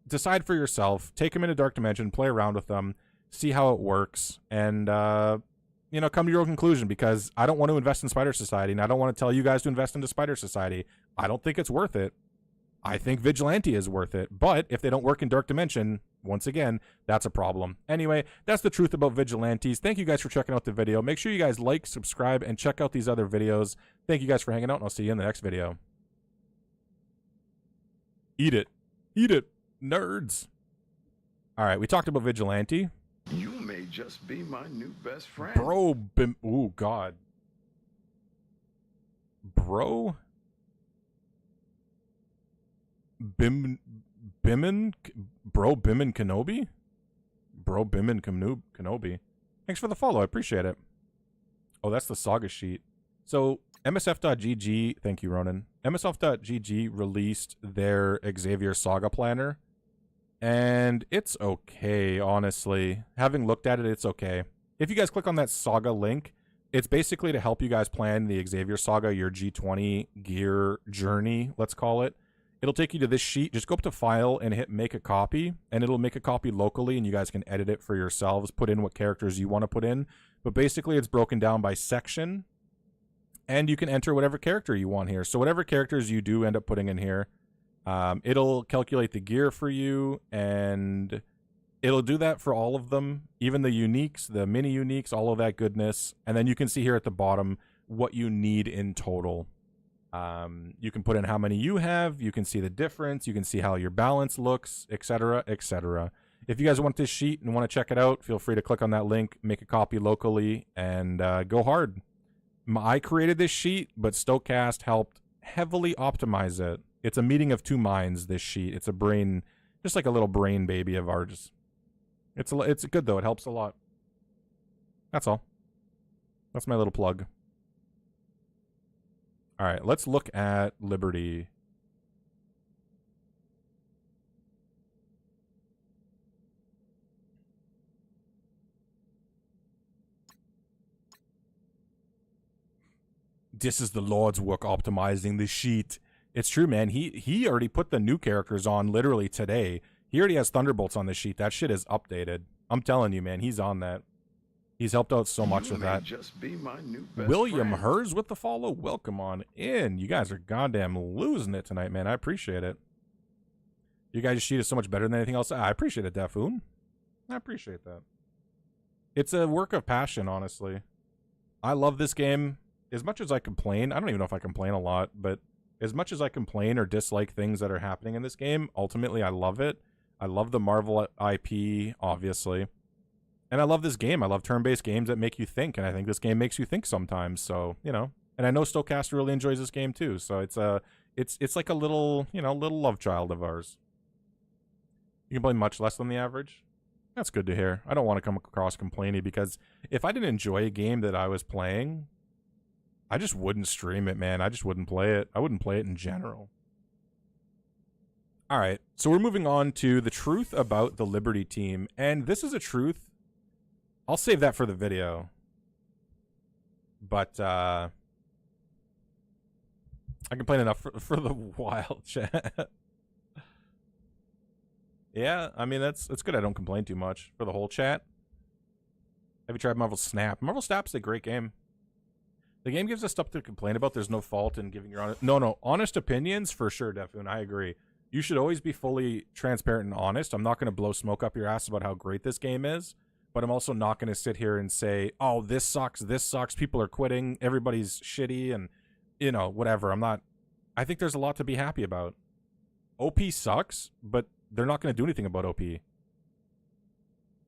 decide for yourself. Take them into Dark Dimension, play around with them, see how it works, and come to your own conclusion, because I don't want to invest in Spider Society, and I don't want to tell you guys to invest into Spider Society. I don't think it's worth it. I think Vigilante is worth it. But if they don't work in Dark Dimension, once again, that's a problem. Anyway, that's the truth about Vigilantes. Thank you guys for checking out the video. Make sure you guys like, subscribe, and check out these other videos. Thank you guys for hanging out, and I'll see you in the next video. Eat it. Eat it, nerds. All right, we talked about Vigilante. You may just be my new best friend. Bro, ooh, God. Bro? Bimmin Kenobi? Bro Bimmin Kenobi. Thanks for the follow, I appreciate it. Oh, that's the saga sheet. So, MSF.GG, thank you, Ronan. MSF.GG released their Xavier Saga Planner. And it's okay, honestly. Having looked at it, it's okay. If you guys click on that Saga link, it's basically to help you guys plan the Xavier Saga, your G20 gear journey, let's call it. It'll take you to this sheet. Just go up to File and hit Make a Copy, and it'll make a copy locally, and you guys can edit it for yourselves, put in what characters you want to put in. But basically, it's broken down by section, and you can enter whatever character you want here. So whatever characters you do end up putting in here, it'll calculate the gear for you, and it'll do that for all of them, even the uniques, the mini uniques, all of that goodness. And then you can see here at the bottom what you need in total. You can put in how many you have, you can see the difference, you can see how your balance looks, etc., etc. If you guys want this sheet and want to check it out, feel free to click on that link, make a copy locally, and go hard. I created this sheet, but Stokecast helped heavily optimize it. It's a meeting of two minds, this sheet. It's a brain, just like a little brain baby of ours. It's good, though. It helps a lot. That's all. That's my little plug. All right, let's look at Liberty. This is the Lord's work optimizing the sheet. It's true, man. He already put the new characters on literally today. He already has Thunderbolts on the sheet. That shit is updated. I'm telling you, man. He's on that. He's helped out so much with that. Just be my new best William friend. Hers with the follow. Welcome on in. You guys are goddamn losing it tonight, man. I appreciate it. You guys' sheet is so much better than anything else. I appreciate it, Dafoon. I appreciate that. It's a work of passion, honestly. I love this game. As much as I complain, I don't even know if I complain a lot, but as much as I complain or dislike things that are happening in this game, ultimately I love it. I love the Marvel IP, obviously. And I love this game. I love turn-based games that make you think, and I think this game makes you think sometimes. So, you know, and I know Stocaster really enjoys this game too. So it's like a little, you know, little love child of ours. You can play much less than the average. That's good to hear. I don't want to come across complaining, because if I didn't enjoy a game that I was playing, I just wouldn't stream it, man. I just wouldn't play it. I wouldn't play it in general. All right, so we're moving on to the truth about the Liberty team. And this is a truth. I'll save that for the video. But I complain enough for the wild chat. Yeah, I mean, it's good I don't complain too much for the whole chat. Have you tried Marvel Snap? Marvel Snap's a great game. The game gives us stuff to complain about. There's no fault in giving your honest... No, honest opinions, for sure, Defun. I agree. You should always be fully transparent and honest. I'm not going to blow smoke up your ass about how great this game is, but I'm also not going to sit here and say, oh, this sucks, people are quitting, everybody's shitty, and, you know, whatever. I'm not... I think there's a lot to be happy about. OP sucks, but they're not going to do anything about OP.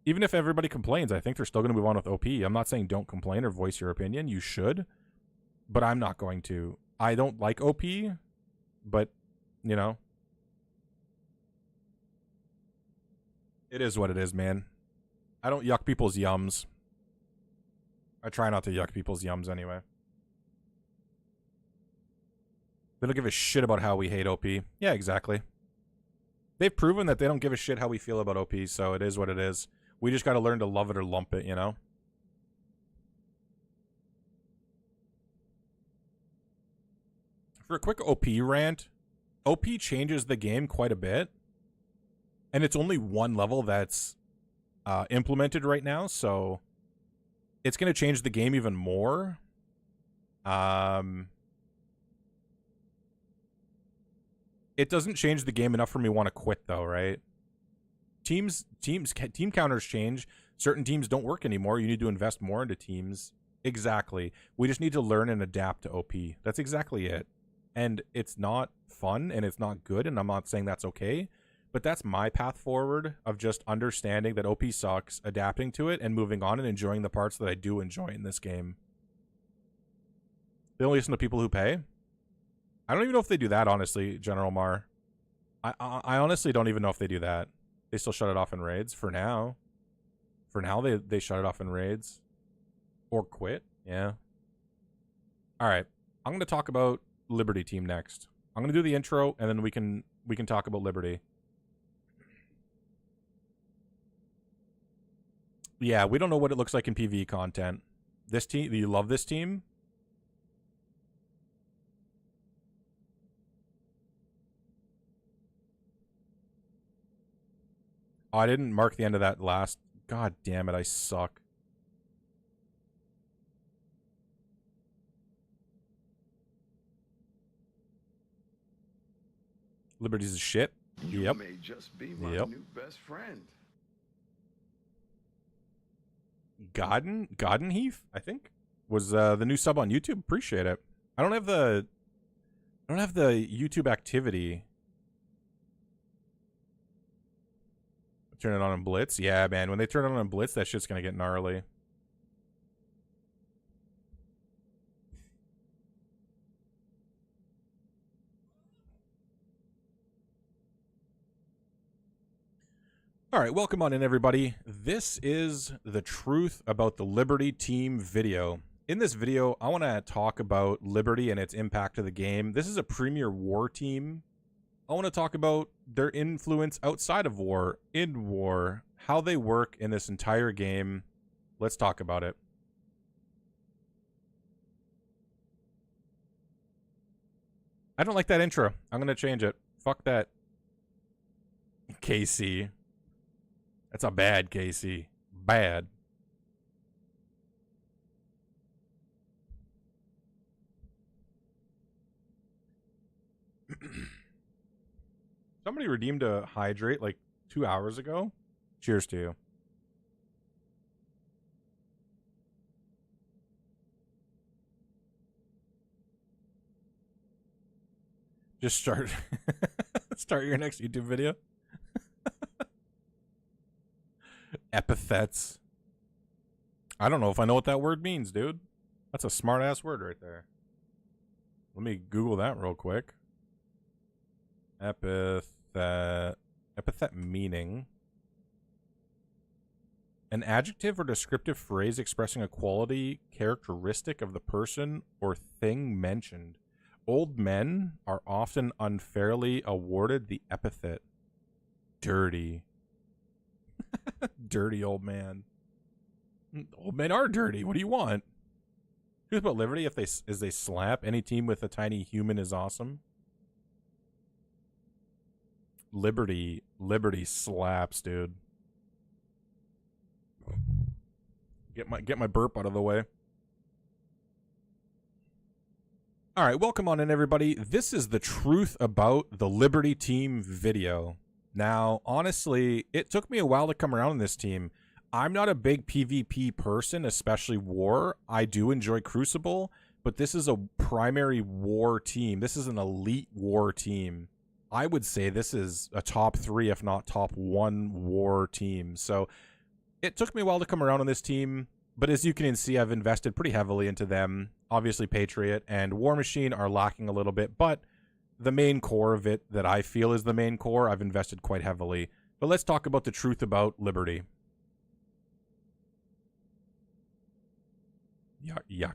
Even if everybody complains, I think they're still going to move on with OP. I'm not saying don't complain or voice your opinion. You should. But I'm not going to. I don't like OP, but, you know. It is what it is, man. I don't yuck people's yums. I try not to yuck people's yums anyway. They don't give a shit about how we hate OP. Yeah, exactly. They've proven that they don't give a shit how we feel about OP, so it is what it is. We just got to learn to love it or lump it, you know? For a quick OP rant, OP changes the game quite a bit. And it's only one level that's implemented right now, so it's going to change the game even more. It doesn't change the game enough for me to want to quit, though, right? Team counters change. Certain teams don't work anymore. You need to invest more into teams. Exactly. We just need to learn and adapt to OP. That's exactly it. And it's not fun, and it's not good, and I'm not saying that's okay. But that's my path forward of just understanding that OP sucks, adapting to it, and moving on and enjoying the parts that I do enjoy in this game. They only listen to people who pay? I don't even know if they do that, honestly, General Mar. I honestly don't even know if they do that. They still shut it off in raids for now. For now, they shut it off in raids. Or quit, yeah. All right, I'm going to talk about Liberty Team next. I'm going to do the intro, and then we can talk about Liberty. Yeah, we don't know what it looks like in PvE content. This team, do you love this team? Oh, I didn't mark the end of that last. God damn it, I suck. Liberty's a shit. You Yep. may just be my Yep. new best friend. Godden Heath, I think, was the new sub on YouTube. Appreciate it. I don't have the YouTube activity. Turn it on in Blitz. Yeah, man. When they turn it on in Blitz, that shit's gonna get gnarly. All right, welcome on in, everybody. This is the truth about the Liberty Team video. In this video, I want to talk about Liberty and its impact to the game. This is a premier war team. I want to talk about their influence outside of war, in war, how they work in this entire game. Let's talk about it. I don't like that intro. I'm going to change it. Fuck that. KC. That's a bad KC. Bad. Somebody redeemed a hydrate like 2 hours ago. Cheers to you. Just start start your next YouTube video. Epithets. I don't know if I know what that word means, dude. That's a smart ass word right there. Let me Google that real quick. Epithet. Epithet meaning. An adjective or descriptive phrase expressing a quality, characteristic of the person or thing mentioned. Old men are often unfairly awarded the epithet dirty. Dirty old man. Old men are dirty. What do you want? Truth about liberty, if they slap. Any team with a tiny human is awesome. Liberty slaps, dude. Get my burp out of the way. All right, welcome on in, everybody. This is the truth about the Liberty team video. Now, honestly, it took me a while to come around on this team. I'm not a big PvP person, especially War. I do enjoy Crucible, but this is a primary War team. This is an elite War team. I would say this is a top 3, if not top 1 War team. So it took me a while to come around on this team, but as you can see, I've invested pretty heavily into them. Obviously, Patriot and War Machine are lacking a little bit, but the main core of it that I feel is the main core, I've invested quite heavily. But let's talk about the truth about Liberty. Yuck.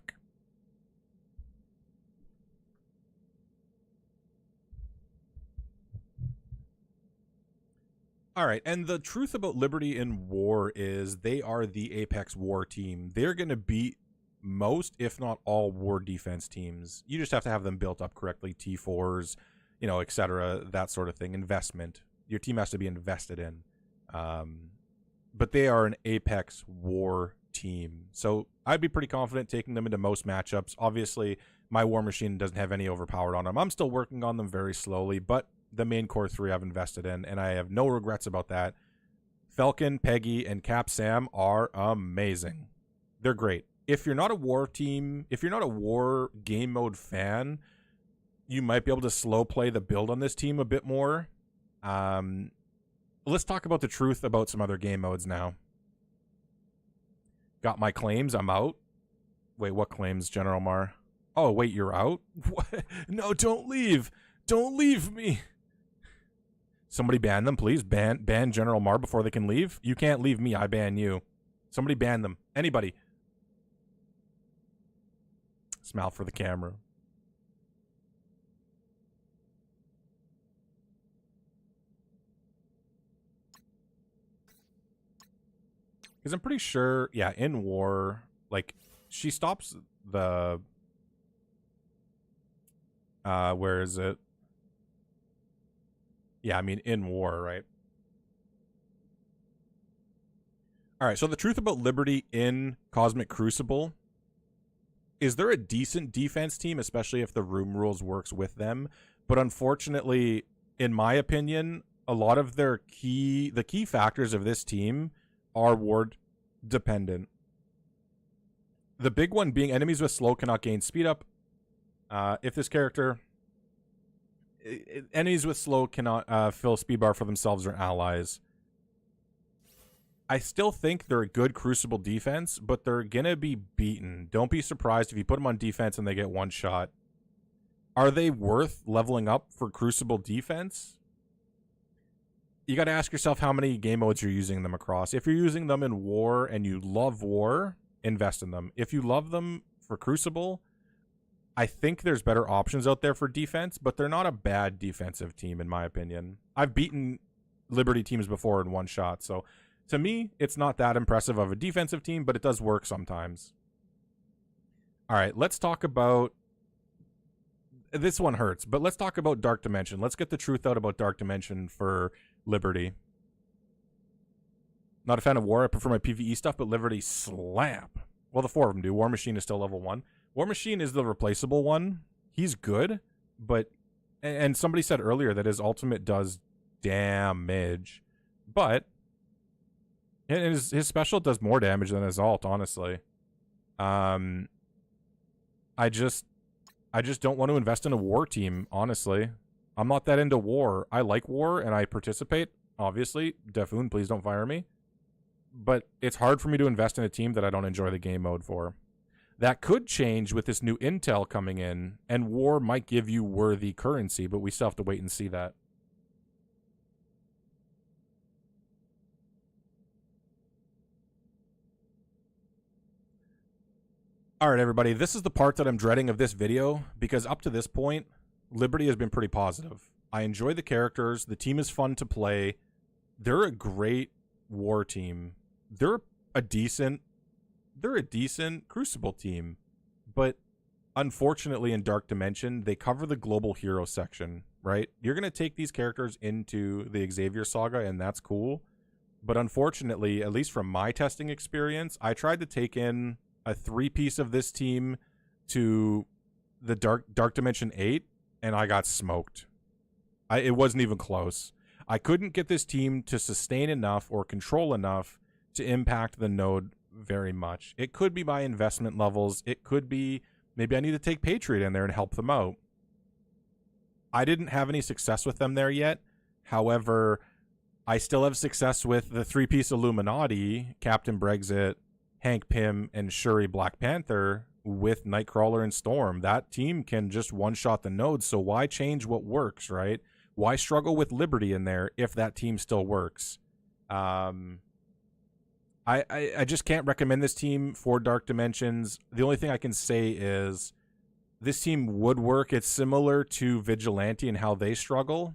All right, and the truth about Liberty in War is they are the Apex War team. They're going to beat most, if not all, War defense teams. You just have to have them built up correctly, T4s, you know, etc., that sort of thing. Investment. Your team has to be invested in. But they are an Apex War team. So I'd be pretty confident taking them into most matchups. Obviously, my War Machine doesn't have any overpowered on them. I'm still working on them very slowly, but the main core 3 I've invested in, and I have no regrets about that. Falcon, Peggy, and Cap Sam are amazing. They're great. If you're not a War team, if you're not a War game mode fan, you might be able to slow play the build on this team a bit more. Let's talk about the truth about some other game modes now. Got my claims. I'm out. Wait, what claims, General Mar? Oh, wait, you're out? What? No, don't leave. Don't leave me. Somebody ban them, please. Ban General Mar before they can leave. You can't leave me. I ban you. Somebody ban them. Anybody. Smile for the camera. Because I'm pretty sure, yeah, in War, like, she stops the... where is it? Yeah, I mean, in War, right? All right, so the truth about Liberty in Cosmic Crucible, is there a decent defense team, especially if the room rules works with them? But unfortunately, in my opinion, a lot of the key factors of this team are ward dependent. The big one being enemies with slow cannot gain speed up. If this character... enemies with slow cannot fill speed bar for themselves or allies. I still think they're a good Crucible defense, but they're going to be beaten. Don't be surprised if you put them on defense and they get one shot. Are they worth leveling up for Crucible defense? You got to ask yourself how many game modes you're using them across. If you're using them in War and you love War, invest in them. If you love them for Crucible, I think there's better options out there for defense, but they're not a bad defensive team, in my opinion. I've beaten Liberty teams before in one shot, so to me, it's not that impressive of a defensive team, but it does work sometimes. All right, let's talk about... This one hurts, but let's talk about Dark Dimension. Let's get the truth out about Dark Dimension for Liberty. Not a fan of War. I prefer my PvE stuff, but Liberty slap. Well, the 4 of them do. War Machine is still level 1. War Machine is the replaceable one. He's good, but... And somebody said earlier that his ultimate does damage. But... And his special does more damage than his ult, honestly. I just don't want to invest in a War team, honestly. I'm not that into war. I like war and I participate, obviously. Defoon, please don't fire me. But it's hard for me to invest in a team that I don't enjoy the game mode for. That could change with this new intel coming in, and war might give you worthy currency, but we still have to wait and see that. All right, everybody, this is the part that I'm dreading of this video, because up to this point, Liberty has been pretty positive. I enjoy the characters. The team is fun to play. They're a great war team. They're a decent Crucible team. But unfortunately in Dark Dimension, they cover the global hero section, right? You're going to take these characters into the Xavier saga, and that's cool. But unfortunately, at least from my testing experience, I tried to take in a 3-piece of this team to the Dark Dimension 8, and I got smoked. It wasn't even close. I couldn't get this team to sustain enough or control enough to impact the node very much. It could be my investment levels. It could be maybe I need to take Patriot in there and help them out. I didn't have any success with them there yet. However, I still have success with the 3-piece Illuminati, Captain Brexit, Hank Pym, and Shuri Black Panther with Nightcrawler and Storm. That team can just one-shot the nodes, so why change what works, right? Why struggle with Liberty in there if that team still works? I just can't recommend this team for Dark Dimensions. The only thing I can say is this team would work. It's similar to Vigilante and how they struggle.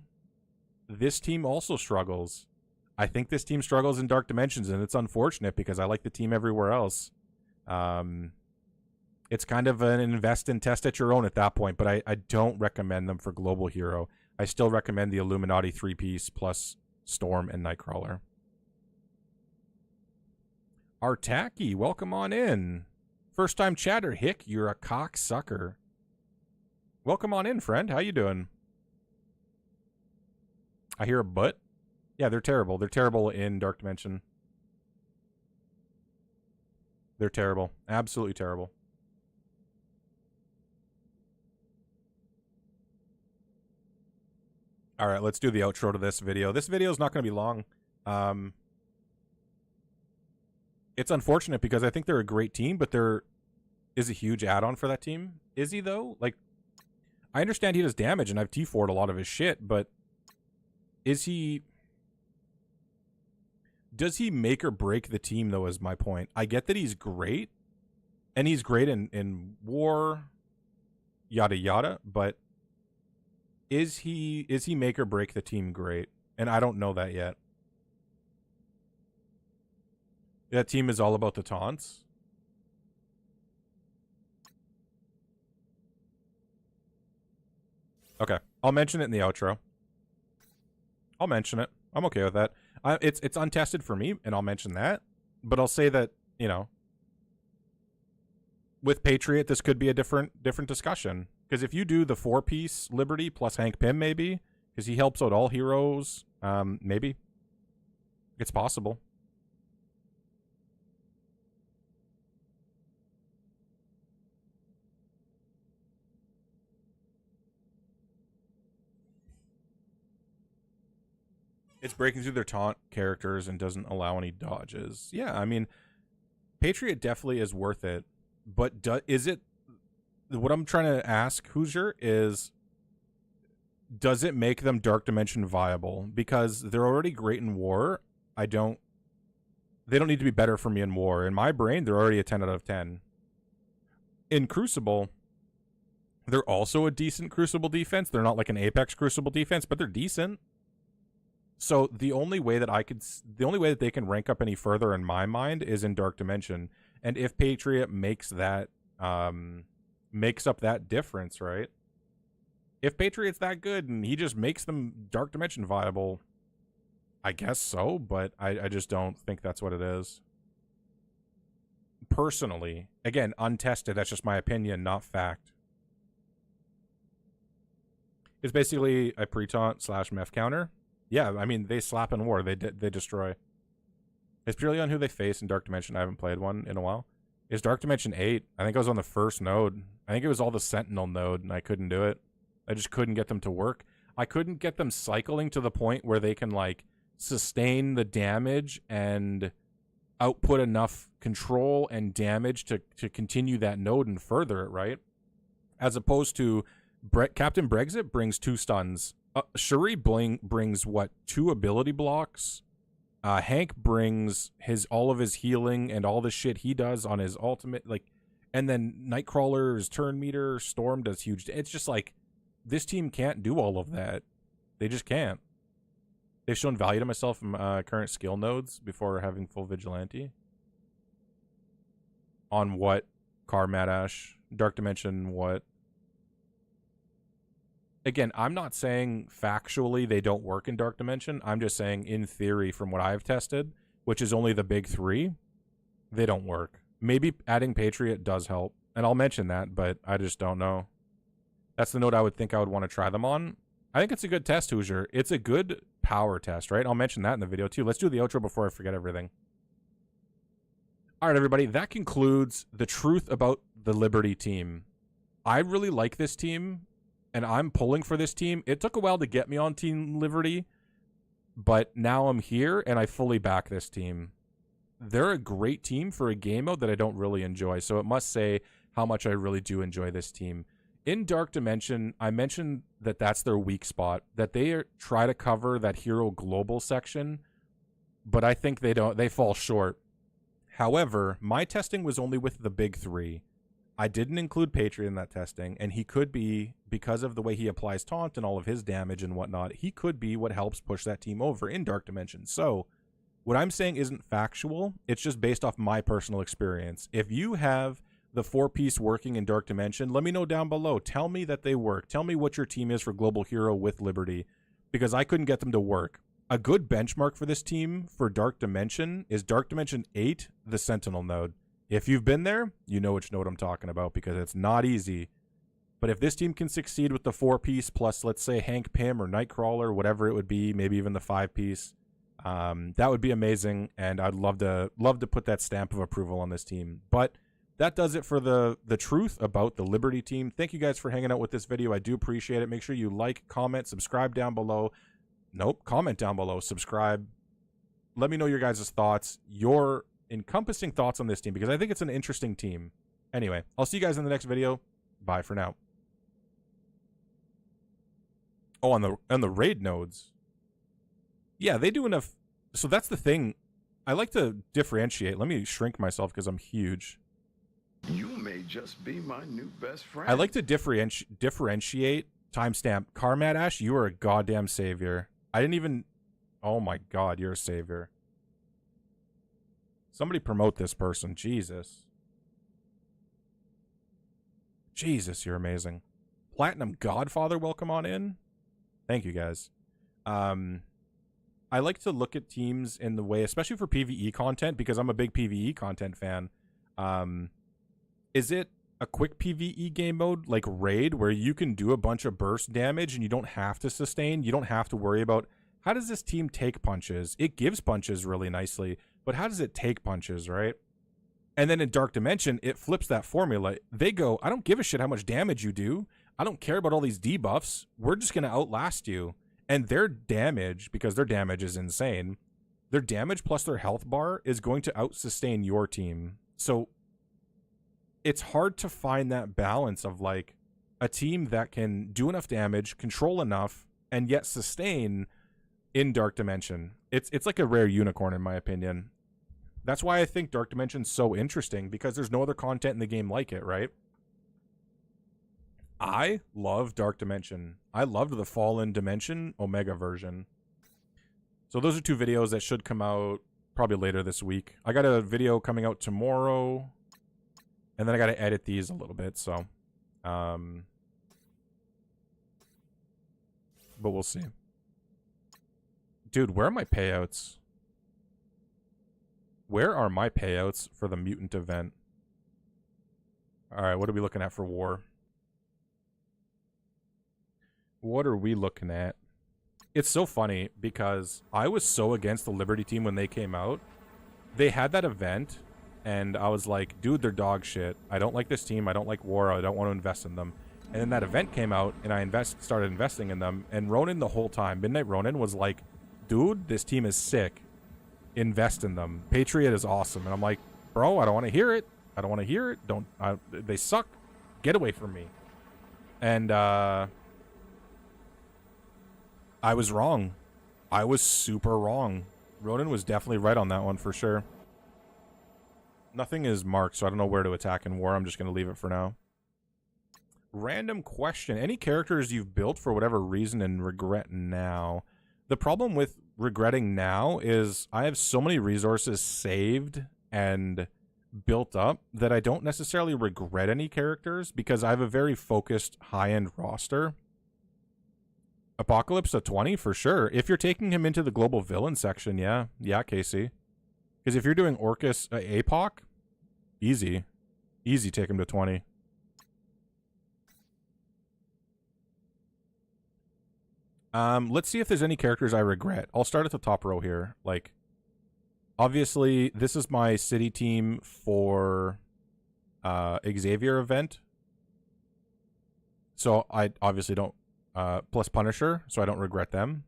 This team also struggles. I think this team struggles in Dark Dimensions, and it's unfortunate because I like the team everywhere else. It's kind of an invest and test at your own at that point, but I don't recommend them for Global Hero. I still recommend the Illuminati 3-piece plus Storm and Nightcrawler. Artaki, welcome on in. First time chatter, Hick, you're a cocksucker. Welcome on in, friend. How you doing? I hear a butt. Yeah, they're terrible. They're terrible in Dark Dimension. They're terrible. Absolutely terrible. All right, let's do the outro to this video. This video is not going to be long. It's unfortunate because I think they're a great team, but there is a huge add-on for that team. Is he, though? Like, I understand he does damage, and I've T4'd a lot of his shit, but is he... Does he make or break the team, though, is my point. I get that he's great, and he's great in war, yada yada, but is he make or break the team great? And I don't know that yet. That team is all about the taunts. Okay, I'll mention it in the outro. I'll mention it. I'm okay with that. It's untested for me, and I'll mention that. But I'll say that, you know, with Patriot, this could be a different discussion. Because if you do the 4-piece Liberty plus Hank Pym, maybe, because he helps out all heroes, maybe. It's possible. It's breaking through their taunt characters and doesn't allow any dodges. Yeah, I mean, Patriot definitely is worth it. But is it... What I'm trying to ask, Hoosier, is... Does it make them Dark Dimension viable? Because they're already great in war. They don't need to be better for me in war. In my brain, they're already a 10 out of 10. In Crucible, they're also a decent Crucible defense. They're not like an Apex Crucible defense, but they're decent. So the only way that they can rank up any further in my mind is in Dark Dimension. And if Patriot makes that makes up that difference, right? If Patriot's that good and he just makes them Dark Dimension viable, I guess so, but I just don't think that's what it is. Personally, again, untested, that's just my opinion, not fact. It's basically a pre-taunt / mef counter. Yeah, I mean, they slap in war. They destroy. It's purely on who they face in Dark Dimension. I haven't played one in a while. It's Dark Dimension 8. I think I was on the first node. I think it was all the Sentinel node, and I couldn't do it. I just couldn't get them to work. I couldn't get them cycling to the point where they can, like, sustain the damage and output enough control and damage to continue that node and further it, right? As opposed to Captain Brexit brings 2 stuns. Shuri brings, what, 2 ability blocks? Hank brings all of his healing and all the shit he does on his ultimate, like, and then Nightcrawler's turn meter, Storm does huge. It's just like, this team can't do all of that. They just can't. They've shown value to myself from current skill nodes before having full Vigilante. On what? Mad Ash, Dark Dimension, what? Again, I'm not saying factually they don't work in Dark Dimension. I'm just saying in theory from what I've tested, which is only the big 3, they don't work. Maybe adding Patriot does help. And I'll mention that, but I just don't know. That's the node I would think I would want to try them on. I think it's a good test, Hoosier. It's a good power test, right? I'll mention that in the video too. Let's do the outro before I forget everything. All right, everybody. That concludes the truth about the Liberty team. I really like this team, and I'm pulling for this team. It took a while to get me on Team Liberty, but now I'm here, and I fully back this team. They're a great team for a game mode that I don't really enjoy, so it must say how much I really do enjoy this team. In Dark Dimension, I mentioned that that's their weak spot, that they try to cover that hero global section, but I think they fall short. However, my testing was only with the big 3. I didn't include Patriot in that testing, and he could be, because of the way he applies taunt and all of his damage and whatnot, he could be what helps push that team over in Dark Dimension. So, what I'm saying isn't factual, it's just based off my personal experience. If you have the 4-piece working in Dark Dimension, let me know down below. Tell me that they work. Tell me what your team is for Global Hero with Liberty, because I couldn't get them to work. A good benchmark for this team for Dark Dimension is Dark Dimension 8, the Sentinel node. If you've been there, you know which node I'm talking about, because it's not easy. But if this team can succeed with the 4-piece plus, let's say, Hank Pym or Nightcrawler, whatever it would be, maybe even the 5-piece, that would be amazing, and I'd love to put that stamp of approval on this team. But that does it for the truth about the Liberty team. Thank you guys for hanging out with this video. I do appreciate it. Make sure you like, comment, subscribe down below. Nope, comment down below, subscribe. Let me know your guys' thoughts, your encompassing thoughts on this team, because I think it's an interesting team. Anyway, I'll see you guys in the next video. Bye for now. Oh, on the raid nodes. Yeah, they do enough. So that's the thing. I like to differentiate. Let me shrink myself because I'm huge. You may just be my new best friend. I like to differentiate. Timestamp. Mad Ash, you are a goddamn savior. I didn't even... Oh my god, you're a savior. Somebody promote this person. Jesus. Jesus, you're amazing. Platinum Godfather, welcome on in. Thank you, guys. I like to look at teams in the way, especially for PvE content, because I'm a big PvE content fan. Is it a quick PvE game mode like Raid, where you can do a bunch of burst damage and you don't have to sustain? You don't have to worry about, how does this team take punches? It gives punches really nicely, but how does it take punches, right? And then in Dark Dimension, it flips that formula. They go, I don't give a shit how much damage you do. I don't care about all these debuffs. We're just going to outlast you. And their damage, because their damage is insane, their damage plus their health bar is going to out-sustain your team. So it's hard to find that balance of, like, a team that can do enough damage, control enough, and yet sustain in Dark Dimension. It's like a rare unicorn, in my opinion. That's why I think Dark Dimension's so interesting, because there's no other content in the game like it, right? I love Dark Dimension. I loved the Fallen Dimension Omega version. So those are 2 videos that should come out probably later this week. I got a video coming out tomorrow, and then I got to edit these a little bit, so but we'll see. Dude, where are my payouts? Where are my payouts for the mutant event? All right, what are we looking at for war? What are we looking at? It's so funny because I was so against the Liberty team when they came out. They had that event, and I was like, dude, they're dog shit. I don't like this team. I don't like war. I don't want to invest in them. And then that event came out, and I started investing in them. And Ronin the whole time, Midnight Ronin was like, dude, this team is sick. Invest in them. Patriot is awesome. And I'm like, bro, I don't want to hear it. I don't want to hear it. They suck. Get away from me. And I was wrong. I was super wrong. Ronin was definitely right on that one for sure. Nothing is marked, so I don't know where to attack in war. I'm just going to leave it for now. Random question. Any characters you've built for whatever reason and regret now? The problem with regretting now is I have so many resources saved and built up that I don't necessarily regret any characters because I have a very focused high-end roster. Apocalypse a 20 for sure. If you're taking him into the global villain section, yeah, Casey. Because if you're doing Orcus APOC, easy take him to 20. Let's see if there's any characters I regret. I'll start at the top row here. Like, obviously, this is my city team for Xavier event. So I obviously don't, plus Punisher, so I don't regret them.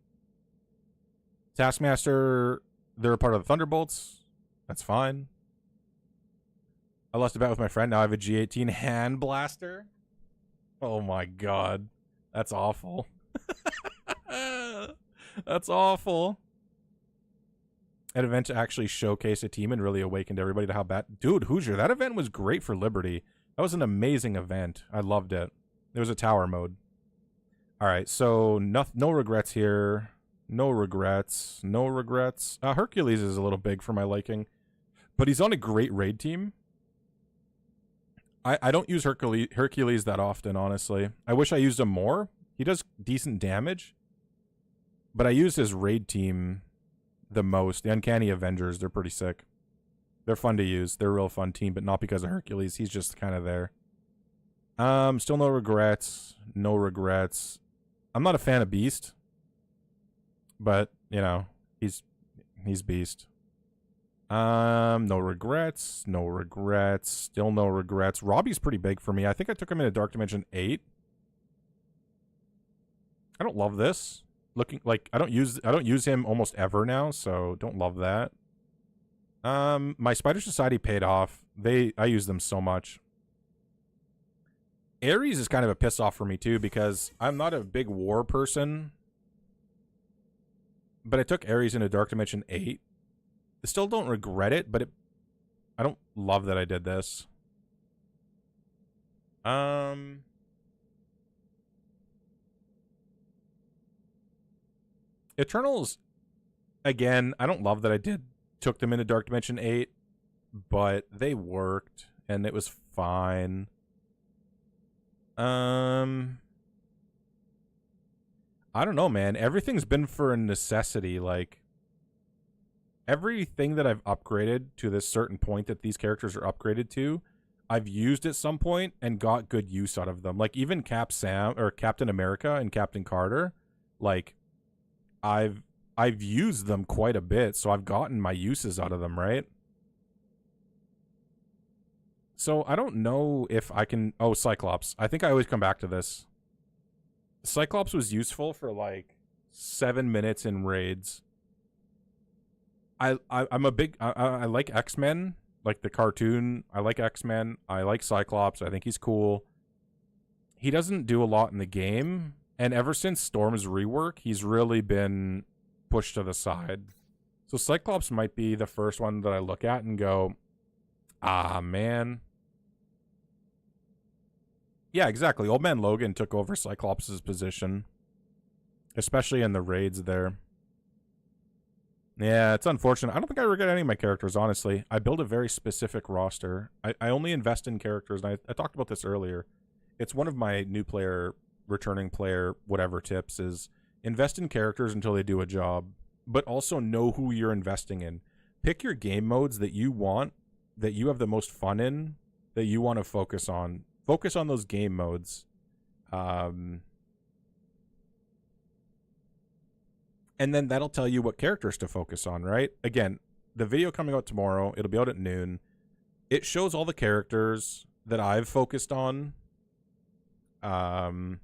Taskmaster, they're a part of the Thunderbolts. That's fine. I lost a bet with my friend. Now I have a G18 hand blaster. Oh my god. That's awful. That's awful. An event to actually showcase a team and really awakened everybody to how bad... Dude, Hoosier, that event was great for Liberty. That was an amazing event. I loved it. It was a tower mode. Alright, so no regrets here. No regrets. No regrets. Hercules is a little big for my liking. But he's on a great raid team. I don't use Hercules that often, honestly. I wish I used him more. He does decent damage. But I use his raid team the most. The Uncanny Avengers, they're pretty sick. They're fun to use. They're a real fun team, but not because of Hercules. He's just kind of there. Still no regrets. No regrets. I'm not a fan of Beast. But, you know, he's Beast. No regrets. No regrets. Still no regrets. Robbie's pretty big for me. I think I took him into Dark Dimension 8. I don't love this. Looking like I don't use him almost ever now, so don't love that. My Spider Society paid off. I use them so much. Ares is kind of a piss off for me too because I'm not a big war person. But I took Ares into Dark Dimension 8. I still don't regret it, but I don't love that I did this. Eternals, again, I don't love that I took them into Dark Dimension 8, but they worked, and it was fine. I don't know, man. Everything's been for a necessity. Like, everything that I've upgraded to this certain point that these characters are upgraded to, I've used at some point and got good use out of them. Like, even Captain America and Captain Carter, like, I've used them quite a bit, so I've gotten my uses out of them, right? So I don't know if I can... Oh, Cyclops. I think I always come back to this. Cyclops was useful for like 7 minutes in raids. I'm a big... I like X-Men, like the cartoon. I like X-Men. I like Cyclops. I think he's cool. He doesn't do a lot in the game. And ever since Storm's rework, he's really been pushed to the side. So Cyclops might be the first one that I look at and go, ah, man. Yeah, exactly. Old Man Logan took over Cyclops' position. Especially in the raids there. Yeah, it's unfortunate. I don't think I regret any of my characters, honestly. I build a very specific roster. I only invest in characters, and I talked about this earlier. It's one of my new player... returning player, whatever tips is invest in characters until they do a job, but also know who you're investing in. Pick your game modes that you want, that you have the most fun in, that you want to focus on. Focus on those game modes. And then that'll tell you what characters to focus on, right? Again, the video coming out tomorrow, it'll be out at noon. It shows all the characters that I've focused on It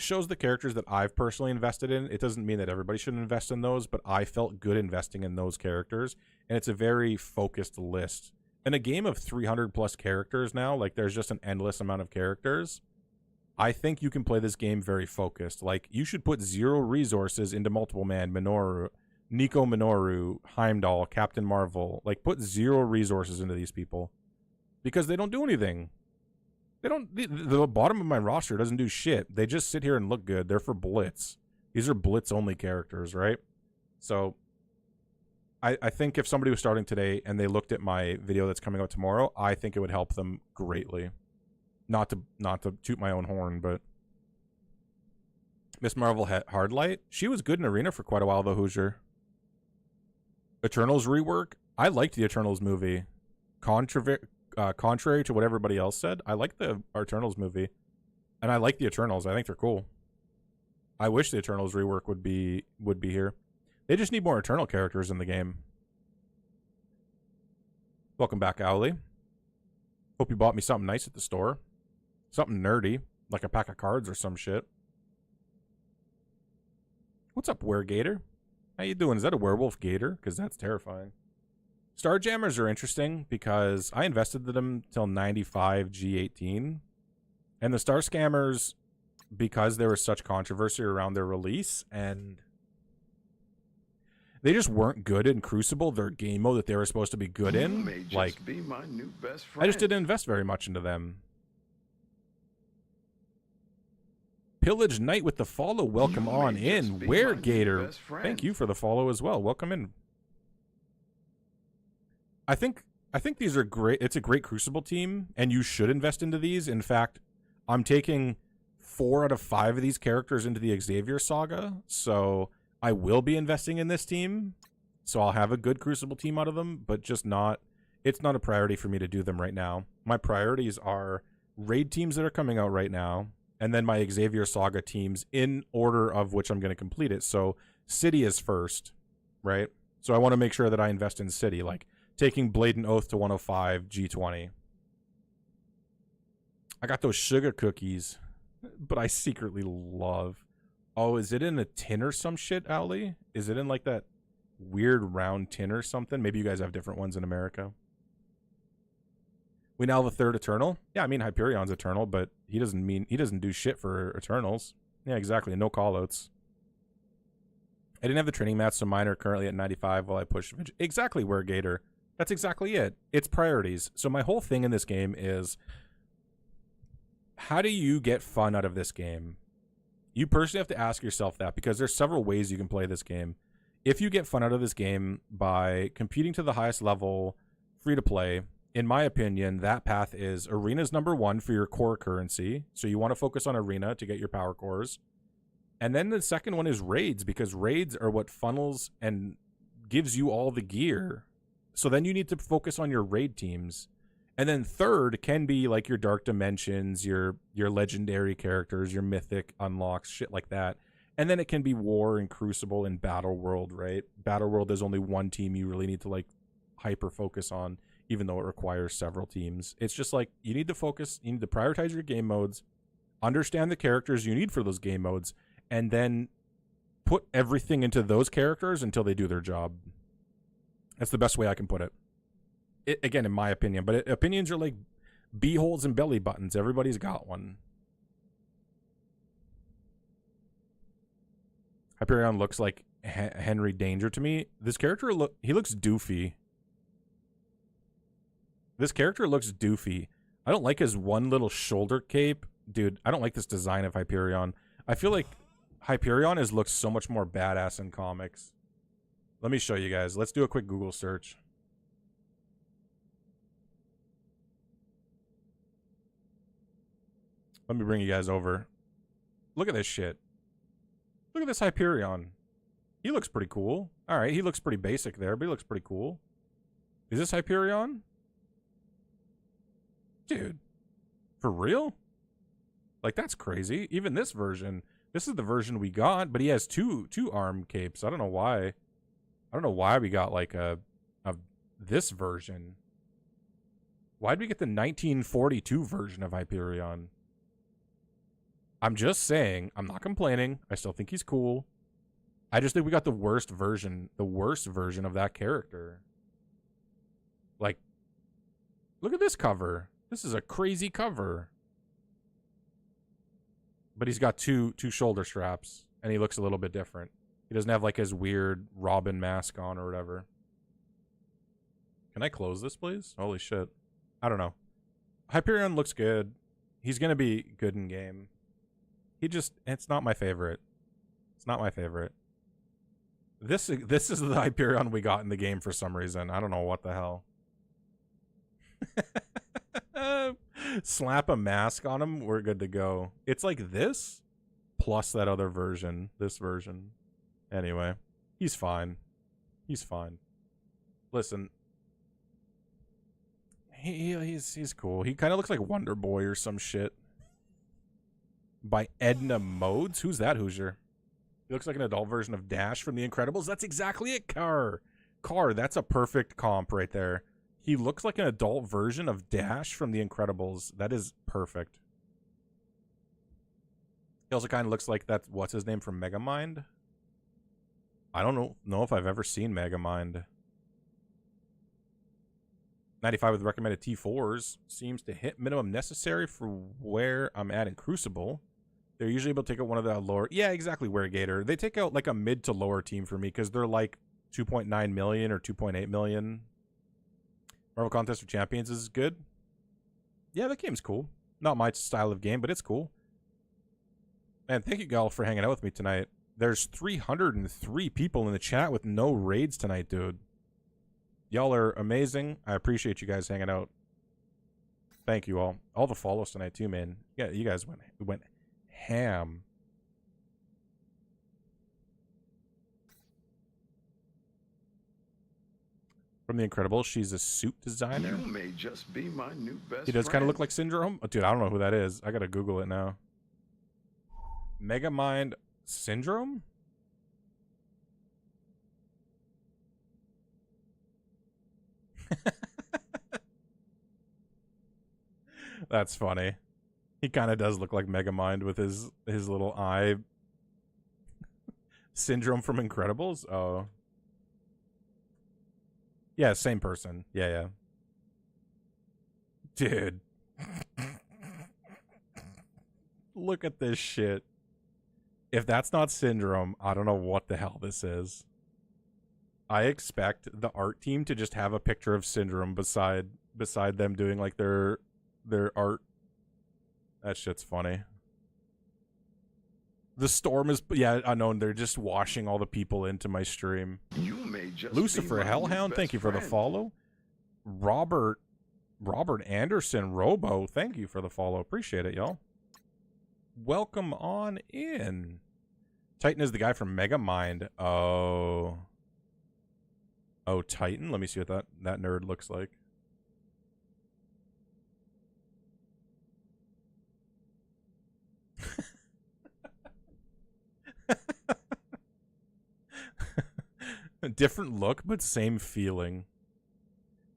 shows the characters that I've personally invested in. It doesn't mean that everybody should invest in those, but I felt good investing in those characters, and it's a very focused list. In a game of 300 plus characters now, like there's just an endless amount of characters, I think you can play this game very focused. Like, you should put 0 resources into Multiple Man, Minoru, Nico Minoru, Heimdall, Captain Marvel. Like, put 0 resources into these people because they don't do anything. They don't. The bottom of my roster doesn't do shit. They just sit here and look good. They're for Blitz. These are Blitz only characters, right? So I think if somebody was starting today and they looked at my video that's coming out tomorrow, I think it would help them greatly. Not to toot my own horn, but Miss Marvel Hardlight, she was good in Arena for quite a while though, Hoosier. Eternals rework, I liked the Eternals movie. Contrary to what everybody else said, I like the Eternals movie. And I like the Eternals. I think they're cool. I wish the Eternals rework would be here. They just need more Eternal characters in the game. Welcome back, Owly. Hope you bought me something nice at the store. Something nerdy, like a pack of cards or some shit. What's up, Weregator? How you doing? Is that a werewolf gator? Because that's terrifying. Starjammers are interesting because I invested in them till 95 G18. And the Star Scammers, because there was such controversy around their release, and they just weren't good in Crucible, their game mode that they were supposed to be good in. Like, be my new best friend. I just didn't invest very much into them. Pillage Knight with the follow. Welcome on in. Weregator, thank you for the follow as well. Welcome in. I think these are great. It's a great Crucible team, and you should invest into these. In fact, I'm taking 4 out of 5 of these characters into the Xavier Saga, so I will be investing in this team. So I'll have a good Crucible team out of them, but just not. It's not a priority for me to do them right now. My priorities are raid teams that are coming out right now, and then my Xavier Saga teams in order of which I'm going to complete it. So City is first, right? So I want to make sure that I invest in City, like taking Blade and Oath to 105 G20. I got those sugar cookies, but I secretly love. Oh, is it in a tin or some shit, Owly? Is it in like that weird round tin or something? Maybe you guys have different ones in America. We now have a third Eternal. Yeah, I mean Hyperion's Eternal, but he doesn't do shit for Eternals. Yeah, exactly. No callouts. I didn't have the training mats, so mine are currently at 95 while I push. Exactly, Weregator. That's exactly it. It's priorities. So my whole thing in this game is, how do you get fun out of this game? You personally have to ask yourself that, because there's several ways you can play this game. If you get fun out of this game by competing to the highest level, free to play, in my opinion, that path is Arena's #1 for your core currency. So you want to focus on Arena to get your power cores. And then the second one is raids, because raids are what funnels and gives you all the gear. So then you need to focus on your raid teams. And then third can be like your Dark Dimensions, your legendary characters, your mythic unlocks, shit like that. And then it can be War and Crucible and Battle World, right? Battle World, there's only one team you really need to like hyper focus on, even though it requires several teams. It's just like, you need to focus, you need to prioritize your game modes, understand the characters you need for those game modes, and then put everything into those characters until they do their job. That's the best way I can put it. Again, in my opinion. But opinions are like beeholes and belly buttons. Everybody's got one. Hyperion looks like Henry Danger to me. This character, he looks doofy. This character looks doofy. I don't like his one little shoulder cape. Dude, I don't like this design of Hyperion. I feel like Hyperion looks so much more badass in comics. Let me show you guys. Let's do a quick Google search. Let me bring you guys over. Look at this shit. Look at this Hyperion. He looks pretty cool. All right, he looks pretty basic there, but he looks pretty cool. Is this Hyperion? Dude, for real? Like, that's crazy. Even this version, this is the version we got, but he has two arm capes. I don't know why. I don't know why we got like a this version. Why'd we get the 1942 version of Hyperion? I'm just saying, I'm not complaining. I still think he's cool. I just think we got the worst version of that character. Like, look at this cover. This is a crazy cover. But he's got two shoulder straps, and he looks a little bit different. He doesn't have like his weird Robin mask on or whatever. Can I close this, please? Holy shit. I don't know. Hyperion looks good. He's going to be good in game. It's not my favorite. It's not my favorite. This is the Hyperion we got in the game for some reason. I don't know what the hell. Slap a mask on him, we're good to go. It's like this plus that other version, this version. Anyway, he's fine. He's fine. Listen, he's cool. He kind of looks like Wonder Boy or some shit. By Edna Modes? Who's that Hoosier? He looks like an adult version of Dash from The Incredibles. That's exactly it, Car, that's a perfect comp right there. He looks like an adult version of Dash from The Incredibles. That is perfect. He also kind of looks like that, what's his name from Megamind? I don't know if I've ever seen Megamind. 95 with recommended T4s. Seems to hit minimum necessary for where I'm at in Crucible. They're usually able to take out one of the lower... Yeah, exactly, Gator. They take out like a mid to lower team for me because they're like 2.9 million or 2.8 million. Marvel Contest of Champions is good. Yeah, that game's cool. Not my style of game, but it's cool. And thank you, Gal, for hanging out with me tonight. There's 303 people in the chat with no raids tonight, dude. Y'all are amazing. I appreciate you guys hanging out. Thank you all. All the follows tonight, too, man. Yeah, you guys went ham. From The Incredibles, she's a suit designer. You may just be my new best He does kind friend. of look like Syndrome. Oh, dude, I don't know who that is. I gotta Google it now. Megamind Syndrome? That's funny. He kind of does look like Megamind with his little eye. Syndrome from Incredibles? Oh. Yeah, same person. Yeah. Dude. Look at this shit. If that's not Syndrome, I don't know what the hell this is. I expect the art team to just have a picture of Syndrome beside them doing like their art. That shit's funny. The storm is... Yeah, I know. They're just washing all the people into my stream. You may just Lucifer be my Hellhound, new thank you best for the friend. follow. Robert Anderson Robo, thank you for the follow. Appreciate it, y'all. Welcome on in. Titan is the guy from Megamind. Oh, Titan. Let me see what that nerd looks like. A different look, but same feeling.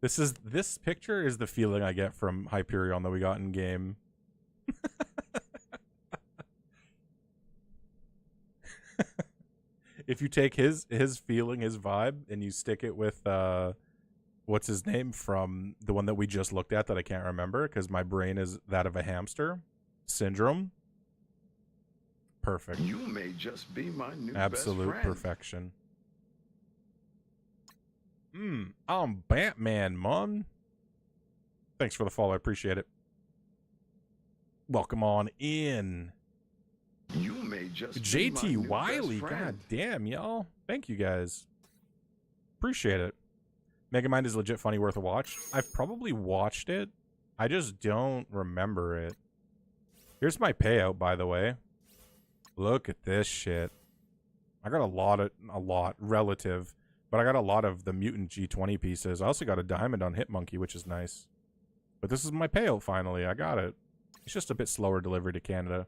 This picture is the feeling I get from Hyperion that we got in game. If you take his feeling, his vibe, and you stick it with what's his name from the one that we just looked at that I can't remember because my brain is that of a hamster. Syndrome. Perfect. You may just be my new Absolute best friend. perfection. I'm Batman, man. Thanks for the follow. I appreciate it. Welcome on in. You may just be my JT new Wiley. best friend. God damn, y'all. Thank you guys. Appreciate it. Megamind is legit funny, worth a watch. I've probably watched it. I just don't remember it. Here's my payout, by the way. Look at this shit. I got a lot relative, but I got a lot of the Mutant G20 pieces. I also got a diamond on Hitmonkey, which is nice. But this is my payout finally. I got it. It's just a bit slower delivery to Canada.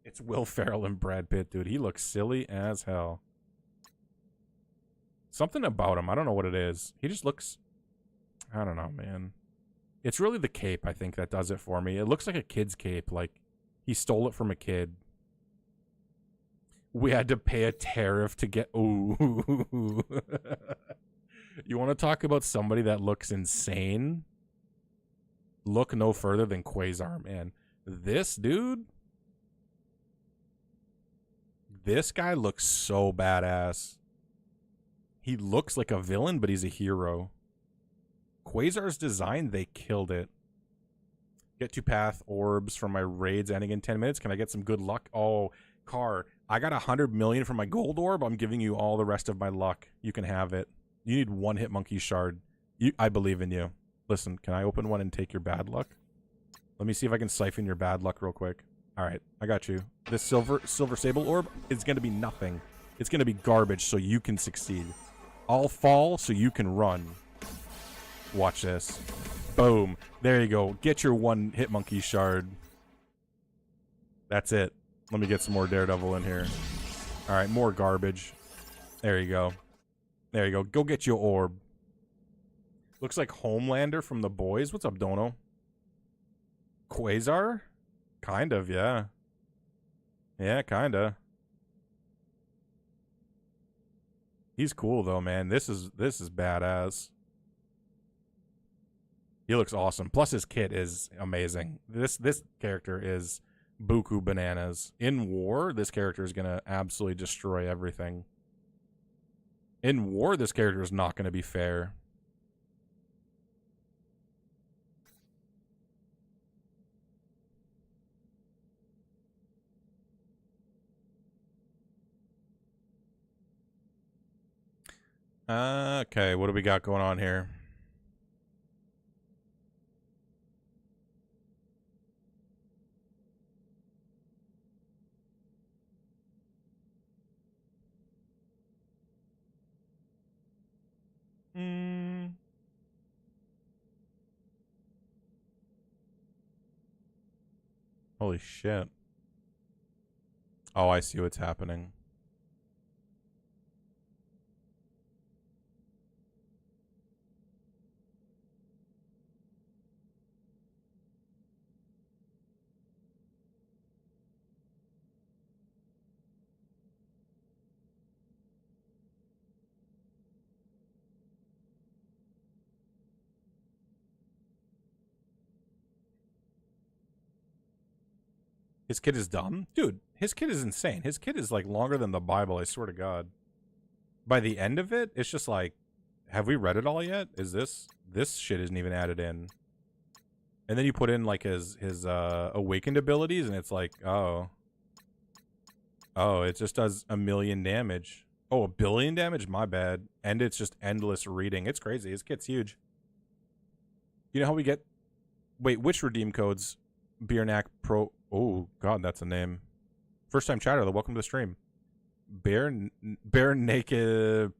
It's Will Ferrell and Brad Pitt, dude. He looks silly as hell. Something about him. I don't know what it is. He just looks... I don't know, man. It's really the cape, I think, that does it for me. It looks like a kid's cape. Like, he stole it from a kid. We had to pay a tariff to get... Ooh. You want to talk about somebody that looks insane? Look no further than Quasar, man. This dude... This guy looks so badass. He looks like a villain, but he's a hero. Quasar's design, they killed it. Get 2 path orbs from my raids ending in 10 minutes. Can I get some good luck? Oh, Car, I got 100 million from my gold orb. I'm giving you all the rest of my luck. You can have it. You need 1 hit monkey shard. I believe in you. Listen, can I open one and take your bad luck? Let me see if I can siphon your bad luck real quick. All right, I got you. This silver sable orb is going to be nothing. It's going to be garbage so you can succeed. I'll fall so you can run. Watch this. Boom. There you go. Get your 1 hit monkey shard. That's it. Let me get some more Daredevil in here. All right, more garbage. There you go. There you go. Go get your orb. Looks like Homelander from The Boys. What's up, Dono? Quasar? Kind of, yeah. Yeah, kinda. He's cool though, man. This is badass. He looks awesome. Plus his kit is amazing. This character is buku bananas. In war, this character is gonna absolutely destroy everything. In war, this character is not gonna be fair. Okay, what do we got going on here? Holy shit. Oh, I see what's happening. His kid is dumb? Dude, his kid is insane. His kid is like longer than the Bible, I swear to God. By the end of it, it's just like, have we read it all yet? Is this shit isn't even added in. And then you put in like his awakened abilities and it's like, oh. Oh, it just does 1,000,000 damage. Oh, 1,000,000,000 damage? My bad. And it's just endless reading. It's crazy. His kit's huge. You know how we get... Wait, which redeem codes? Beernack Pro... Oh, God, that's a name. First time chatter, though. Welcome to the stream. Bare Naked...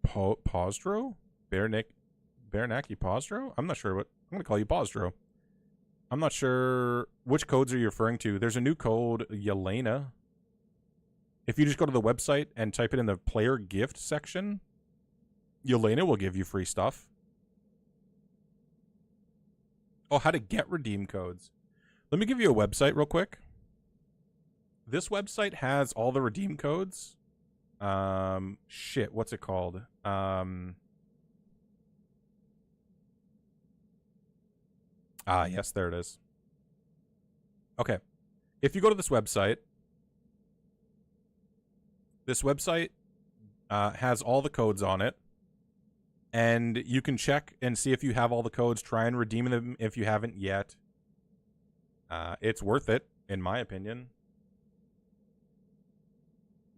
Paustro? Bare Naki Paustro? I'm not sure what... I'm going to call you Paustro. I'm not sure which codes are you referring to. There's a new code, Yelena. If you just go to the website and type it in the player gift section, Yelena will give you free stuff. Oh, how to get redeem codes. Let me give you a website real quick. This website has all the redeem codes. Shit, what's it called? Yes, there it is. Okay. If you go to this website has all the codes on it. And you can check and see if you have all the codes. Try and redeem them if you haven't yet. It's worth it, in my opinion.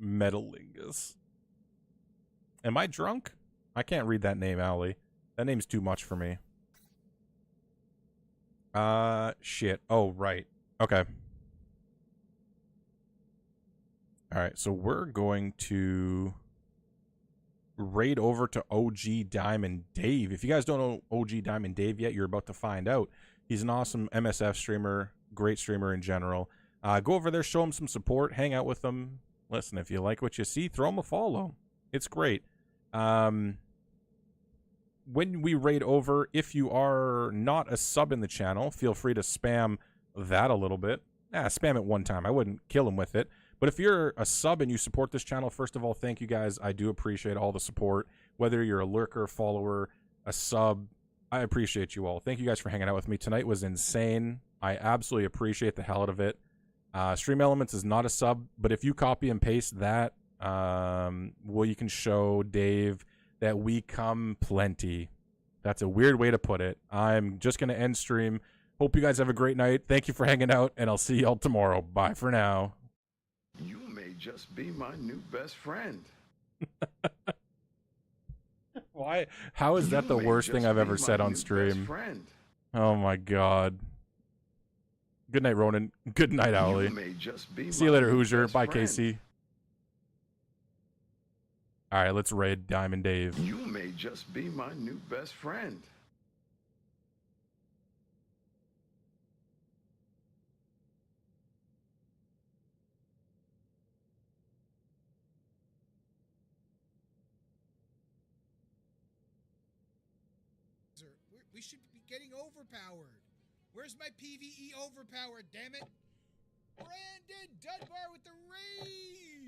Metalingus. Am I drunk? I can't read that name, Owly. That name's too much for me. Shit. Oh, right. Okay. Alright, so we're going to raid over to OG Diamond Dave. If you guys don't know OG Diamond Dave yet, you're about to find out. He's an awesome MSF streamer, great streamer in general. Go over there, show him some support, hang out with him. Listen, if you like what you see, throw him a follow. It's great. when we raid over, if you are not a sub in the channel, feel free to spam that a little bit. Spam it one time. I wouldn't kill him with it. But if you're a sub and you support this channel, first of all, thank you guys. I do appreciate all the support. Whether you're a lurker, follower, a sub, I appreciate you all. Thank you guys for hanging out with me. Tonight was insane. I absolutely appreciate the hell out of it. Stream Elements is not a sub, but if you copy and paste that, well, you can show Dave that we come plenty. That's a weird way to put it. I'm just going to end stream. Hope you guys have a great night. Thank you for hanging out, and I'll see y'all tomorrow. Bye for now. You may just be my new best friend. Why? How is that the worst thing I've ever said on stream? Oh my god. Good night, Ronan. Good night, Owly. See you later, Hoosier. Bye, Casey. All right, let's raid Diamond Dave. You may just be my new best friend. We should be getting overpowered. Where's my PvE overpowered, damn it? Brandon Dunbar with the raid!